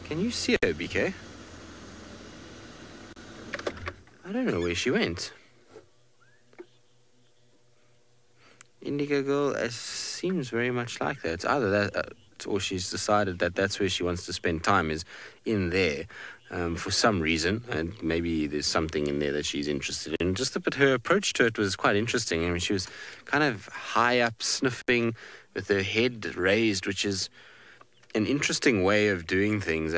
Speaker 4: Can you see her, BK? I don't know where she went. Indigo Girl seems very much like that. It's either that or she's decided that that's where she wants to spend time, is in there for some reason, and maybe there's something in there that she's interested in. But her approach to it was quite interesting. I mean, she was kind of high up, sniffing with her head raised, which is an interesting way of doing things.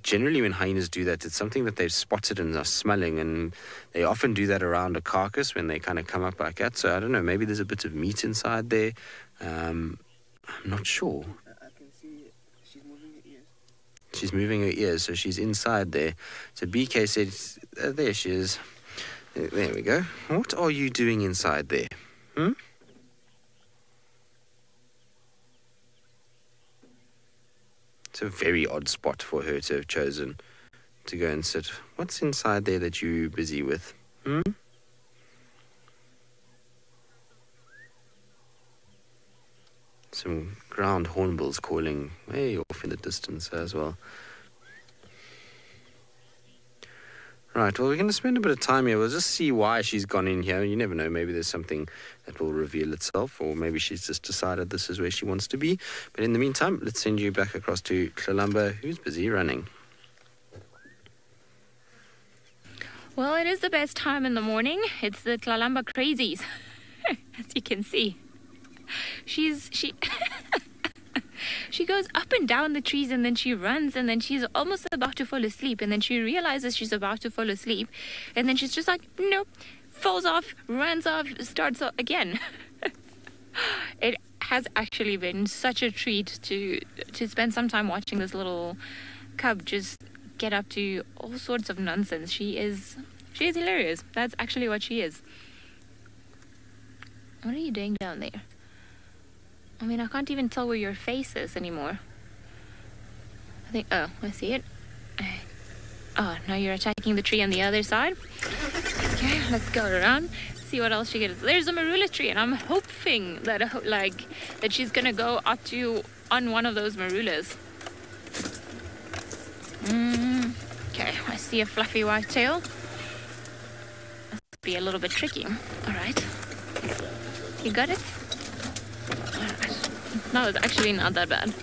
Speaker 4: Generally, when hyenas do that, it's something that they've spotted and are smelling, and they often do that around a carcass when they kind of come up like that. So I don't know, maybe there's a bit of meat inside there. I'm not sure.
Speaker 6: I can see she's moving her ears.
Speaker 4: She's moving her ears, so she's inside there. So BK said, there she is. There we go. What are you doing inside there? It's a very odd spot for her to have chosen. to go and sit. What's inside there that you're busy with? Some ground hornbills calling way off in the distance as well. Right, well, we're going to spend a bit of time here. We'll just see why she's gone in here. You never know, maybe there's something that will reveal itself, or maybe she's just decided this is where she wants to be. But in the meantime, let's send you back across to Tlalamba, who's busy running.
Speaker 3: Well, it is the best time in the morning. It's the Tlalamba crazies, as you can see. She goes up and down the trees, and then she runs, and then she's almost about to fall asleep, and then she realizes she's about to fall asleep, and then she's just like, nope, falls off, runs off, starts again. It has actually been such a treat to spend some time watching this little cub just get up to all sorts of nonsense. She is hilarious. That's actually what she is. What are you doing down there? I mean, I can't even tell where your face is anymore. I think, oh, I see it. Oh, now you're attacking the tree on the other side. Okay, let's go around, see what else she gets. There's a marula tree, and I'm hoping that, that she's gonna go up to on one of those marulas. Okay, I see a fluffy white tail. This will be a little bit tricky. All right. You got it? Alright. No, it's actually not that bad.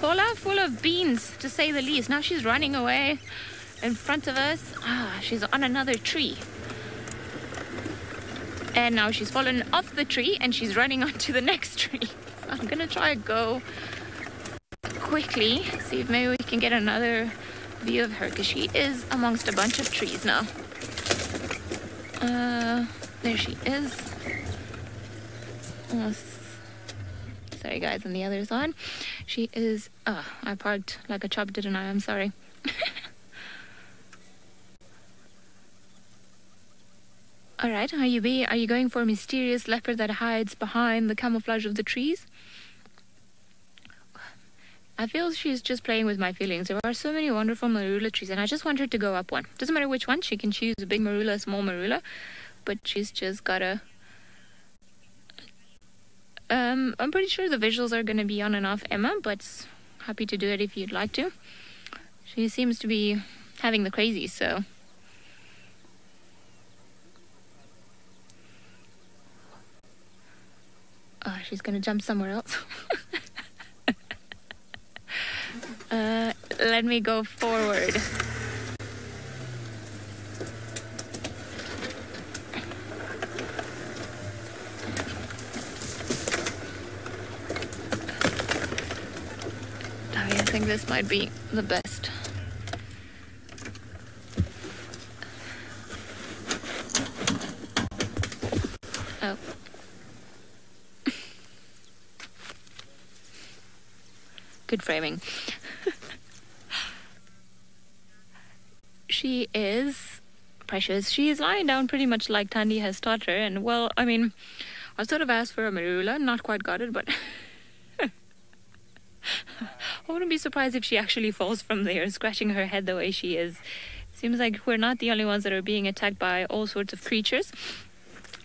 Speaker 3: Paula, full of beans, to say the least. Now she's running away in front of us. She's on another tree. And now she's fallen off the tree and she's running onto the next tree. So I'm gonna try to go quickly, see if maybe we can get another view of her, because she is amongst a bunch of trees now. There she is. Oh, sorry guys, on the other side. She is, I parked like a chub, didn't I? I'm sorry. Alright, are you going for a mysterious leopard that hides behind the camouflage of the trees? I feel she's just playing with my feelings. There are so many wonderful marula trees, and I just want her to go up one. Doesn't matter which one. She can choose a big marula, a small marula, but she's just gotta... I'm pretty sure the visuals are going to be on and off Emma, but happy to do it if you'd like to. She seems to be having the crazies, so... Oh, she's going to jump somewhere else. Let me go forward. I think this might be the best. Oh. Good framing. She is precious. She is lying down pretty much like Tandy has taught her. And, well, I mean, I sort of asked for a marula. Not quite got it, but... I wouldn't be surprised if she actually falls from there, scratching her head the way she is. Seems like we're not the only ones that are being attacked by all sorts of creatures.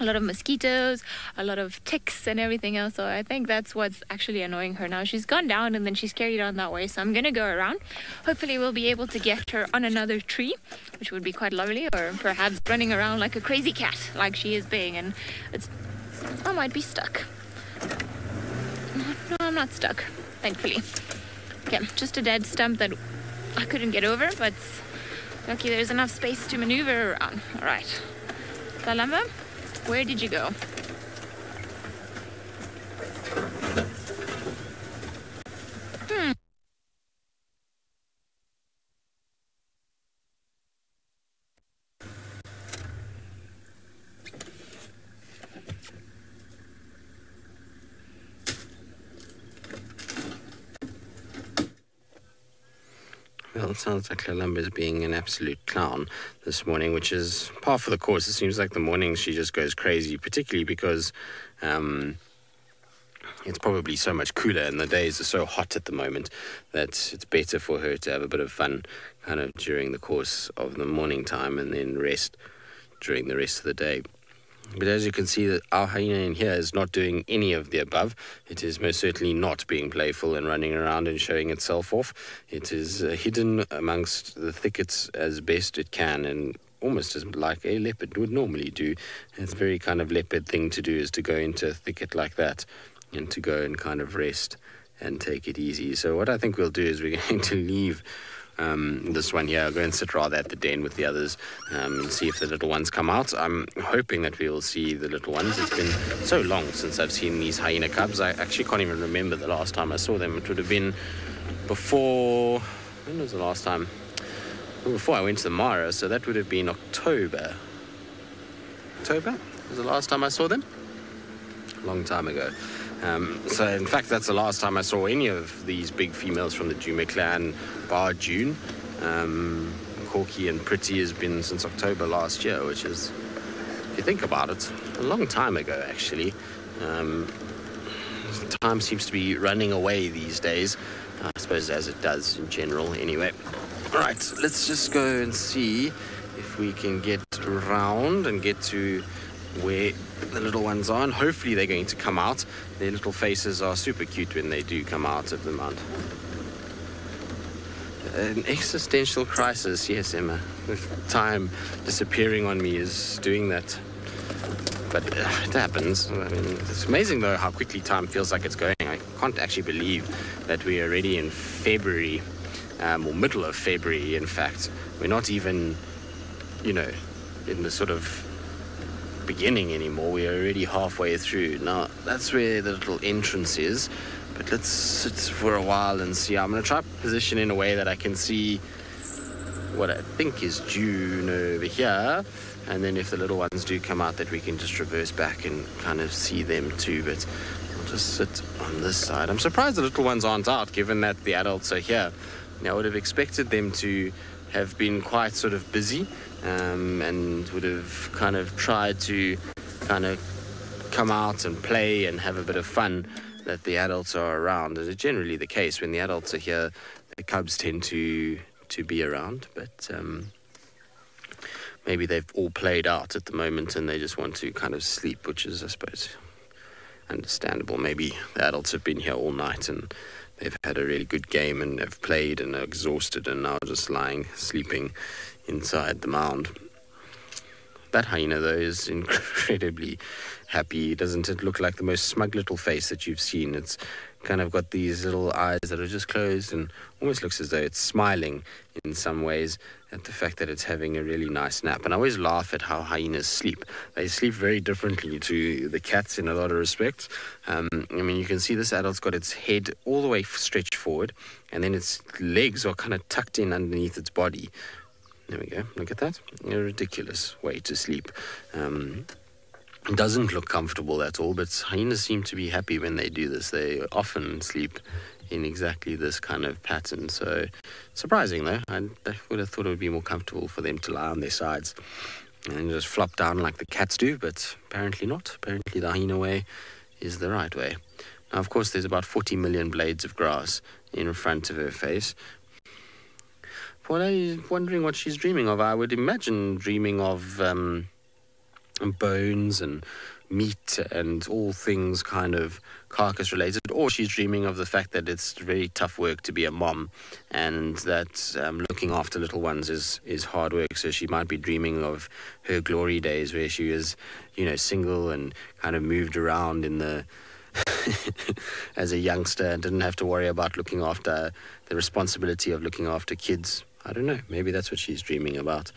Speaker 3: A lot of mosquitoes, a lot of ticks and everything else. So I think that's what's actually annoying her now. She's gone down and then she's carried on that way. So I'm going to go around. Hopefully we'll be able to get her on another tree, which would be quite lovely. Or perhaps running around like a crazy cat, like she is being. And I might be stuck. No, I'm not stuck, thankfully. Okay, just a dead stump that I couldn't get over, but lucky there's enough space to maneuver around. All right. Tlalamba, where did you go?
Speaker 4: Well, it sounds like Tlalamba is being an absolute clown this morning, which is par for the course. It seems like the mornings she just goes crazy, particularly because it's probably so much cooler and the days are so hot at the moment that it's better for her to have a bit of fun kind of during the course of the morning time and then rest during the rest of the day. But as you can see, that our hyena in here is not doing any of the above. It is most certainly not being playful and running around and showing itself off. It is hidden amongst the thickets as best it can, and almost as like a leopard would normally do. It's a very kind of leopard thing to do, is to go into a thicket like that and to go and kind of rest and take it easy. So what I think we'll do is we're going to leave this one here, go and sit rather at the den with the others and see if the little ones come out. I'm hoping that we will see the little ones. It's been so long since I've seen these hyena cubs. I actually can't even remember the last time I saw them. It would have been before, when was the last time? Well, before I went to the Mara, so that would have been October. October was the last time I saw them? A long time ago. So in fact, that's the last time I saw any of these big females from the Jume clan, bar June. Corky and Pretty has been since October last year, which is, if you think about it, a long time ago actually. Time seems to be running away these days, I suppose, as it does in general anyway. Right, let's just go and see if we can get around and get to where the little ones are, and hopefully they're going to come out. Their little faces are super cute when they do come out of the mount. An existential crisis, yes, Emma. Time disappearing on me is doing that. But it happens. I mean, it's amazing though how quickly time feels like it's going. I can't actually believe that we're already in February, or middle of February in fact. We're not even, you know, in the sort of beginning anymore. We're already halfway through. Now that's where the little entrance is, but let's sit for a while and see. I'm going to try to position in a way that I can see what I think is June over here, and then if the little ones do come out, that we can just reverse back and kind of see them too. But I'll just sit on this side. I'm surprised the little ones aren't out, given that the adults are here. Now, I would have expected them to have been quite sort of busy, and would have kind of tried to kind of come out and play and have a bit of fun, that the adults are around. As is generally the case, when the adults are here, the cubs tend to be around, but maybe they've all played out at the moment and they just want to kind of sleep, which is, I suppose, understandable. Maybe the adults have been here all night and they've had a really good game and have played and are exhausted and now just lying, sleeping inside the mound. That hyena, though, is incredibly happy. Doesn't it look like the most smug little face that you've seen? It's kind of got these little eyes that are just closed and almost looks as though it's smiling in some ways at the fact that it's having a really nice nap. And I always laugh at how hyenas sleep. They sleep very differently to the cats in a lot of respects. I mean, you can see this adult's got its head all the way stretched forward, and then its legs are kind of tucked in underneath its body. There we go. Look at that. A ridiculous way to sleep. It doesn't look comfortable at all, but hyenas seem to be happy when they do this. They often sleep in exactly this kind of pattern. So, surprising though. I would have thought it would be more comfortable for them to lie on their sides and just flop down like the cats do, but apparently not. Apparently the hyena way is the right way. Now, of course, there's about 40 million blades of grass in front of her face. Well, I'm wondering what she's dreaming of. I would imagine dreaming of bones and meat and all things kind of carcass related, or she's dreaming of the fact that it's very tough work to be a mom and that looking after little ones is hard work. So she might be dreaming of her glory days where she was, you know, single and kind of moved around in the as a youngster and didn't have to worry about looking after the responsibility of looking after kids. I don't know, maybe that's what she's dreaming about.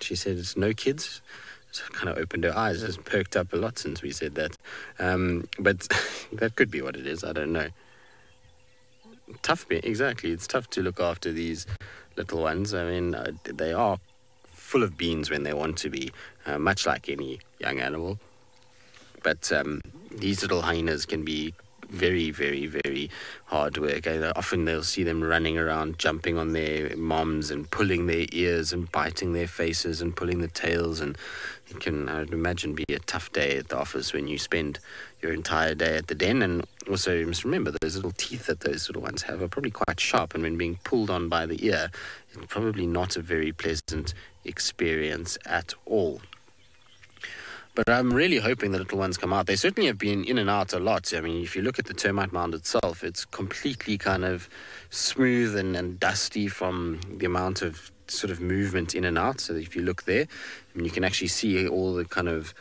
Speaker 4: She said it's no kids. So kind of opened her eyes. It's perked up a lot since we said that. But that could be what it is. I don't know. Tough, exactly. It's tough to look after these little ones. I mean, they are full of beans when they want to be, much like any young animal. But these little hyenas can be very, very, very hard work. Often they'll see them running around, jumping on their moms and pulling their ears and biting their faces and pulling the tails. And it can, I would imagine, be a tough day at the office when you spend your entire day at the den. And also, you must remember, those little teeth that those little ones have are probably quite sharp. And when being pulled on by the ear, it's probably not a very pleasant experience at all. But I'm really hoping the little ones come out. They certainly have been in and out a lot. I mean, if you look at the termite mound itself, it's completely kind of smooth and dusty from the amount of sort of movement in and out. So if you look there, I mean, you can actually see all the kind of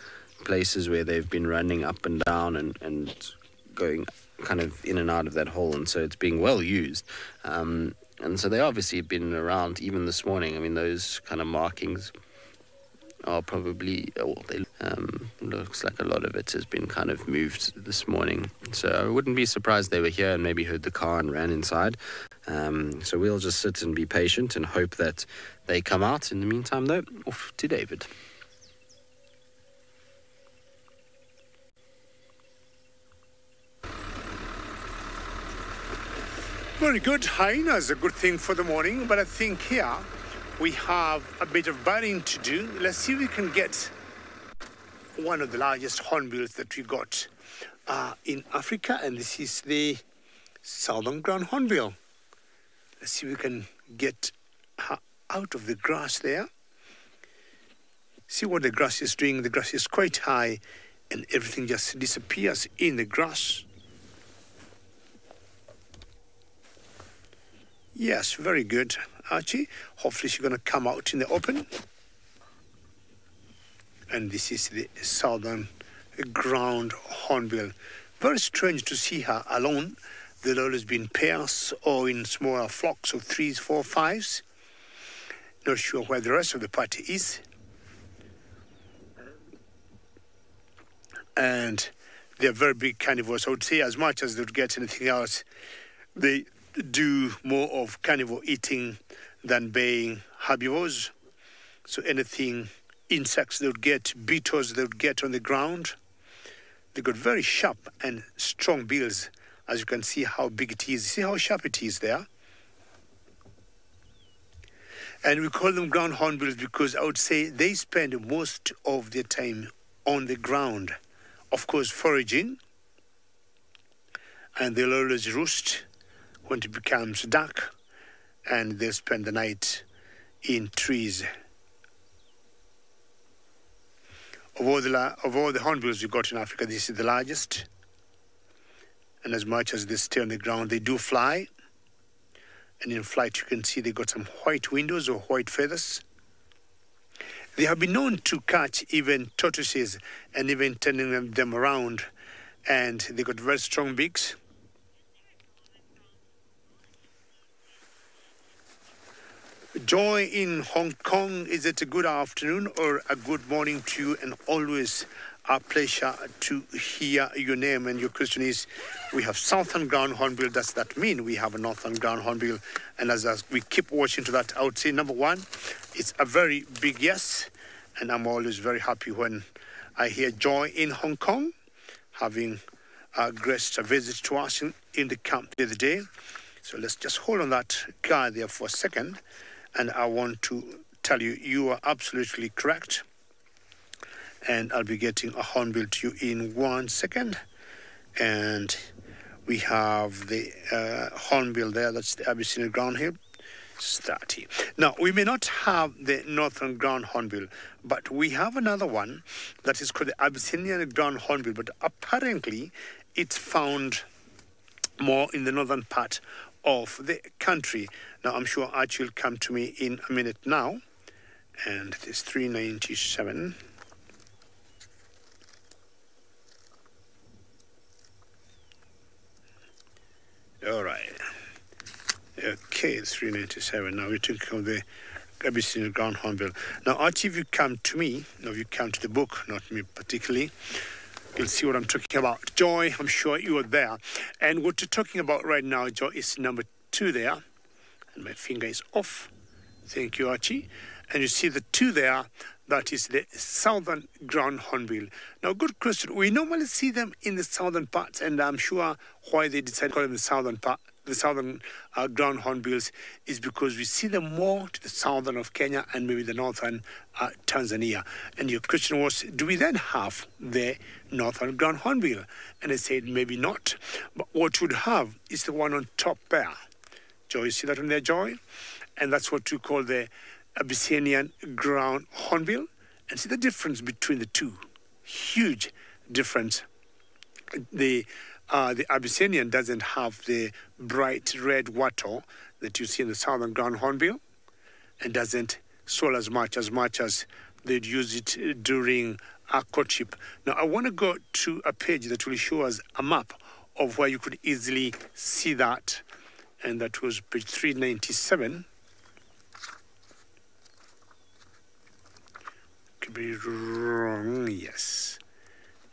Speaker 4: places where they've been running up and down and going kind of in and out of that hole. And so it's being well used. And so they obviously have been around even this morning. I mean, those kind of markings are probably, looks like a lot of it has been kind of moved this morning. So I wouldn't be surprised they were here and maybe heard the car and ran inside. So we'll just sit and be patient and hope that they come out. In the meantime, though, off to David.
Speaker 2: Very good. Hyena is a good thing for the morning, but I think here we have a bit of biting to do. Let's see if we can get one of the largest hornbills that we got in Africa, and this is the southern ground hornbill. Let's see if we can get her out of the grass there. See what the grass is doing. The grass is quite high and everything just disappears in the grass. Yes, very good, Archie. Hopefully she's going to come out in the open. And this is the southern ground hornbill. Very strange to see her alone. They'll always be in pairs or in smaller flocks of 3s, 4, 5s. Not sure where the rest of the party is. And they're very big carnivores. I would say as much as they would get anything else, they do more of carnivore eating than being herbivores. So anything, insects they would get, beetles they would get on the ground. They got very sharp and strong bills, as you can see how big it is. See how sharp it is there? And we call them ground hornbills because I would say they spend most of their time on the ground. Of course, foraging. And they'll always roost when it becomes dark. And they'll spend the night in trees. Of all the hornbills we got in Africa, this is the largest. And as much as they stay on the ground, they do fly. And in flight, you can see they got some white windows or white feathers. They have been known to catch even tortoises and even turning them around. And they got very strong beaks. Joy in Hong Kong, is it a good afternoon or a good morning to you? And always a pleasure to hear your name. And your question is, we have southern ground hornbill. Does that mean we have a northern ground hornbill? And as we keep watching to that, I would say, number one, it's a very big yes. And I'm always very happy when I hear Joy in Hong Kong, having graced a visit to us in the camp the other day. So let's just hold on that guy there for a second. And I want to tell you, you are absolutely correct. And I'll be getting a hornbill to you in 1 second. And we have the hornbill there, that's the Abyssinian groundbill. 30. Now, we may not have the northern ground hornbill, but we have another one that is called the Abyssinian ground hornbill, but apparently it's found more in the northern part of the country. Now, I'm sure Archie will come to me in a minute now. And it is 397. All right. Okay, it's 397. Now we're talking of the Abyssinian ground hornbill. Now, Archie, if you come to me, if you come to the book, not me particularly, you'll see what I'm talking about. Joy, I'm sure you are there. And what you're talking about right now, Joy, is number 2 there. And my finger is off. Thank you, Archie. And you see the 2 there, That is the southern ground hornbill. Now, good question. We normally see them in the southern parts, and I'm sure why they decided to call them the southern part, the southern ground hornbills, is because we see them more to the southern of Kenya and maybe the northern Tanzania. And your question was, do we then have the northern ground hornbill? And I said, maybe not. But what we'd have is the one on top there. Joy, you see that on there, Joy? And that's what we call the Abyssinian ground hornbill. And see the difference between the two. Huge difference. The Abyssinian doesn't have the bright red wattle that you see in the southern ground hornbill, and doesn't swell as much as they'd use it during courtship. Now, I want to go to a page that will show us a map of where you could easily see that, and that was page 397. Could be wrong, yes.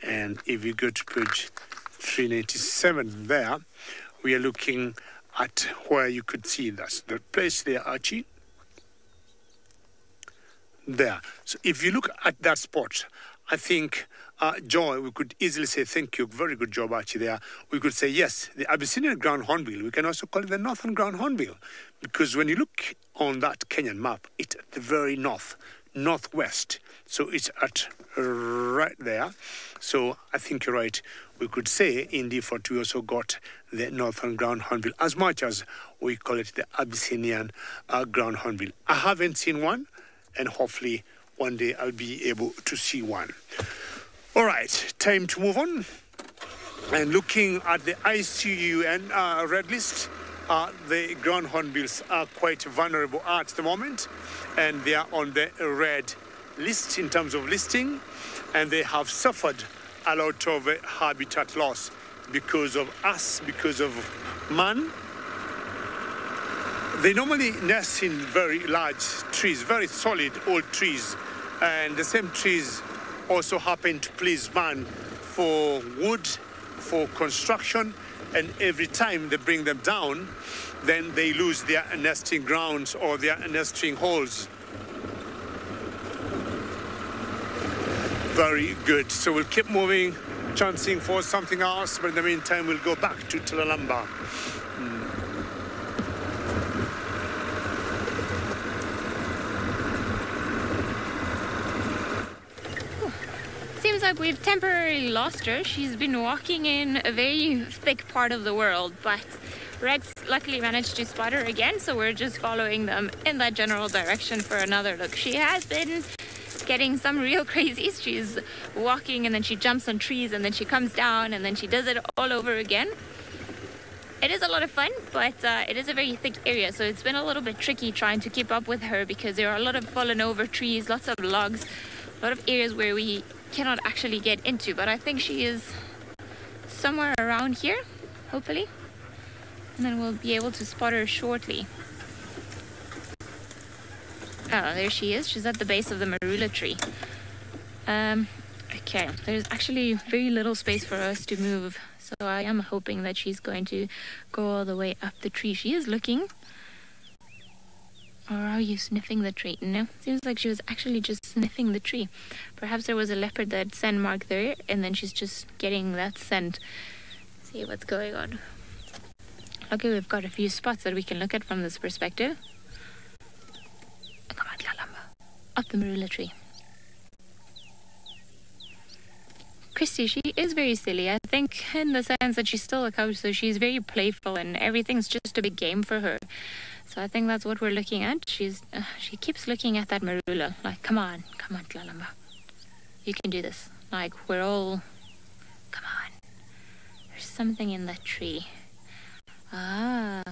Speaker 2: And if you go to page 397 there, we are looking at where you could see that's the place there, Archie. There. So if you look at that spot, I think, Joy, we could easily say, thank you, very good job, Archie, there. We could say, yes, the Abyssinian ground hornbill, we can also call it the northern ground hornbill, because when you look on that Kenyan map, it's at the very northwest. So it's at right there. So I think you're right. We could say in default we also got the northern ground hornbill, as much as we call it the Abyssinian ground hornbill. I haven't seen one, and hopefully one day I'll be able to see one. All right, time to move on. And looking at the ICUN red list, the ground hornbills are quite vulnerable at the moment, and they are on the red list in terms of listing, and they have suffered a lot of habitat loss because of us, because of man. They normally nest in very large trees, very solid old trees, and the same trees also happen to please man for wood, for construction, and every time they bring them down, then they lose their nesting grounds or their nesting holes. Very good. So we'll keep moving, chancing for something else, but in the meantime, we'll go back to Tlalamba.
Speaker 3: Seems like we've temporarily lost her. She's been walking in a very thick part of the world, but Rex luckily managed to spot her again, so we're just following them in that general direction for another look. She has been getting some real crazies. She's walking and then she jumps on trees and then she comes down and then she does it all over again. It is a lot of fun, but it is a very thick area, so it's been a little bit tricky trying to keep up with her because there are a lot of fallen over trees, lots of logs, a lot of areas where we cannot actually get into, but I think she is somewhere around here, hopefully, and then we'll be able to spot her shortly. Oh, there she is. She's at the base of the marula tree. Okay, there's actually very little space for us to move, so I am hoping that she's going to go all the way up the tree. She is looking. Or are you sniffing the tree? No, seems like she was actually just sniffing the tree. Perhaps there was a leopard that scent marked there, and then she's just getting that scent. See what's going on. Okay, we've got a few spots that we can look at from this perspective. Come on, Tlalamba. Up the marula tree. Christy, she is very silly. I think in the sense that she's still a cow, so she's very playful and everything's just a big game for her. So I think that's what we're looking at. She keeps looking at that marula, like, come on, Tlalamba. You can do this. Like, we're all, come on. There's something in that tree. Ah.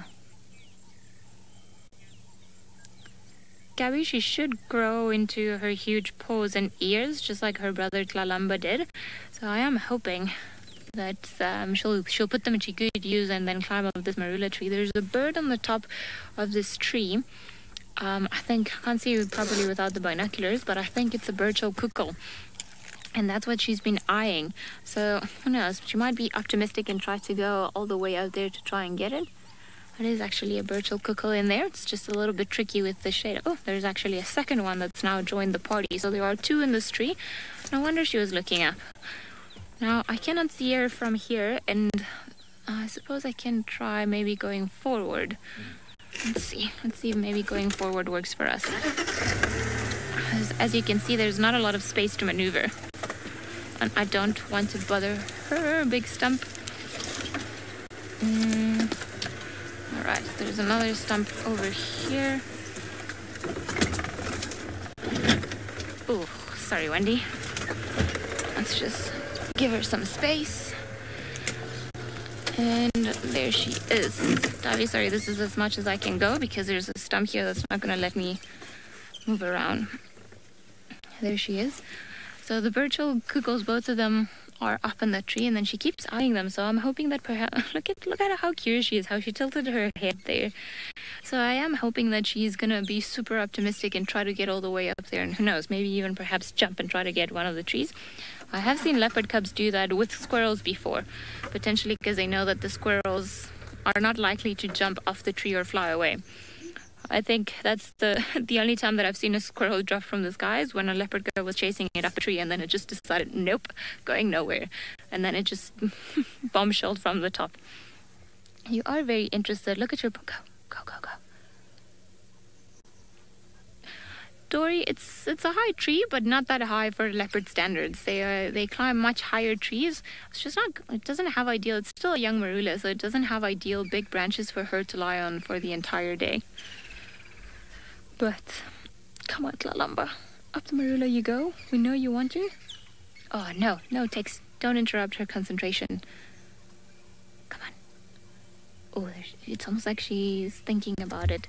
Speaker 3: Gabby, she should grow into her huge paws and ears, just like her brother Tlalamba did. So I am hoping that she'll put them into good use and then climb up this marula tree. There's a bird on the top of this tree. I think, I can't see it properly without the binoculars, but I think it's a bird-shell cuckoo. And that's what she's been eyeing. So, who knows? She might be optimistic and try to go all the way out there to try and get it. It is actually a Birchall cuckoo in there. It's just a little bit tricky with the shade. Oh, there's actually a second one that's now joined the party. So there are two in this tree. No wonder she was looking up. Now, I cannot see her from here, and I suppose I can try maybe going forward. Let's see if maybe going forward works for us. As you can see, there's not a lot of space to maneuver. And I don't want to bother her big stump. Alright, there's another stump over here. Oh, sorry, Wendy. Let's just give her some space. And there she is. Davy, sorry, this is as much as I can go because there's a stump here that's not going to let me move around. There she is. So the Birchall cuckoos, both of them are up in the tree, and then she keeps eyeing them. So I'm hoping that perhaps look at how curious she is, how she tilted her head there. So I am hoping that she's gonna be super optimistic and try to get all the way up there, and who knows, maybe even perhaps jump and try to get one of the trees. I have seen leopard cubs do that with squirrels before, potentially because they know that the squirrels are not likely to jump off the tree or fly away. I think that's the only time that I've seen a squirrel drop from the sky is when a leopard girl was chasing it up a tree, and then it just decided, nope, going nowhere. And then it just bombshelled from the top. You are very interested. Look at your... Go. Dory, it's a high tree, but not that high for leopard standards. They climb much higher trees. It's just not... It doesn't have ideal... It's still a young marula, so it doesn't have ideal big branches for her to lie on for the entire day. But, come on, Tlalamba. Up the marula you go. We know you want to. Oh, no, Tex. Don't interrupt her concentration. Come on. Oh, it's almost like she's thinking about it.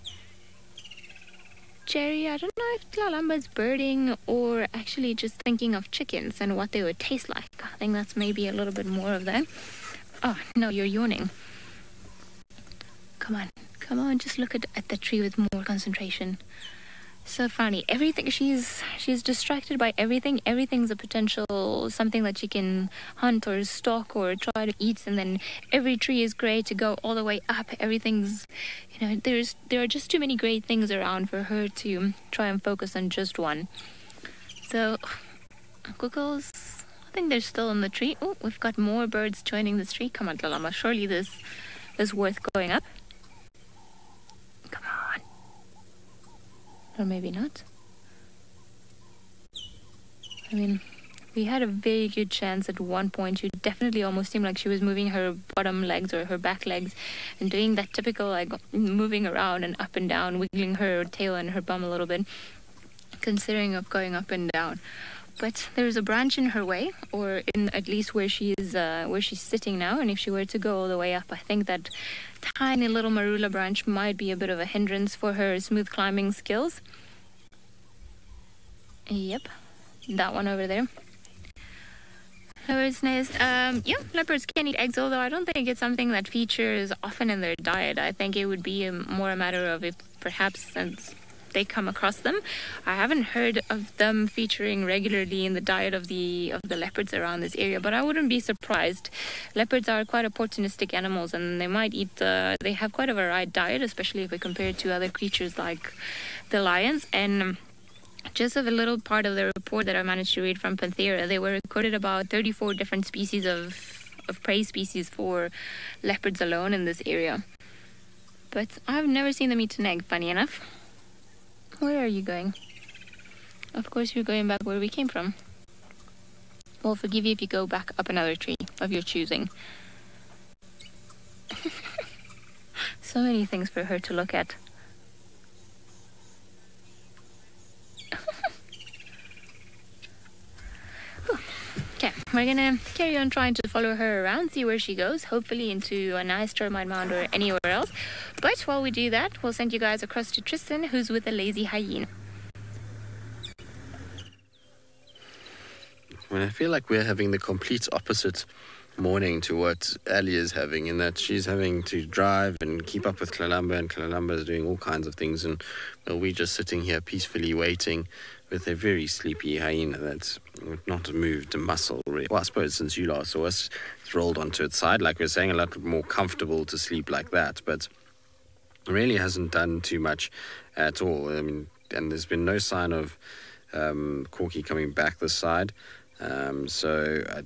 Speaker 3: Jerry, I don't know if Tlalamba's birding or actually just thinking of chickens and what they would taste like. I think that's maybe a little bit more of that. Oh, no, you're yawning. Come on, just look at the tree with more concentration. So funny. Everything, she's distracted by everything. Everything's a potential something that she can hunt or stalk or try to eat, and then every tree is great to go all the way up. Everything's, there are just too many great things around for her to try and focus on just one. So, cuckoos, I think they're still in the tree. Oh, we've got more birds joining this tree. Come on, Tlalamba, surely this is worth going up. Come on. Or maybe not. I mean, we had a very good chance at one point. She definitely almost seemed like she was moving her bottom legs or her back legs and doing that typical, like, moving around and up and down, wiggling her tail and her bum a little bit, considering of going up and down. But there's a branch in her way, or in at least where she's sitting now, and if she were to go all the way up, I think that tiny little marula branch might be a bit of a hindrance for her smooth climbing skills. Yep, that one over there. Leopard's nest. Yeah, leopards can eat eggs, although I don't think it's something that features often in their diet. I think it would be more a matter of if perhaps since they come across them. I haven't heard of them featuring regularly in the diet of the leopards around this area, but I wouldn't be surprised. Leopards are quite opportunistic animals, and they might eat they have quite a varied diet, especially if we compare it to other creatures like the lions. And just of a little part of the report that I managed to read from Panthera, they were recorded about 34 different species of prey species for leopards alone in this area. But I've never seen them eat an egg, funny enough. Where are you going? Of course you're going back where we came from. We'll forgive you if you go back up another tree of your choosing. So many things for her to look at. Okay, we're gonna carry on trying to follow her around, see where she goes, hopefully into a nice termite mound or anywhere else. But while we do that, we'll send you guys across to Tristan, who's with a lazy hyena.
Speaker 4: Well, I feel like we're having the complete opposite morning to what Ali is having, in that she's having to drive and keep up with Tlalamba, and Tlalamba is doing all kinds of things, and well, we're just sitting here peacefully waiting with a very sleepy hyena that's not moved a muscle, really. Well, I suppose since you last saw us, it's rolled onto its side, like we're saying, a lot more comfortable to sleep like that. But really hasn't done too much at all. I mean, and there's been no sign of Corky coming back this side. So at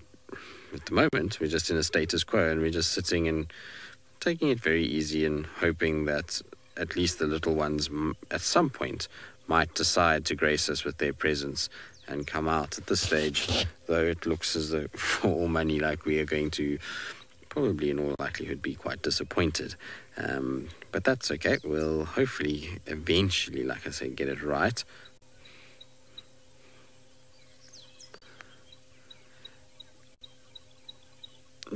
Speaker 4: the moment, we're just in a status quo, and we're just sitting and taking it very easy and hoping that at least the little ones at some point might decide to grace us with their presence and come out. At this stage, though, it looks as though for all money like we are going to probably in all likelihood be quite disappointed. But that's okay. We'll hopefully eventually, like I say, get it right.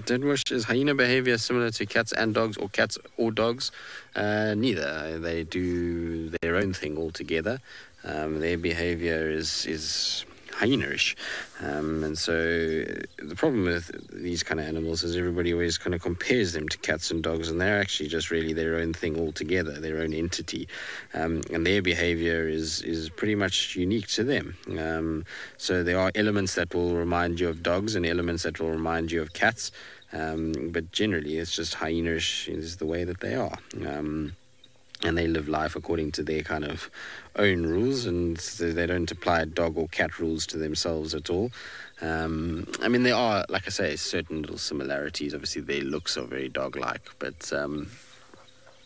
Speaker 4: Deadwish, is hyena behavior similar to cats and dogs, or cats or dogs? Neither. They do their own thing altogether. Their behavior is hyena-ish. And so the problem with these kind of animals is everybody always kind of compares them to cats and dogs, and they're actually just really their own thing altogether, their own entity. And their behavior is pretty much unique to them. So there are elements that will remind you of dogs and elements that will remind you of cats. But generally it's just hyena-ish is the way that they are. And they live life according to their kind of own rules, and they don't apply dog or cat rules to themselves at all. I mean, there are, like I say, certain little similarities. Obviously, their looks are very dog-like, but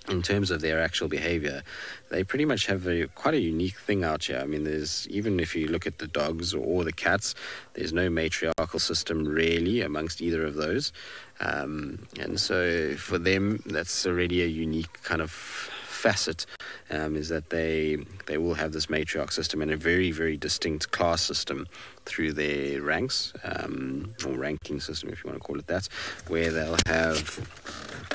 Speaker 4: in terms of their actual behavior, they pretty much have quite a unique thing out here. I mean, even if you look at the dogs or the cats, there's no matriarchal system really amongst either of those. And so for them, that's already a unique kind of facet, is that they will have this matriarch system and a very, very distinct class system through their ranks, or ranking system, if you want to call it that, where they'll have,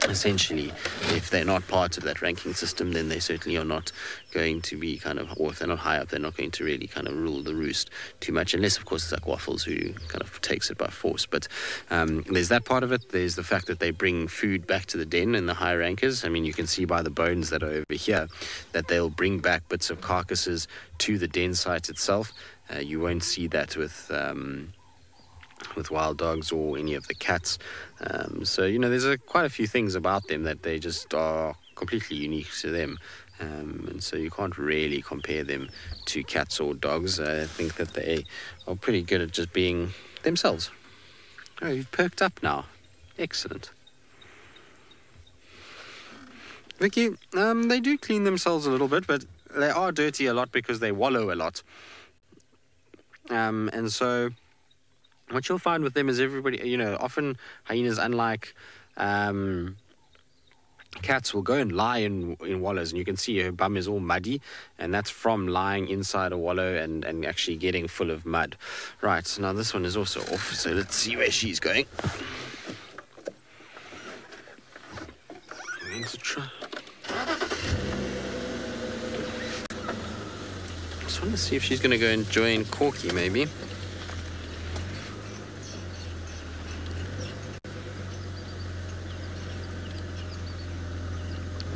Speaker 4: essentially, if they're not part of that ranking system, then they certainly are not going to be kind of, or if they're not high up, they're not going to really kind of rule the roost too much, unless, of course, it's like Waffles, who kind of takes it by force. But there's that part of it. There's the fact that they bring food back to the den in the high rankers. I mean, you can see by the bones that are over here that they'll bring back bits of carcasses to the den site itself. You won't see that with wild dogs or any of the cats. So, you know, there's quite a few things about them that they just are completely unique to them. And so you can't really compare them to cats or dogs. I think that they are pretty good at just being themselves. Oh, you've perked up now. Excellent. Vicky, they do clean themselves a little bit, but they are dirty a lot because they wallow a lot. And so what you'll find with them is everybody, you know, often hyenas, unlike cats, will go and lie in wallows, and you can see her bum is all muddy, and that's from lying inside a wallow and actually getting full of mud. Right, so now this one is also off, so let's see where she's going. I'm going to try. I just want to see if she's going to go and join Corky, maybe.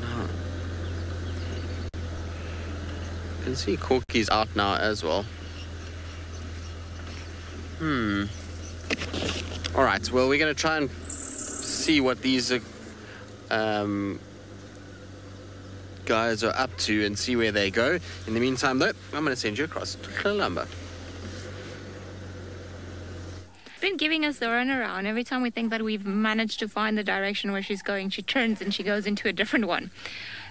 Speaker 4: No. I can see Corky's out now as well. Alright, well, we're going to try and see what these guys are up to and see where they go. In the meantime, though, I'm going to send you across to Columba.
Speaker 3: Been giving us the runaround. Every time we think that we've managed to find the direction where she's going, she turns and she goes into a different one.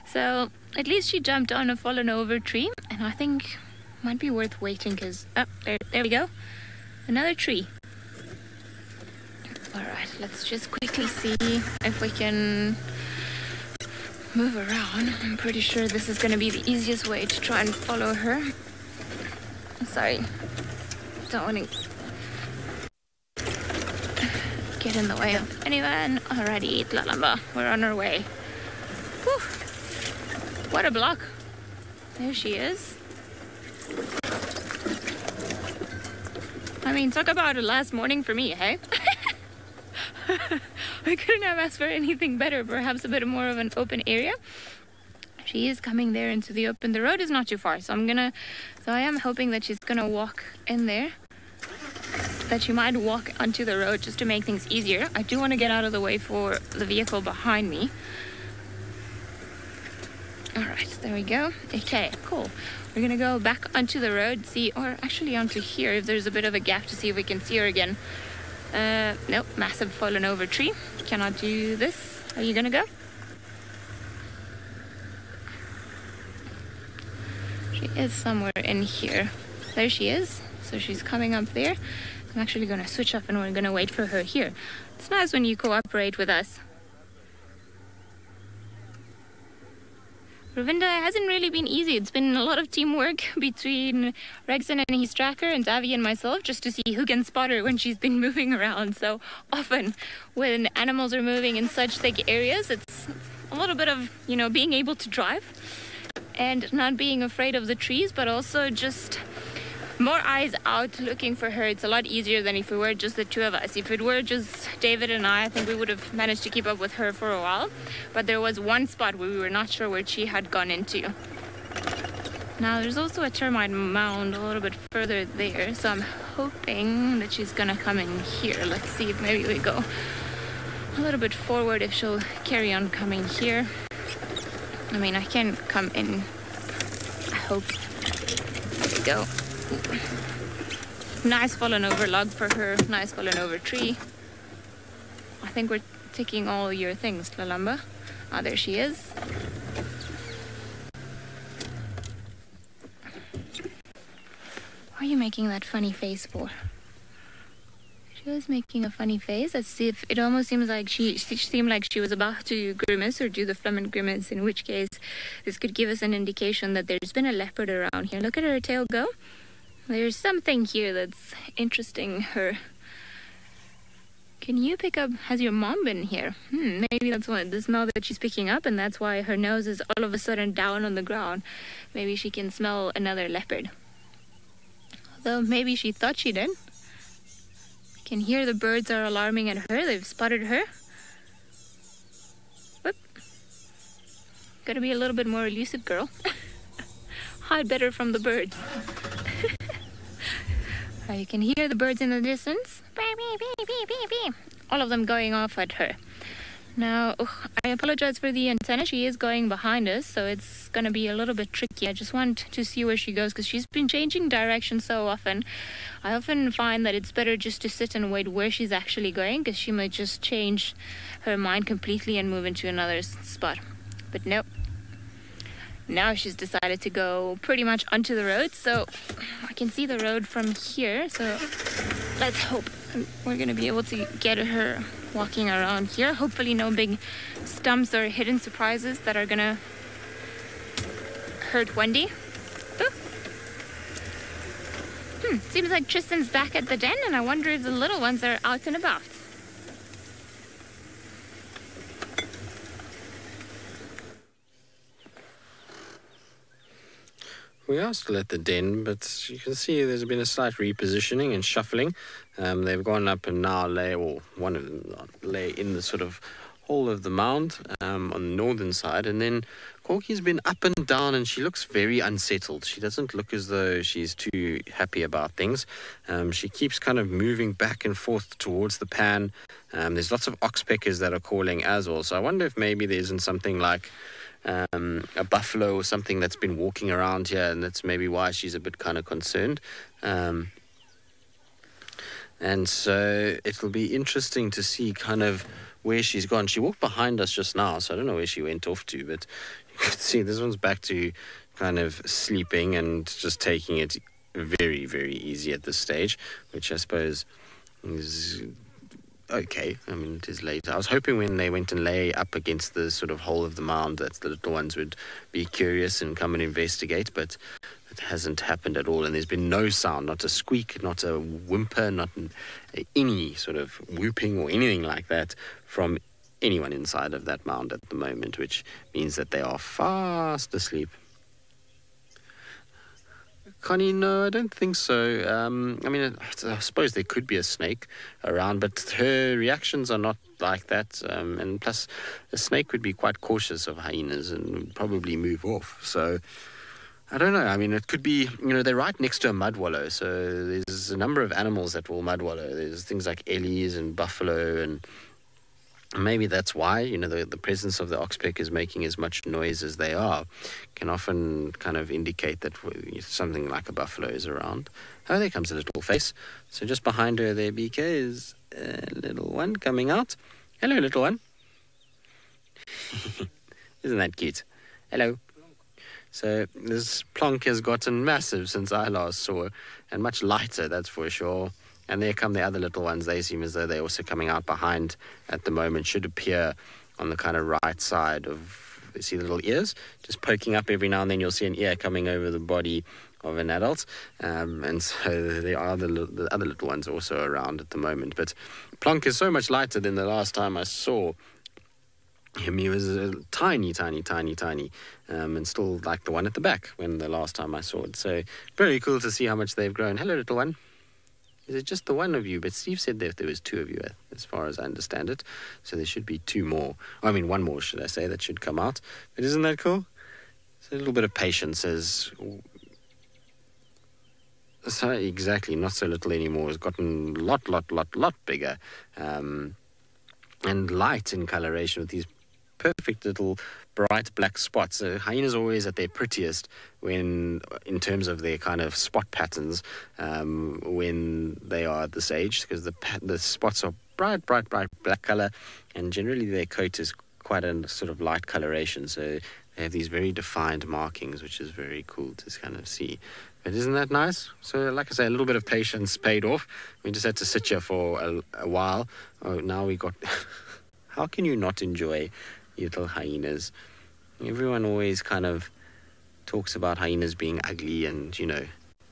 Speaker 3: So at least she jumped on a fallen over tree, and I think it might be worth waiting because there we go, another tree. All right, let's just quickly see if we can move around. I'm pretty sure this is going to be the easiest way to try and follow her. Sorry, don't want to get in the way of anyone. Alrighty, Tlalamba, we're on our way. Whew. What a block. There she is. I mean, talk about a last morning for me, hey? I couldn't have asked for anything better. Perhaps a bit more of an open area. She is coming there into the open. The road is not too far, so I am hoping that she's gonna walk in there. That she might walk onto the road just to make things easier. I do want to get out of the way for the vehicle behind me. All right, there we go. Okay, cool. We're gonna go back onto the road, see, or actually onto here if there's a bit of a gap to see if we can see her again. Nope, massive fallen over tree. Cannot do this. Are you gonna go? She is somewhere in here. There she is. So she's coming up there. I'm actually gonna switch up and we're gonna wait for her here. It's nice when you cooperate with us. Ravinda hasn't really been easy. It's been a lot of teamwork between Rexon and his tracker and Davi and myself just to see who can spot her when she's been moving around. So often when animals are moving in such thick areas, it's a little bit of, you know, being able to drive and not being afraid of the trees, but also just more eyes out looking for her. It's a lot easier than if it were just the two of us. If it were just David and I think we would have managed to keep up with her for a while. But there was one spot where we were not sure where she had gone into. Now there's also a termite mound a little bit further there, so I'm hoping that she's gonna come in here. Let's see if maybe we go a little bit forward, if she'll carry on coming here. I mean, I can come in, I hope. There we go. Nice fallen over log for her, nice fallen over tree. I think we're ticking all your things, Lalamba. Ah, there she is. Why are you making that funny face for? She was making a funny face as if it almost seems like she seemed like she was about to grimace or do the Flamin grimace, in which case this could give us an indication that there's been a leopard around here. Look at her tail go. There's something here that's interesting her. Can you pick up, has your mom been here? Maybe that's what the smell that she's picking up, and that's why her nose is all of a sudden down on the ground. Maybe she can smell another leopard. Although maybe she thought she did. Can hear the birds are alarming at her. They've spotted her. Whoop. Gotta be a little bit more elusive, girl. Hide better from the birds. You can hear the birds in the distance. All of them going off at her. Now, I apologize for the antenna. She is going behind us, so it's going to be a little bit tricky. I just want to see where she goes because she's been changing direction so often. I often find that it's better just to sit and wait where she's actually going because she might just change her mind completely and move into another spot. But nope. Now she's decided to go pretty much onto the road, so I can see the road from here. So let's hope we're going to be able to get her walking around here. Hopefully no big stumps or hidden surprises that are going to hurt Wendy. Seems like Tristan's back at the den, and I wonder if the little ones are out and about.
Speaker 4: We are still at the den, but you can see there's been a slight repositioning and shuffling. They've gone up and now lay, or one of them lay in the sort of hole of the mound on the northern side. And then Corky's been up and down, and she looks very unsettled. She doesn't look as though she's too happy about things. She keeps kind of moving back and forth towards the pan. There's lots of oxpeckers that are calling as well. So I wonder if maybe there isn't something like a buffalo or something that's been walking around here, and that's maybe why she's a bit kind of concerned. And so it'll be interesting to see kind of where she's gone. She walked behind us just now, so I don't know where she went off to, but you can see this one's back to kind of sleeping and just taking it very, very easy at this stage, which I suppose is okay. I mean, it is late. I was hoping when they went and lay up against the sort of hole of the mound that the little ones would be curious and come and investigate, but it hasn't happened at all. And there's been no sound, not a squeak, not a whimper, not any sort of whooping or anything like that from anyone inside of that mound at the moment, which means that they are fast asleep. Connie, no, I don't think so. I mean, I suppose there could be a snake around, but her reactions are not like that. And plus, a snake would be quite cautious of hyenas and would probably move off. So, I don't know. I mean, it could be, they're right next to a mud wallow. So, there's a number of animals that will mud wallow. There's things like ellies and buffalo and Maybe that's why, the presence of the oxpeckers making as much noise as they are can often kind of indicate that something like a buffalo is around. Oh, there comes a little face. So just behind her there, BK, is a little one coming out. Hello, little one. Isn't that cute? Hello. So this plonk has gotten massive since I last saw her, and much lighter, that's for sure. And there come the other little ones. They seem as though they're also coming out behind at the moment. Should appear on the kind of right side of, you see the little ears? Just poking up every now and then. You'll see an ear coming over the body of an adult. And so there are the other little ones also around at the moment. But Plonk is so much lighter than the last time I saw him. He was tiny, and still like the one at the back when the last time I saw it. So very cool to see how much they've grown. Hello, little one. Is it just the one of you? But Steve said that there was two of you, as far as I understand it. So there should be two more. One more, should I say, that should come out. But isn't that cool? So a little bit of patience as... So exactly, not so little anymore. It's gotten a lot bigger. And light in coloration with these perfect little bright black spots. Hyenas are always at their prettiest when, in terms of their kind of spot patterns, when they are at this age, because the spots are bright black color, and generally their coat is quite a sort of light coloration. So they have these very defined markings, which is very cool to kind of see. But isn't that nice? So, like I say, a little bit of patience paid off. We just had to sit here for a while. Oh, now we got... How can you not enjoy little hyenas? Everyone always kind of talks about hyenas being ugly and,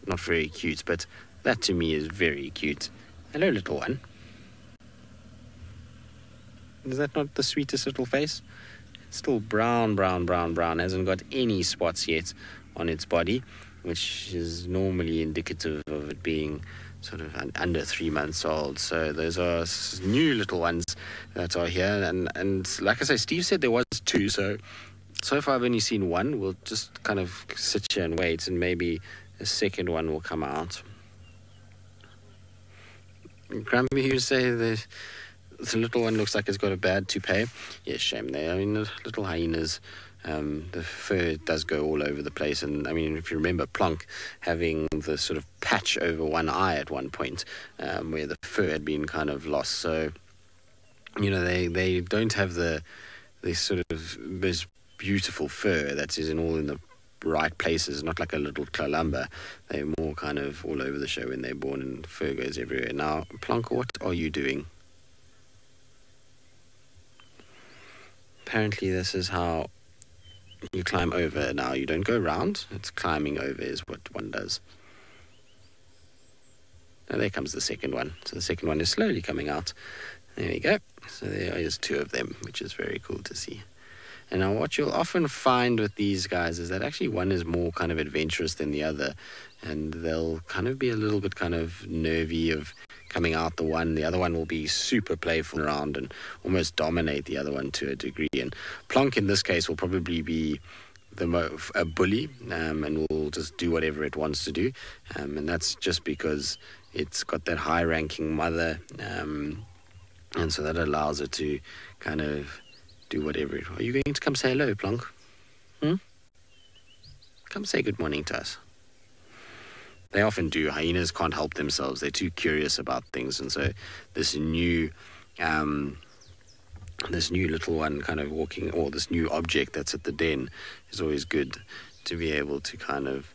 Speaker 4: not very cute, but that to me is very cute. Hello, little one. Is that not the sweetest little face? It's still brown, hasn't got any spots yet on its body, which is normally indicative of it being sort of under 3 months old. So those are new little ones that are here, and like I say, Steve said there was two, so far I've only seen one. We'll just kind of sit here and wait, and maybe a second one will come out. Grumpy, you say the little one looks like it's got a bad toupee. Yes, shame there. The little hyenas, the fur does go all over the place. And, if you remember Plonk having the sort of patch over one eye at one point, where the fur had been kind of lost. So, they don't have the sort of most beautiful fur that is all in the right places, not like a little Columba. They're more kind of all over the show when they're born, and fur goes everywhere. Now, Plonk, what are you doing? Apparently this is how you climb over. Now, you don't go round. It's climbing over is what one does. Now, there comes the second one. So the second one is slowly coming out. There we go. So there is two of them, which is very cool to see. And now what you'll often find with these guys is that actually one is more kind of adventurous than the other. And they'll kind of be a little bit kind of nervy of coming out the one. The other one will be super playful around and almost dominate the other one to a degree. And Plonk in this case will probably be a bully, and will just do whatever it wants to do. And that's just because it's got that high-ranking mother, and so that allows it to kind of do whatever it... Are you going to come say hello, Plonk? Come say good morning to us. They often do. Hyenas can't help themselves. They're too curious about things. And so this new little one kind of walking, or this new object that's at the den, is always good to be able to kind of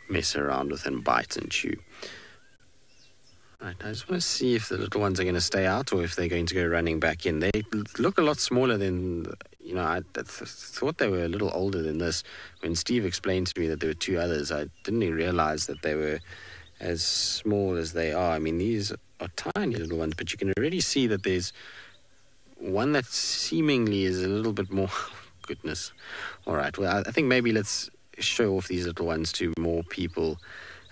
Speaker 4: mess around with and bite and chew. Right, I just want to see if the little ones are going to stay out or if they're going to go running back in. They look a lot smaller than, I thought they were a little older than this. When Steve explained to me that there were two others, I didn't even realize that they were as small as they are. These are tiny little ones, but you can already see that there's one that seemingly is a little bit more... Goodness. All right, well, I think maybe let's show off these little ones to more people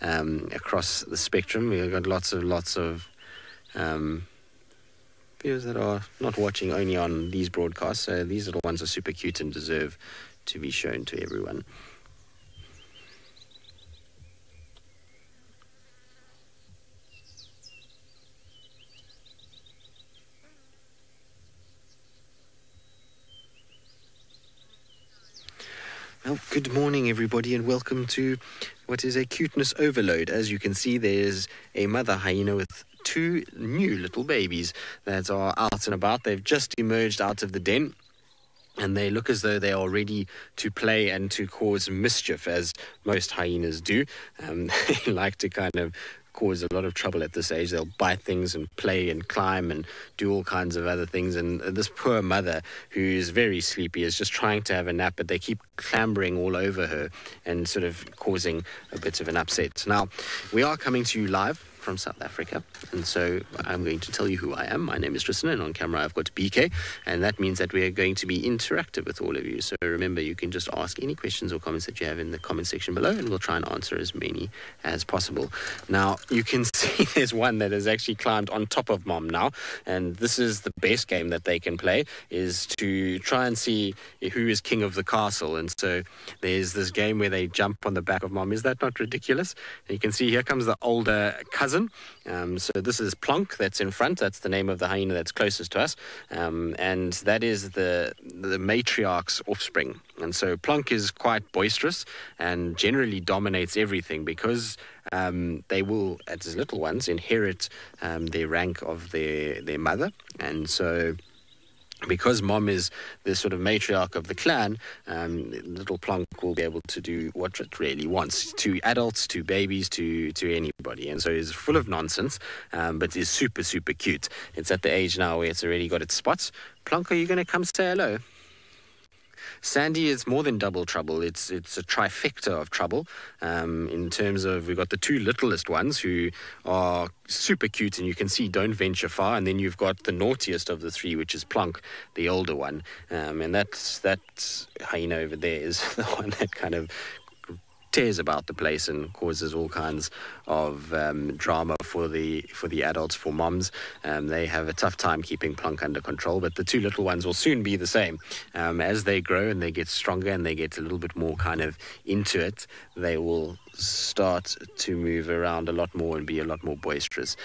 Speaker 4: across the spectrum. We've got lots of viewers that are not watching only on these broadcasts, so these little ones are super cute and deserve to be shown to everyone.
Speaker 5: Well, good morning, everybody, and welcome to what is a cuteness overload. As you can see, there's a mother hyena with two new little babies that are out and about. They've just emerged out of the den, and they look as though they are ready to play and to cause mischief, as most hyenas do. They like to kind of cause a lot of trouble at this age. They'll bite things and play and climb and do all kinds of other things. And this poor mother, who is very sleepy, is just trying to have a nap, but they keep clambering all over her and sort of causing a bit of an upset. Now, we are coming to you live from South Africa, and so I'm going to tell you who I am. My name is Tristan, and on camera I've got BK, and that means that we are going to be interactive with all of you. So remember, you can just ask any questions or comments that you have in the comment section below, and we'll try and answer as many as possible. Now, you can see there's one that has actually climbed on top of Mom now, and this is the best game that they can play, is to try and see who is king of the castle. And so there's this game where they jump on the back of Mom. Is that not ridiculous? And you can see here comes the older cousin. So this is Plonk that's in front. That's the name of the hyena that's closest to us. And that is the matriarch's offspring. And so Plonk is quite boisterous and generally dominates everything because they will, as little ones, inherit their rank of their mother. And so because Mom is the sort of matriarch of the clan, little Plonk will be able to do what it really wants, to adults, to babies, to anybody. And so it's full of nonsense, but is super, super cute. It's at the age now where it's already got its spots. Plonk, are you going to come say hello? Sandy is more than double trouble. It's a trifecta of trouble in terms of, we've got the two littlest ones who are super cute and you can see don't venture far, and then you've got the naughtiest of the three, which is Plonk, the older one, and that hyena over there is the one that kind of tears about the place and causes all kinds of drama for the adults, for moms. They have a tough time keeping Plonk under control, but the two little ones will soon be the same. As they grow and they get stronger and they get a little bit more kind of into it, they will start to move around a lot more and be a lot more boisterous.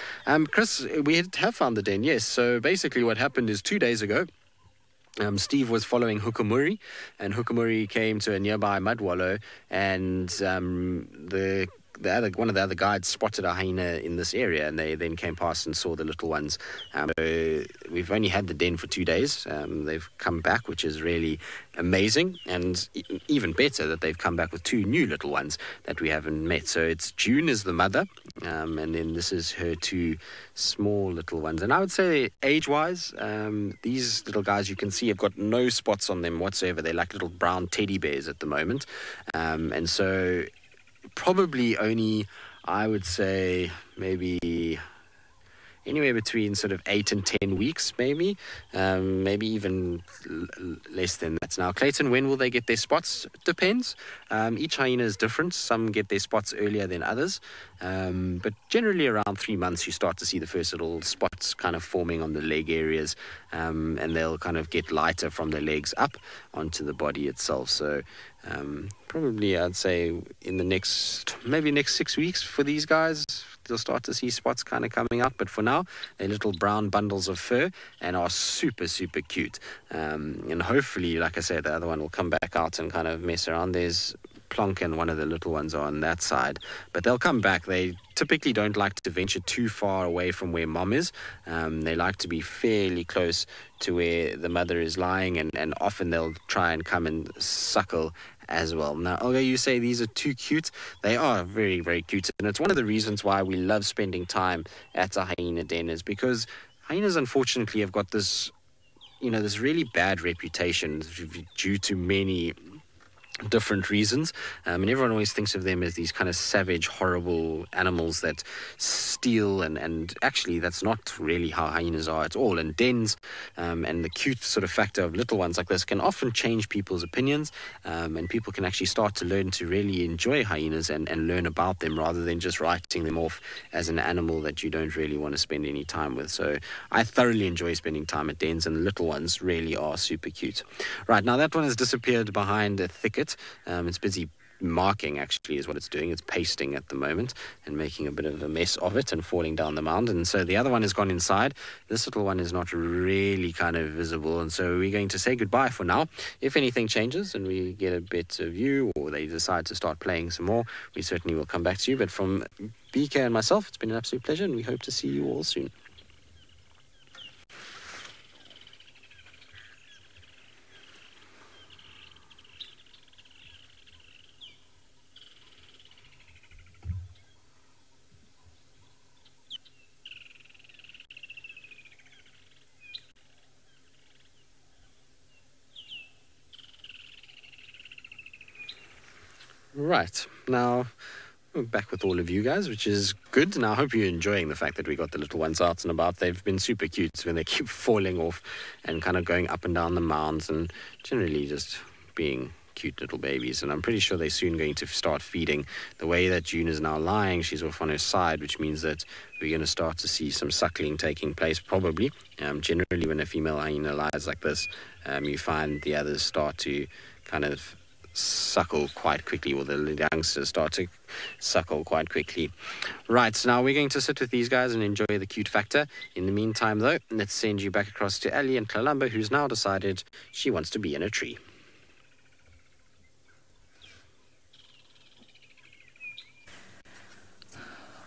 Speaker 5: Chris, we have found the den, yes. So basically what happened is 2 days ago, Steve was following Hukumuri, and Hukumuri came to a nearby mud wallow, and one of the other guides spotted a hyena in this area, and they then came past and saw the little ones. We've only had the den for 2 days. They've come back, which is really amazing, and even better that they've come back with two new little ones that we haven't met. So it's June is the mother, and then this is her two small little ones. And I would say age-wise, these little guys you can see have got no spots on them whatsoever. They're like little brown teddy bears at the moment, and so probably only, I would say, maybe anywhere between sort of 8 and 10 weeks, maybe even less than that. Now, Clayton, when will they get their spots? It depends. Each hyena is different. Some get their spots earlier than others, but generally around 3 months you start to see the first little spots kind of forming on the leg areas, and they'll kind of get lighter from the legs up onto the body itself. So probably I'd say in the next 6 weeks for these guys, they'll start to see spots kind of coming out. But for now, they're little brown bundles of fur and are super, super cute. And hopefully, like I said, the other one will come back out and kind of mess around. There's Plonk and one of the little ones are on that side, but they'll come back. They typically don't like to venture too far away from where Mom is. They like to be fairly close to where the mother is lying, and often they'll try and come and suckle as well. Now, Olga, you say these are too cute. They are very, very cute, and it's one of the reasons why we love spending time at a hyena den, is because hyenas unfortunately have got this, this really bad reputation due to many different reasons, and everyone always thinks of them as these kind of savage, horrible animals that steal, and actually that's not really how hyenas are at all. And dens and the cute sort of factor of little ones like this can often change people's opinions, and people can actually start to learn to really enjoy hyenas and learn about them, rather than just writing them off as an animal that you don't really want to spend any time with. So I thoroughly enjoy spending time at dens, and the little ones really are super cute. Right, now that one has disappeared behind a thicket. It's busy
Speaker 4: marking actually is what it's doing. It's pasting at the moment and making a bit of a mess of it and falling down the mound. And so the other one has gone inside. This little one is not really kind of visible, and so we're going to say goodbye for now. If anything changes and we get a better view, or they decide to start playing some more, we certainly will come back to you. But from BK and myself, it's been an absolute pleasure, and we hope to see you all soon. Right, now we're back with all of you guys, which is good, and I hope you're enjoying the fact that we got the little ones out and about. They've been super cute when they keep falling off and kind of going up and down the mounds and generally just being cute little babies. And I'm pretty sure they're soon going to start feeding. The way that June is now lying, she's off on her side, which means that we're going to start to see some suckling taking place probably. Generally when a female hyena lies like this, you find the others start to kind of suckle quite quickly, or the youngsters start to suckle quite quickly. Right, so now we're going to sit with these guys and enjoy the cute factor. In the meantime though, let's send you back across to Ali and Kalamba, who's now decided she wants to be in a tree.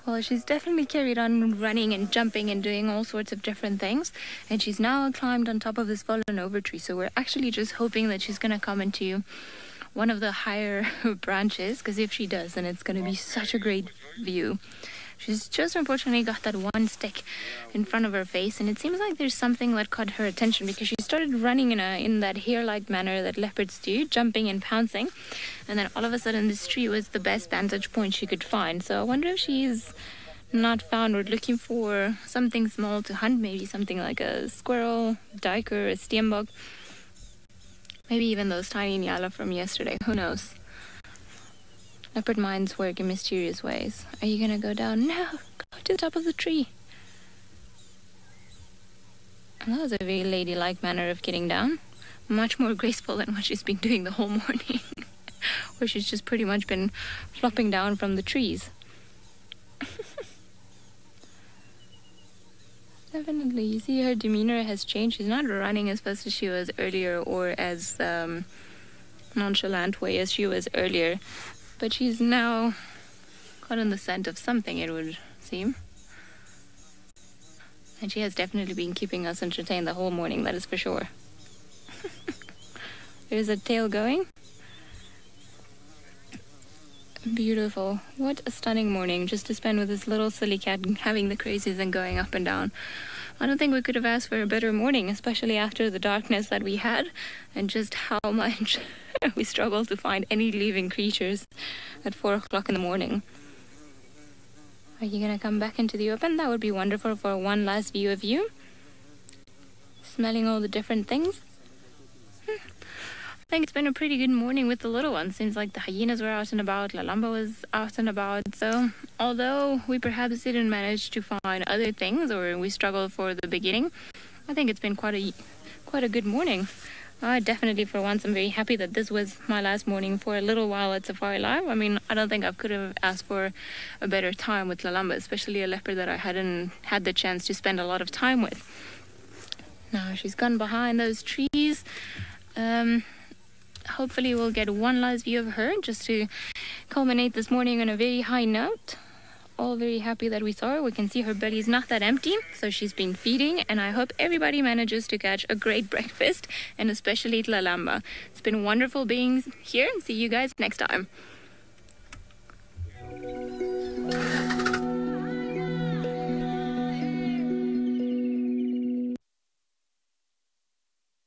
Speaker 3: Well, she's definitely carried on running and jumping and doing all sorts of different things, and she's now climbed on top of this fallen over tree, so we're actually just hoping that she's going to come into one of the higher branches, because if she does, then it's going to be such a great view. She's just unfortunately got that one stick in front of her face, and it seems like there's something that caught her attention, because she started running in that hare-like manner that leopards do, jumping and pouncing, and then all of a sudden this tree was the best vantage point she could find. So I wonder if she's not found or looking for something small to hunt, maybe something like a squirrel, duiker, a steenbok. Maybe even those tiny nyala from yesterday. Who knows? Leopard minds work in mysterious ways. Are you gonna go down? No! Go to the top of the tree. And that was a very ladylike manner of getting down. Much more graceful than what she's been doing the whole morning. Where she's just pretty much been flopping down from the trees. Definitely, you see her demeanor has changed. She's not running as fast as she was earlier, or as nonchalant way as she was earlier, but she's now gotten the scent of something, it would seem. And she has definitely been keeping us entertained the whole morning, that is for sure. There's a tail going. Beautiful. What a stunning morning just to spend with this little silly cat, having the crazies and going up and down. I don't think we could have asked for a better morning, especially after the darkness that we had and just how much we struggled to find any living creatures at 4 o'clock in the morning. Are you going to come back into the open? That would be wonderful for one last view of you. Smelling all the different things. I think it's been a pretty good morning with the little ones. Seems like the hyenas were out and about, Lalamba was out and about. So although we perhaps didn't manage to find other things, or we struggled for the beginning, I think it's been quite a good morning. I definitely, for once, I'm very happy that this was my last morning for a little while at SafariLive. I mean, I don't think I could have asked for a better time with Lalamba, especially a leopard that I hadn't had the chance to spend a lot of time with. Now she's gone behind those trees. Hopefully we'll get one last view of her just to culminate this morning on a very high note. All very happy that we saw her. We can see her belly is not that empty, so she's been feeding, and I hope everybody manages to catch a great breakfast, and especially Lalamba. It's been wonderful being here, and see you guys next time.